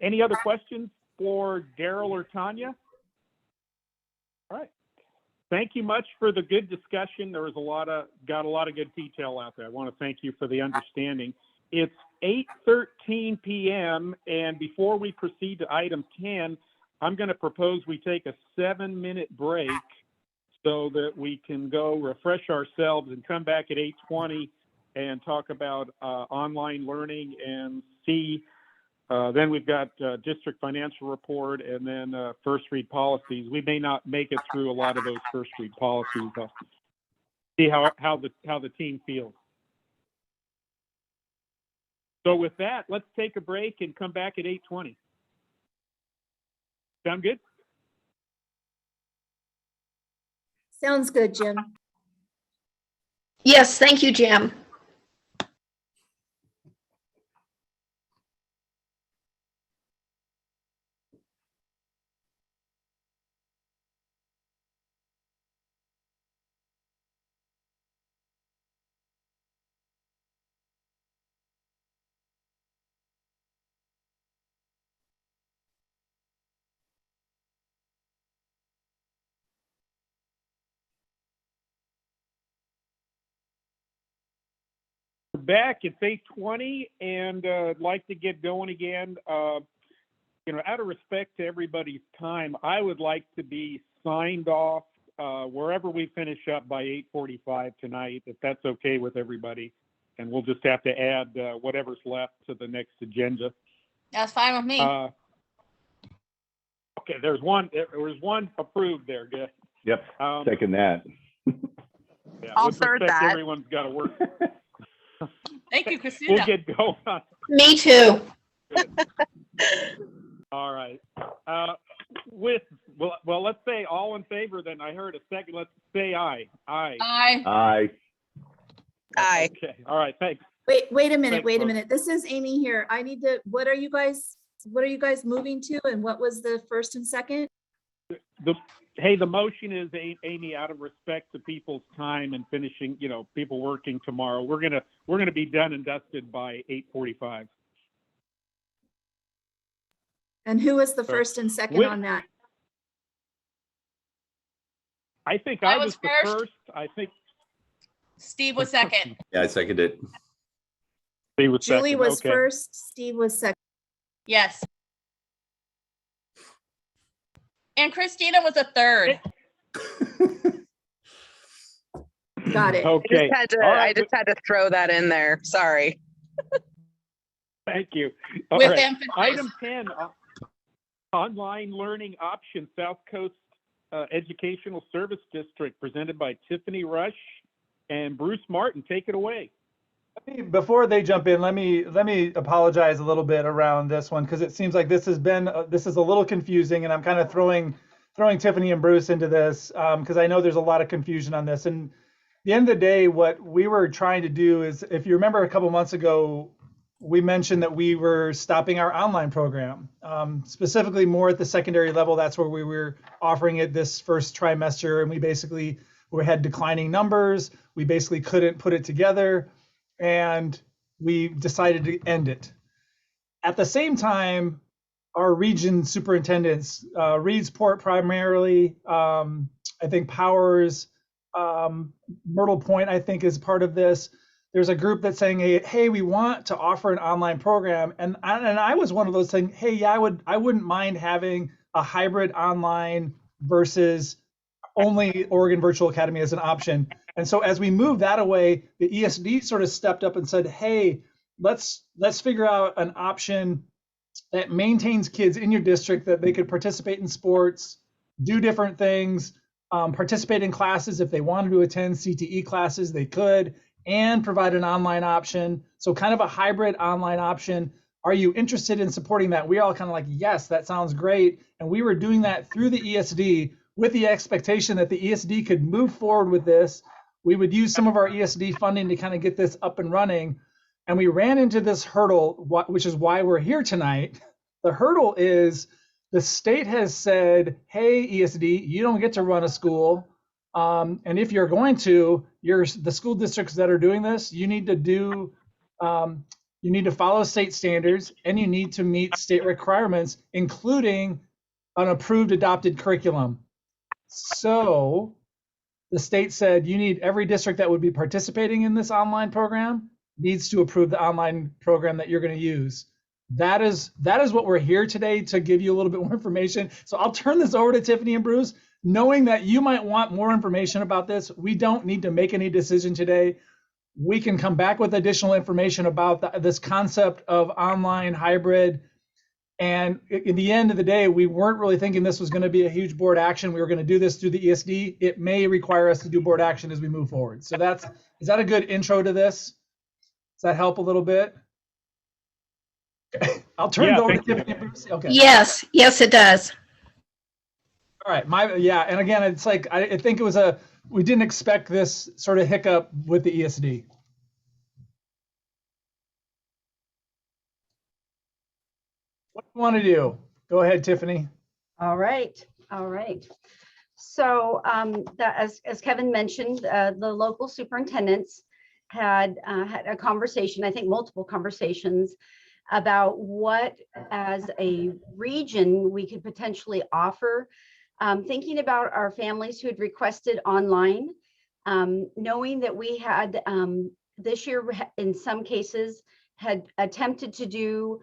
Any other questions for Daryl or Tanya? All right. Thank you much for the good discussion. There was got a lot of good detail out there. I want to thank you for the understanding. It's 8:13 p.m. and before we proceed to item 10, I'm going to propose we take a 7-minute break so that we can go refresh ourselves and come back at 8:20 and talk about online learning and see. Then we've got district financial report and then first read policies. We may not make it through a lot of those first read policies. I'll see how the team feels. So with that, let's take a break and come back at 8:20. Sound good? Sounds good, Jim. Yes. Thank you, Jim. back. It's 8:20, and I'd like to get going again. Out of respect to everybody's time, I would like to be signed off wherever we finish up by 8:45 tonight, if that's okay with everybody. And we'll just have to add whatever's left to the next agenda. That's fine with me. Okay, there's one approved there. Good. Yep, second that. Yeah, I'll with third respect, that. everyone's got to work. Thank you, Christina. We'll get going. Me too. All right. Well, let's say all in favor. Then I heard a second. Let's say aye. Aye. Aye. Aye. Aye. Okay. All right. Thanks. Wait a minute, Thanks, wait a folks. minute. This is Amy here. I need to, what are you guys moving to, and what was the first and second? The motion is, Amy, out of respect to people's time and finishing, people working tomorrow, we're gonna be done and dusted by 8:45. And who was the first and second on that? I think I I was was the first. first. I think Steve was second. Yeah, I second it. Steve was Julie second. was Okay. first, Steve was second. Yes. And Christina was a third. Got it. Okay. All right. I just had to throw that in there. Sorry. Thank you. All With right. emphasis. Item 10, online learning option, South Coast Educational Service District, presented by Tiffany Rush and Bruce Martin. Take it away. Before they jump in, let me apologize a little bit around this one, because it seems like this is a little confusing, and I'm kind of throwing Tiffany and Bruce into this because I know there's a lot of confusion on this. And at the end of the day, what we were trying to do is, if you remember a couple months ago, we mentioned that we were stopping our online program, specifically more at the secondary level. That's where we were offering it this first trimester, and we had declining numbers. We basically couldn't put it together, and we decided to end it. At the same time, our region superintendents, Reedsport primarily, I think Powers, Myrtle Point, I think is part of this. There's a group that's saying, hey, we want to offer an online program. And I was one of those saying, hey, yeah, I wouldn't mind having a hybrid online versus only Oregon Virtual Academy as an option. And so as we moved that away, the ESD sort of stepped up and said, hey, let's figure out an option that maintains kids in your district, that they could participate in sports, do different things, participate in classes. If they wanted to attend CTE classes, they could, and provide an online option. So kind of a hybrid online option. Are you interested in supporting that? We all kind of like, yes, that sounds great. And we were doing that through the ESD with the expectation that the ESD could move forward with this. We would use some of our ESD funding to kind of get this up and running. And we ran into this hurdle, which is why we're here tonight. The hurdle is the state has said, hey, ESD, you don't get to run a school. And if you're going to, the school districts that are doing this, you need to follow state standards, and you need to meet state requirements, including an approved adopted curriculum. So the state said every district that would be participating in this online program needs to approve the online program that you're going to use. That is what we're here today to give you a little bit more information. So I'll turn this over to Tiffany and Bruce, knowing that you might want more information about this. We don't need to make any decision today. We can come back with additional information about this concept of online hybrid. And in the end of the day, we weren't really thinking this was going to be a huge board action. We were going to do this through the ESD. It may require us to do board action as we move forward. So is that a good intro to this? Does that help a little bit? I'll turn it over to Tiffany and Bruce. Okay. Yes, it does. All right. And again, it's like, I think it was we didn't expect this sort of hiccup with the ESD. What do you want to do? Go ahead, Tiffany. All right. So as Kevin mentioned, the local superintendents had a conversation, I think multiple conversations, about what as a region we could potentially offer, thinking about our families who had requested online, knowing that we had this year, in some cases, had attempted to do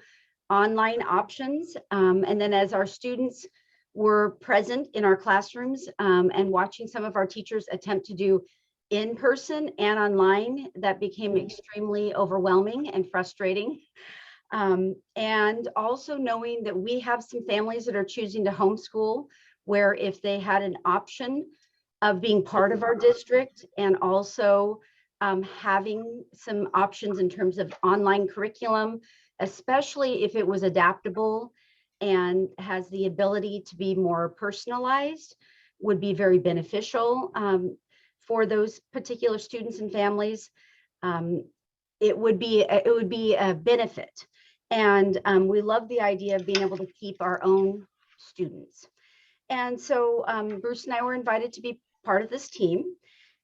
online options. And then as our students were present in our classrooms and watching some of our teachers attempt to do in person and online, that became extremely overwhelming and frustrating. And also knowing that we have some families that are choosing to homeschool, where if they had an option of being part of our district and also having some options in terms of online curriculum, especially if it was adaptable and has the ability to be more personalized, would be very beneficial for those particular students and families. It would be a benefit. And we love the idea of being able to keep our own students. And so Bruce and I were invited to be part of this team.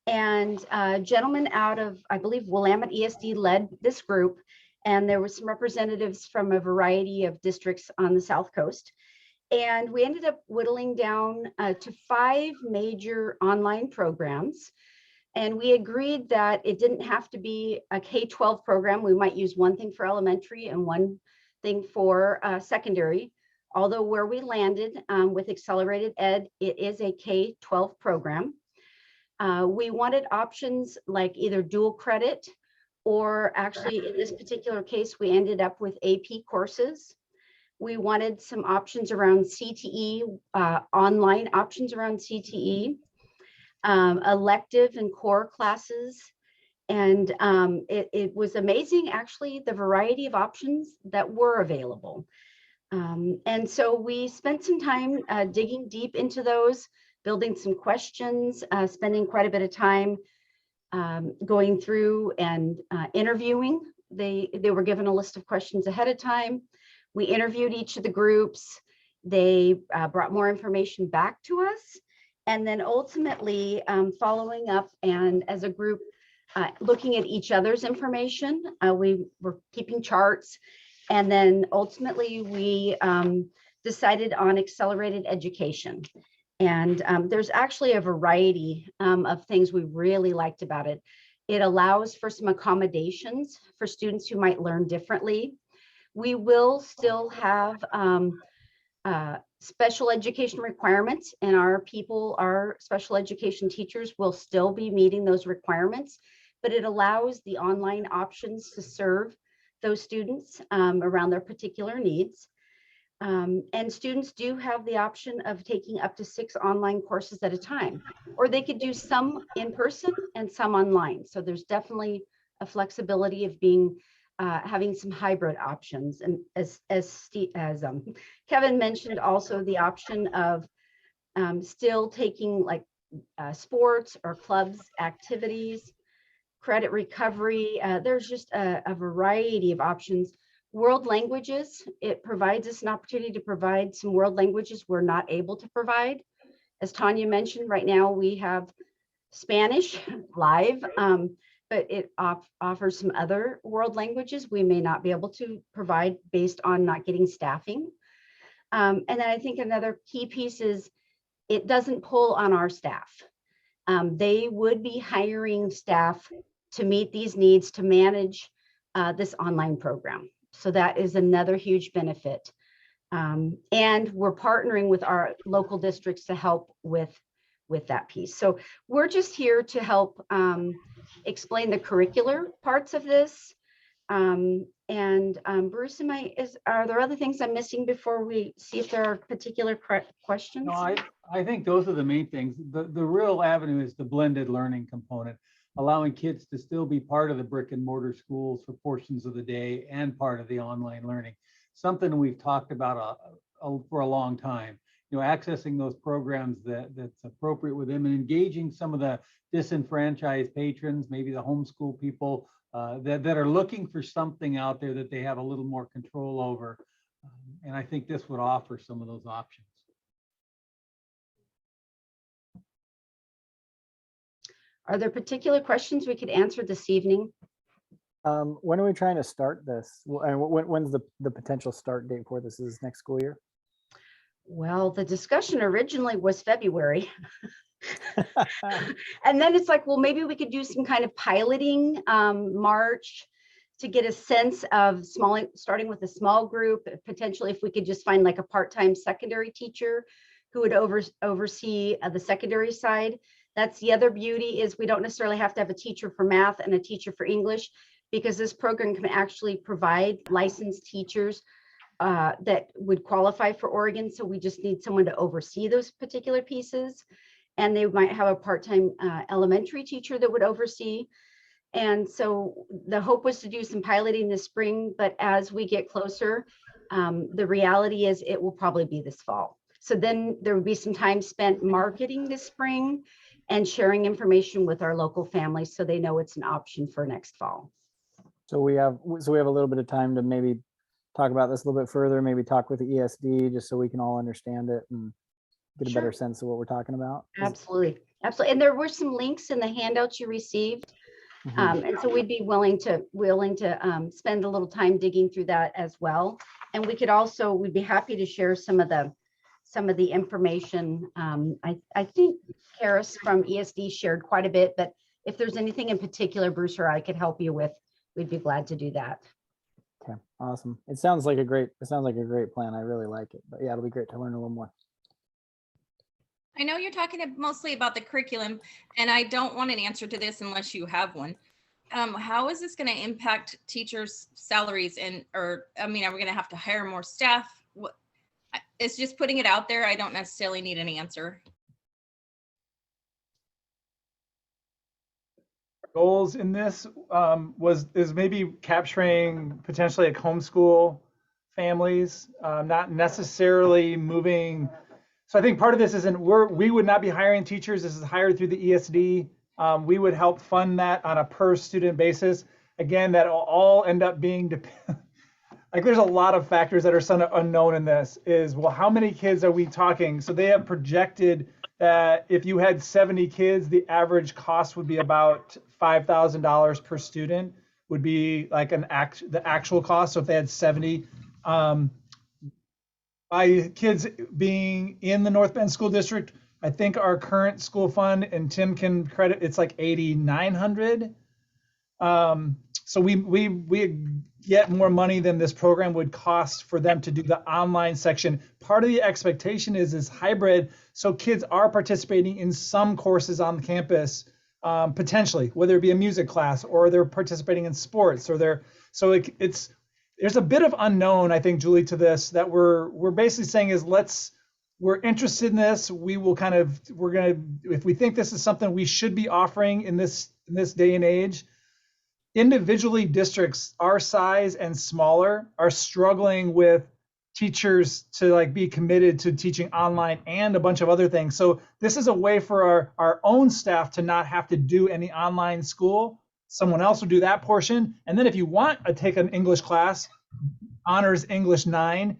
And a gentleman out of, I believe, Willamette ESD led this group. And there were some representatives from a variety of districts on the South Coast. And we ended up whittling down to 5 major online programs. And we agreed that it didn't have to be a K-12 program. We might use one thing for elementary and one thing for secondary. Although where we landed with Accelerated Ed, it is a K-12 program. We wanted options like either dual credit, or actually in this particular case, we ended up with AP courses. We wanted some options around CTE, online options around CTE, elective and core classes. And it was amazing, actually, the variety of options that were available. And so we spent some time digging deep into those, building some questions, spending quite a bit of time going through and interviewing. They were given a list of questions ahead of time. We interviewed each of the groups. They brought more information back to us. And then ultimately following up and as a group, looking at each other's information, we were keeping charts. And then ultimately we decided on accelerated education. And there's actually a variety of things we really liked about it. It allows for some accommodations for students who might learn differently. We will still have special education requirements, and our special education teachers will still be meeting those requirements, but it allows the online options to serve those students around their particular needs. And students do have the option of taking up to 6 online courses at a time, or they could do some in person and some online. So there's definitely a flexibility of being having some hybrid options. And as Kevin mentioned, also the option of still taking like sports or clubs activities, credit recovery. There's just a variety of options. World languages, it provides us an opportunity to provide some world languages we're not able to provide. As Tanya mentioned, right now we have Spanish live, but it offers some other world languages we may not be able to provide based on not getting staffing. And then I think another key piece is it doesn't pull on our staff. They would be hiring staff to meet these needs to manage this online program. So that is another huge benefit. And we're partnering with our local districts to help with that piece. So we're just here to help explain the curricular parts of this. And Bruce, are there other things I'm missing before we see if there are particular questions? No, I think those are the main things. The real avenue is the blended learning component, allowing kids to still be part of the brick and mortar schools for portions of the day and part of the online learning. Something we've talked about for a long time, accessing those programs that's appropriate with them and engaging some of the disenfranchised patrons, maybe the homeschool people that are looking for something out there that they have a little more control over. And I think this would offer some of those options. Are there particular questions we could answer this evening? When are we trying to start this? And when's the potential start date for this? Is next school year? Well, the discussion originally was February. And then it's like, well, maybe we could do some kind of piloting March to get a sense of starting with a small group, potentially if we could just find like a part-time secondary teacher who would oversee the secondary side. That's the other beauty, is we don't necessarily have to have a teacher for math and a teacher for English, because this program can actually provide licensed teachers that would qualify for Oregon. So we just need someone to oversee those particular pieces. And they might have a part-time elementary teacher that would oversee. And so the hope was to do some piloting this spring, but as we get closer, the reality is it will probably be this fall. So then there will be some time spent marketing this spring and sharing information with our local families so they know it's an option for next fall. So we have a little bit of time to maybe talk about this a little bit further, maybe talk with the ESD just so we can all understand it and get a better sense of what we're talking about. Absolutely. Absolutely. And there were some links in the handouts you received. And so we'd be willing to spend a little time digging through that as well. And we could also, we'd be happy to share some of the information. I think Karis from ESD shared quite a bit, but if there's anything in particular, Bruce or I could help you with, we'd be glad to do that. Okay, awesome. It sounds like a great plan. I really like it. But yeah, it'll be great to learn a little more. I know you're talking mostly about the curriculum, and I don't want an answer to this unless you have one. How is this going to impact teachers' salaries are we going to have to hire more staff? It's just putting it out there. I don't necessarily need an answer. Goals in this is maybe capturing potentially like homeschool families, not necessarily moving. So I think part of this isn't we would not be hiring teachers. This is hired through the ESD. We would help fund that on a per student basis. Again, that will all end up being like there's a lot of factors that are sort of unknown in this. Is, well, how many kids are we talking? So they have projected that if you had 70 kids, the average cost would be about $5,000 per student would be like the actual cost. So if they had 70, by kids being in the North Bend School District, I think our current school fund, and Tim can credit, it's like 8,900. So we get more money than this program would cost for them to do the online section. Part of the expectation is hybrid, so kids are participating in some courses on campus, potentially, whether it be a music class or they're participating in sports, or there's a bit of unknown, I think, Julie, to this, that we're basically saying is we're interested in this. If we think this is something we should be offering in this day and age. Individually, districts our size and smaller are struggling with teachers to be committed to teaching online and a bunch of other things. So this is a way for our own staff to not have to do any online school. Someone else will do that portion. And then if you want to take an English class, Honors English 9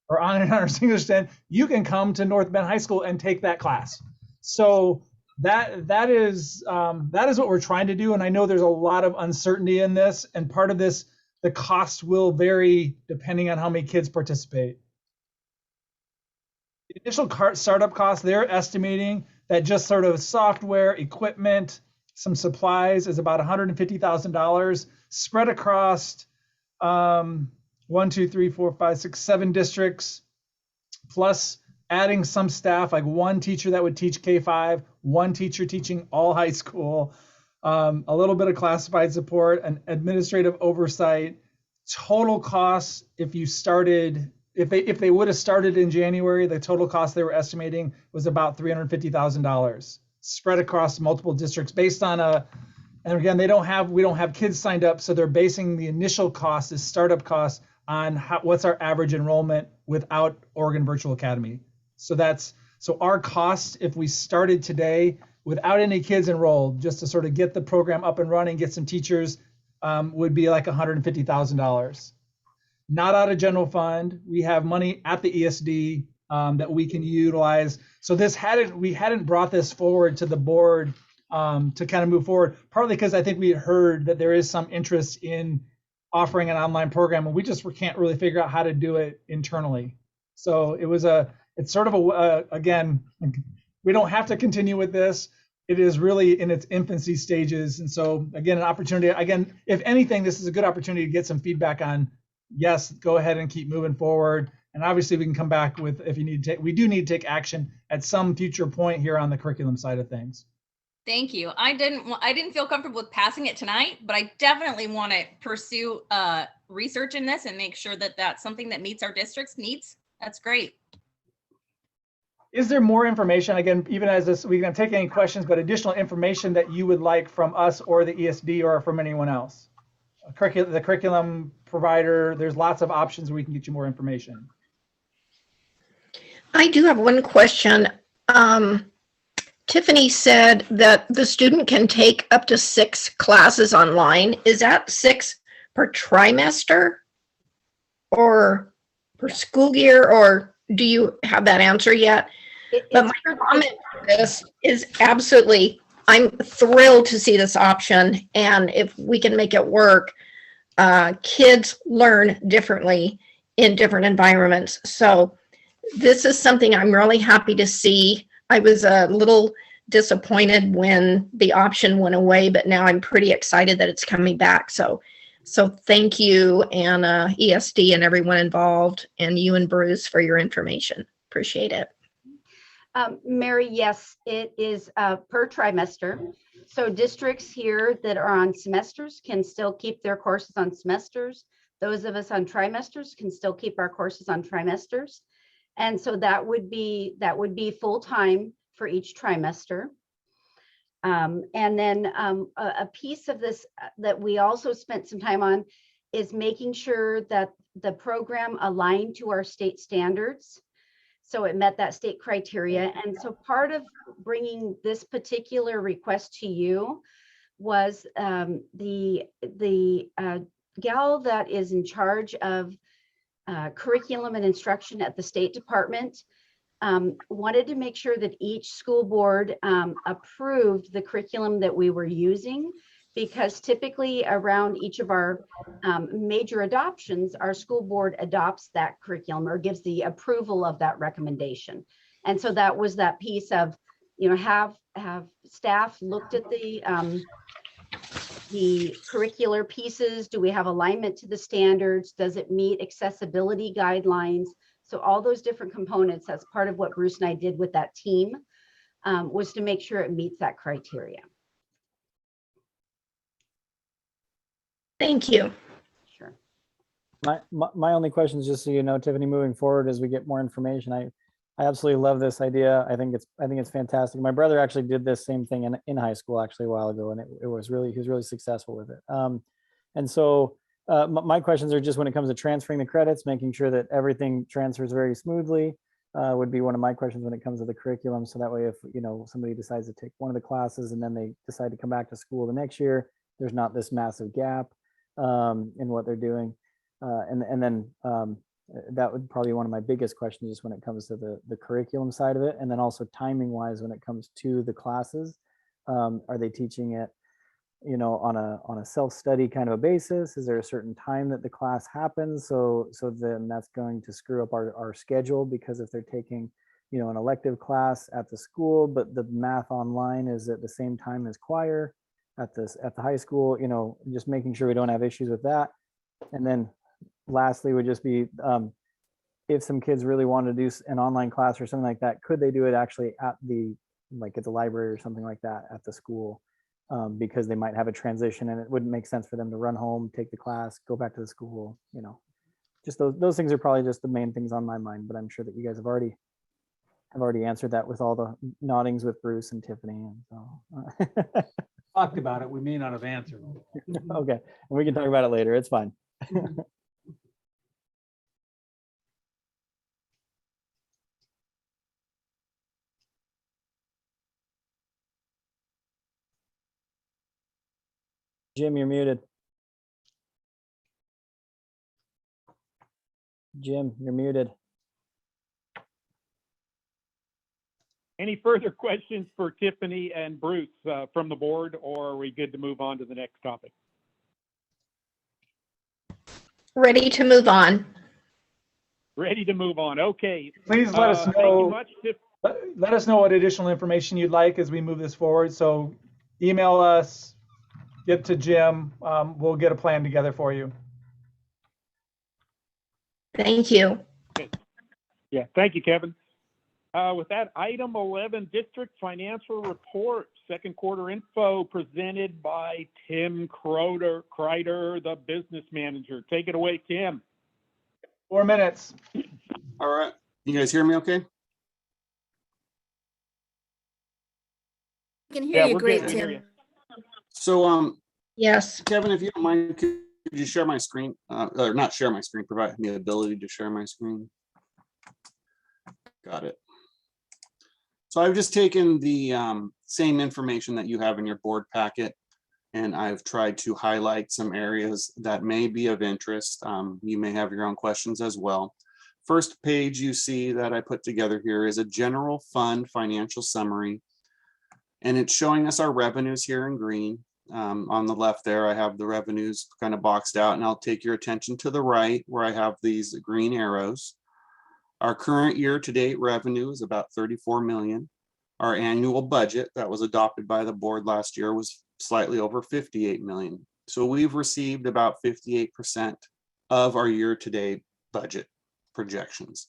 or Honors English 10, you can come to North Bend High School and take that class. So that is what we're trying to do. And I know there's a lot of uncertainty in this, and part of this, the cost will vary depending on how many kids participate. The initial startup cost, they're estimating that just sort of software, equipment, some supplies is about $150,000 spread across 1, 2, 3, 4, 5, 6, 7 districts, plus adding some staff, like one teacher that would teach K-5, one teacher teaching all high school, a little bit of classified support, and administrative oversight. Total costs, if they would have started in January, the total cost they were estimating was about $350,000 spread across multiple districts based on and again, we don't have kids signed up, so they're basing the initial cost as startup costs on what's our average enrollment without Oregon Virtual Academy. So our cost, if we started today without any kids enrolled, just to sort of get the program up and running, get some teachers, would be like $150,000. Not out of general fund. We have money at the ESD that we can utilize. So we hadn't brought this forward to the board to kind of move forward, partly because I think we had heard that there is some interest in offering an online program, and we can't really figure out how to do it internally. So it's sort of again, we don't have to continue with this. It is really in its infancy stages. And so again, an opportunity, again, if anything, this is a good opportunity to get some feedback on, yes, go ahead and keep moving forward. And obviously we can come back with, if you need to take, we do need to take action at some future point here on the curriculum side of things. Thank you. I didn't feel comfortable with passing it tonight, but I definitely want to pursue research in this and make sure that that's something that meets our district's needs. That's great. Is there more information, again, even as this, we can take any questions, but additional information that you would like from us or the ESD or from anyone else? The curriculum provider, there's lots of options where we can get you more information. I do have one question. Tiffany said that the student can take up to 6 classes online. Is that 6 per trimester or per school year, or do you have that answer yet? But my comment on this is absolutely, I'm thrilled to see this option. And if we can make it work, kids learn differently in different environments. So this is something I'm really happy to see. I was a little disappointed when the option went away, but now I'm pretty excited that it's coming back. So thank you, and ESD and everyone involved, and you and Bruce for your information. Appreciate it. Mary, yes, it is per trimester. So districts here that are on semesters can still keep their courses on semesters. Those of us on trimesters can still keep our courses on trimesters. And so that would be full-time for each trimester. And then a piece of this that we also spent some time on is making sure that the program aligned to our state standards. So it met that state criteria. And so part of bringing this particular request to you was the gal that is in charge of curriculum and instruction at the State Department wanted to make sure that each school board approved the curriculum that we were using, because typically around each of our major adoptions, our school board adopts that curriculum or gives the approval of that recommendation. And so that was that piece of, have staff looked at the curricular pieces. Do we have alignment to the standards? Does it meet accessibility guidelines? So all those different components, that's part of what Bruce and I did with that team, was to make sure it meets that criteria. Thank you. Sure. My only question is, just so you know, Tiffany, moving forward as we get more information, I absolutely love this idea. I think it's fantastic. My brother actually did this same thing in high school actually a while ago, and he was really successful with it. And so my questions are just when it comes to transferring the credits, making sure that everything transfers very smoothly would be one of my questions when it comes to the curriculum. So that way, if somebody decides to take one of the classes and then they decide to come back to school the next year, there's not this massive gap in what they're doing. And then that would probably be one of my biggest questions, just when it comes to the curriculum side of it. And then also timing wise, when it comes to the classes, are they teaching it, on a self-study kind of a basis? Is there a certain time that the class happens? So then that's going to screw up our schedule, because if they're taking, an elective class at the school, but the math online is at the same time as choir at the high school, just making sure we don't have issues with that. And then lastly would just be, if some kids really want to do an online class or something like that, could they do it actually at the library or something like that at the school? Because they might have a transition and it wouldn't make sense for them to run home, take the class, go back to the school, just those things are probably just the main things on my mind, but I'm sure that you guys have already answered that with all the noddings with Bruce and Tiffany. And so Talked about it. We may not have answered. Okay, and we can talk about it later. It's fine. Jim, you're muted. Jim, you're muted. Any further questions for Tiffany and Bruce from the board, or are we good to move on to the next topic? Ready to move on. Ready to move on. Okay. Please let us know. Thank you much, let us know what additional information you'd like as we move this forward. So email us, get to Jim. We'll get a plan together for you. Thank you. Yeah, thank you, Kevin. With that, item 11, district financial report, second quarter info presented by Tim Kreider, the business manager. Take it away, Tim. 4 minutes. All right. You guys hear me okay? I can hear you we're great, good. We hear Tim. you. So, Yes. Kevin, if you don't mind, could you share my screen, or not share my screen, provide me the ability to share my screen? Got it. So I've just taken the same information that you have in your board packet, and I've tried to highlight some areas that may be of interest. You may have your own questions as well. First page you see that I put together here is a general fund financial summary, and it's showing us our revenues here in green. On the left there, I have the revenues kind of boxed out, and I'll take your attention to the right where I have these green arrows. Our current year-to-date revenue is about 34 million. Our annual budget that was adopted by the board last year was slightly over 58 million. So we've received about 58% of our year-to-date budget projections.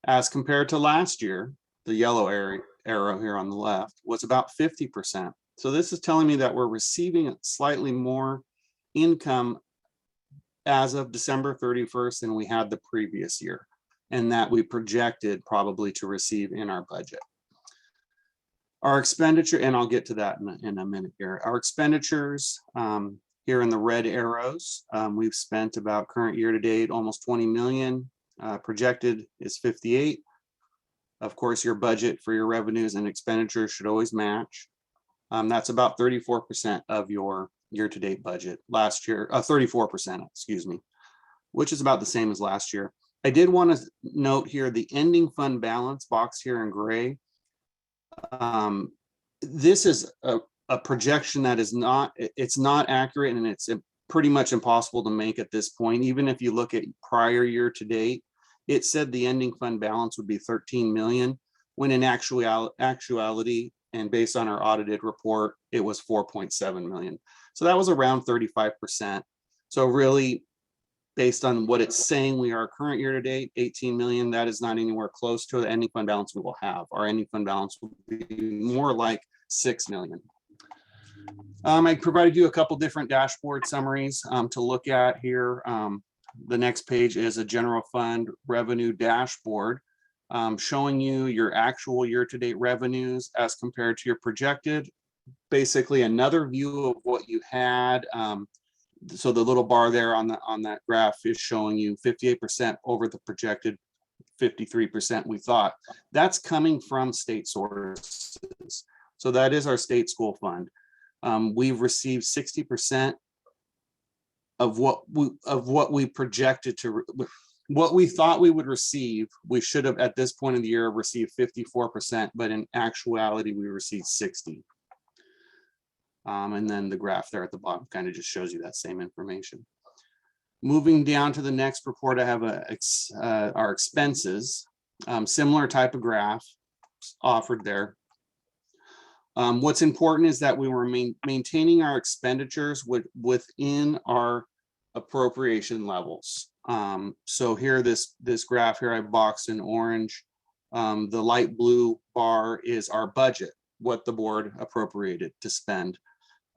As compared to last year, the yellow arrow here on the left was about 50%. So this is telling me that we're receiving slightly more income as of December 31st than we had the previous year, and that we projected probably to receive in our budget. Our expenditure, and I'll get to that in a minute here. Our expenditures here in the red arrows, we've spent about current year to date almost 20 million. Projected is 58. Of course, your budget for your revenues and expenditures should always match. That's about 34% of your year-to-date budget. Last year, 34%, excuse me, which is about the same as last year. I did want to note here the ending fund balance box here in gray. This is a projection that is not, it's not accurate, and it's pretty much impossible to make at this point. Even if you look at prior year to date, it said the ending fund balance would be 13 million, when in actuality, and based on our audited report, it was 4.7 million. So that was around 35%. So really, based on what it's saying, we are current year to date, 18 million, that is not anywhere close to the ending fund balance we will have. Our ending fund balance will be more like 6 million. I provided you a couple different dashboard summaries to look at here. The next page is a general fund revenue dashboard, showing you your actual year-to-date revenues as compared to your projected. Basically, another view of what you had. So the little bar there on that graph is showing you 58% over the projected 53% we thought. That's coming from state sources. So that is our state school fund. We've received 60% of what we projected to, what we thought we would receive. We should have at this point in the year received 54%, but in actuality we received 60. And then the graph there at the bottom kind of just shows you that same information. Moving down to the next report, I have our expenses, similar type of graph offered there. What's important is that we were maintaining our expenditures within our appropriation levels. So here, this graph here, I boxed in orange. The light blue bar is our budget, what the board appropriated to spend.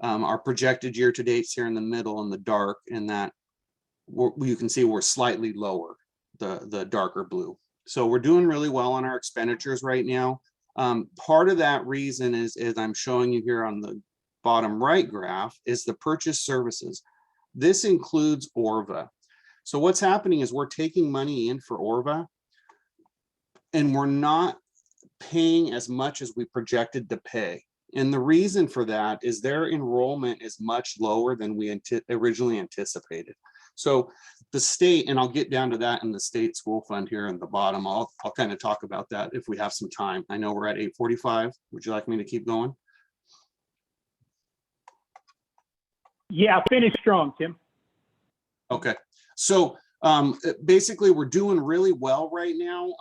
Our projected year to dates here in the middle in the dark, in that you can see we're slightly lower, the darker blue. So we're doing really well on our expenditures right now. Part of that reason is I'm showing you here on the bottom right graph is the purchase services. This includes ORVA. So what's happening is we're taking money in for ORVA, and we're not paying as much as we projected to pay. And the reason for that is their enrollment is much lower than we originally anticipated. So the state, and I'll get down to that in the state school fund here in the bottom. I'll kind of talk about that if we have some time. I know we're at 8:45. Would you like me to keep going? Yeah, finish strong, Tim. Okay. So Basically, we're doing really well right now.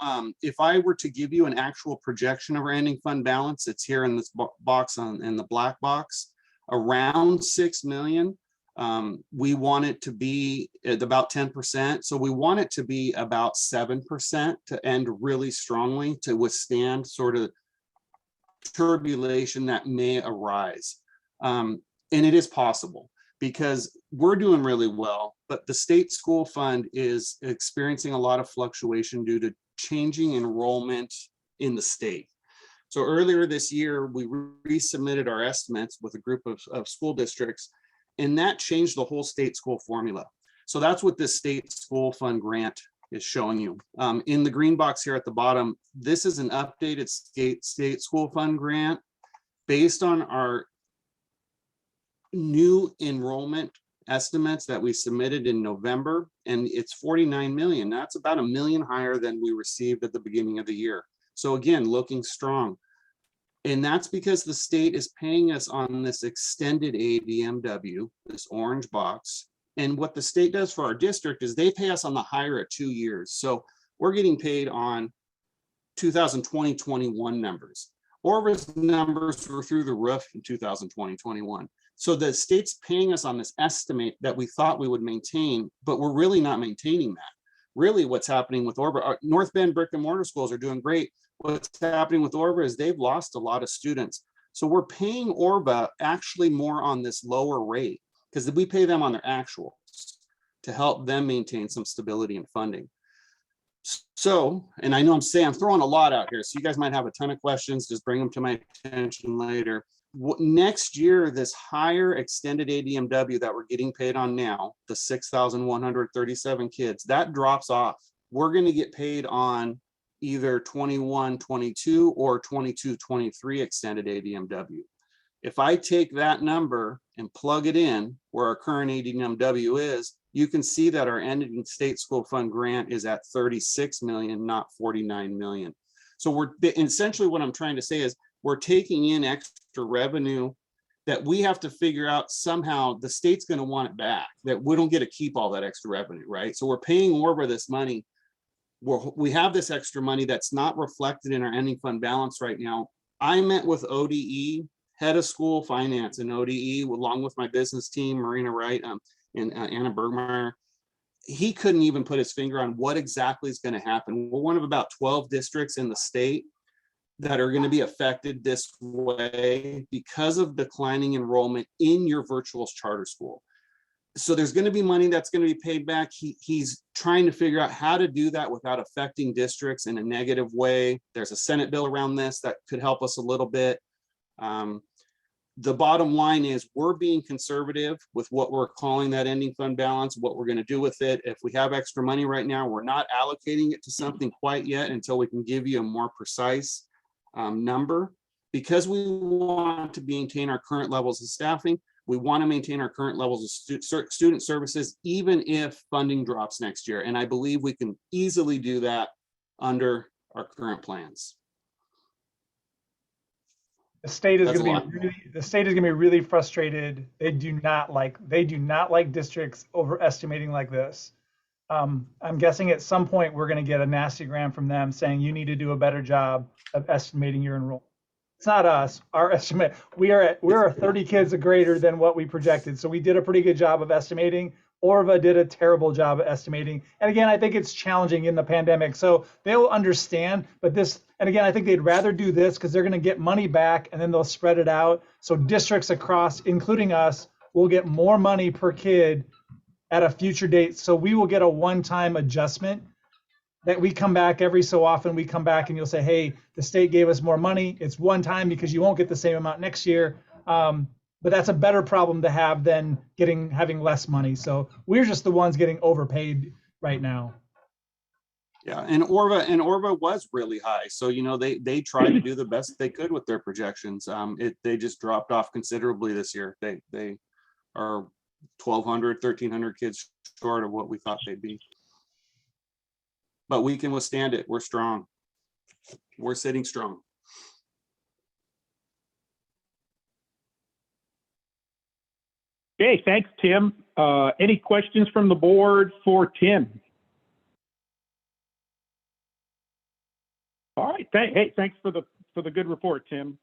If I were to give you an actual projection of our ending fund balance, it's here in this box in the black box, around 6 million. We want it to be at about 10%. So we want it to be about 7% to end really strongly to withstand sort of turbulation that may arise. And it is possible because we're doing really well, but the state school fund is experiencing a lot of fluctuation due to changing enrollment in the state. So earlier this year, we resubmitted our estimates with a group of school districts, and that changed the whole state school formula. So that's what this state school fund grant is showing you. In the green box here at the bottom, this is an updated state school fund grant based on our new enrollment estimates that we submitted in November, and it's 49 million. That's about $1 million higher than we received at the beginning of the year. So again, looking strong. And that's because the state is paying us on this extended ADMW, this orange box. And what the state does for our district is they pay us on the higher at 2 years. So we're getting paid on 2020-21 numbers. Orva's numbers were through the roof in 2020-21. So the state's paying us on this estimate that we thought we would maintain, but we're really not maintaining that. Really what's happening with Orva, our North Bend brick and mortar schools are doing great. What's happening with Orva is they've lost a lot of students. So we're paying Orva actually more on this lower rate because we pay them on their actuals to help them maintain some stability and funding. So, and I know I'm throwing a lot out here, so you guys might have a ton of questions, just bring them to my attention later. Next year, this higher extended ADMW that we're getting paid on now, the 6,137 kids, that drops off. We're going to get paid on either 21-22 or 22-23 extended ADMW. If I take that number and plug it in where our current ADMW is, you can see that our ending state school fund grant is at 36 million, not 49 million. So we're essentially what I'm trying to say is we're taking in extra revenue that we have to figure out somehow the state's going to want it back, that we don't get to keep all that extra revenue, right? So we're paying Orva this money. We have this extra money that's not reflected in our ending fund balance right now. I met with ODE, head of school finance in ODE, along with my business team, Marina Wright and Anna Bergmeyer. He couldn't even put his finger on what exactly is going to happen. We're one of about 12 districts in the state that are going to be affected this way because of declining enrollment in your virtual charter school. So there's going to be money that's going to be paid back. He's trying to figure out how to do that without affecting districts in a negative way. There's a Senate bill around this that could help us a little bit. The bottom line is we're being conservative with what we're calling that ending fund balance, what we're going to do with it. If we have extra money right now, we're not allocating it to something quite yet until we can give you a more precise number, because we want to maintain our current levels of staffing. We want to maintain our current levels of student services, even if funding drops next year. And I believe we can easily do that under our current plans. The state is going to be really frustrated. They do not like districts overestimating like this. I'm guessing at some point we're going to get a nasty gram from them saying you need to do a better job of estimating your enrollment. It's not us. Our estimate, we're 30 kids greater than what we projected. So we did a pretty good job of estimating. Orva did a terrible job of estimating. And again, I think it's challenging in the pandemic. So they'll understand, but I think they'd rather do this because they're going to get money back and then they'll spread it out. So districts across, including us, will get more money per kid at a future date. So we will get a one-time adjustment that we come back every so often. We come back and you'll say, hey, the state gave us more money. It's one time because you won't get the same amount next year. But that's a better problem to have than having less money. So we're just the ones getting overpaid right now. Yeah, and Orva was really high. So, they tried to do the best they could with their projections. They just dropped off considerably this year. They are 1,200, 1,300 kids short of what we thought they'd be. But we can withstand it. We're strong. We're sitting strong. Okay, thanks, Tim. Any questions from the board for Tim? All right. Hey, thanks for the good report, Tim.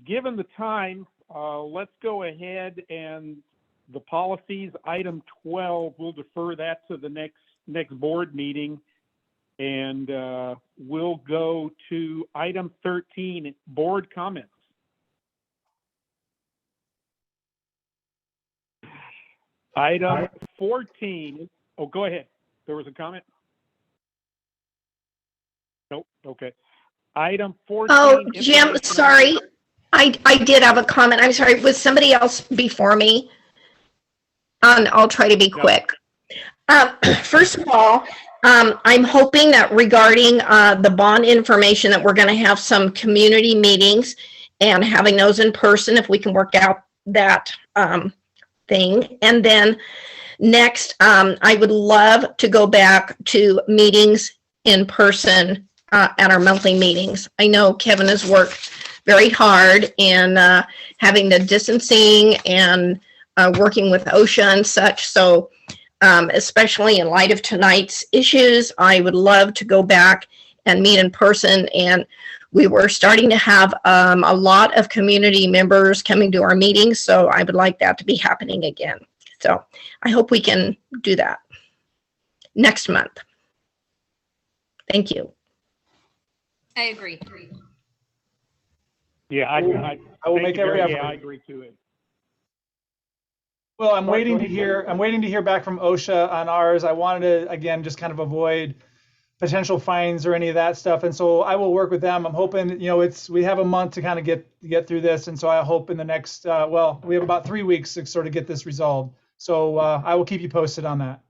Given the time, let's go ahead and the policies, item 12, we'll defer that to the next board meeting. And we'll go to item 13, board comments. Item 14. Oh, go ahead. There was a comment? Nope. Okay. Item 14. Oh, Jim, sorry. I did have a comment. I'm sorry. Was somebody else before me? I'll try to be quick. First of all, I'm hoping that regarding the bond information that we're going to have some community meetings and having those in person if we can work out that thing. And then next, I would love to go back to meetings in person at our monthly meetings. I know Kevin has worked very hard in having the distancing and working with OSHA and such. So especially in light of tonight's issues, I would love to go back and meet in person. And we were starting to have a lot of community members coming to our meetings. So I would like that to be happening again. So I hope we can do that next month. Thank you. I agree. Yeah, I will make every effort. Yeah, I agree to it. Well, I'm waiting to hear back from OSHA on ours. I wanted to, again, just kind of avoid potential fines or any of that stuff. And so I will work with them. I'm hoping, we have a month to kind of get through this. And so I hope in the next, we have about 3 weeks to sort of get this resolved. So I will keep you posted on that.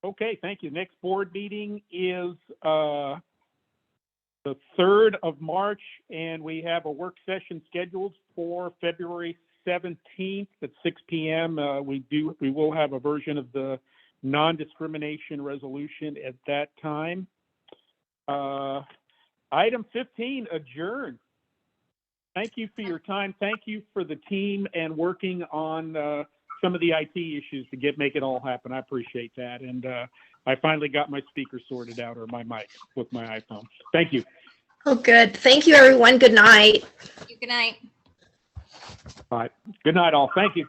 Okay, thank you. Next board meeting is the 3rd of March, and we have a work session scheduled for February 17th at 6 p.m. We will have a version of the non-discrimination resolution at that time. Item 15, adjourn. Thank you for your time. Thank you for the team and working on some of the IT issues to make it all happen. I appreciate that. And I finally got my speaker sorted out, or my mic with my iPhone. Thank you. Oh, good. Thank you, everyone. Good night. Good night. All right. Good night, all. Thank you.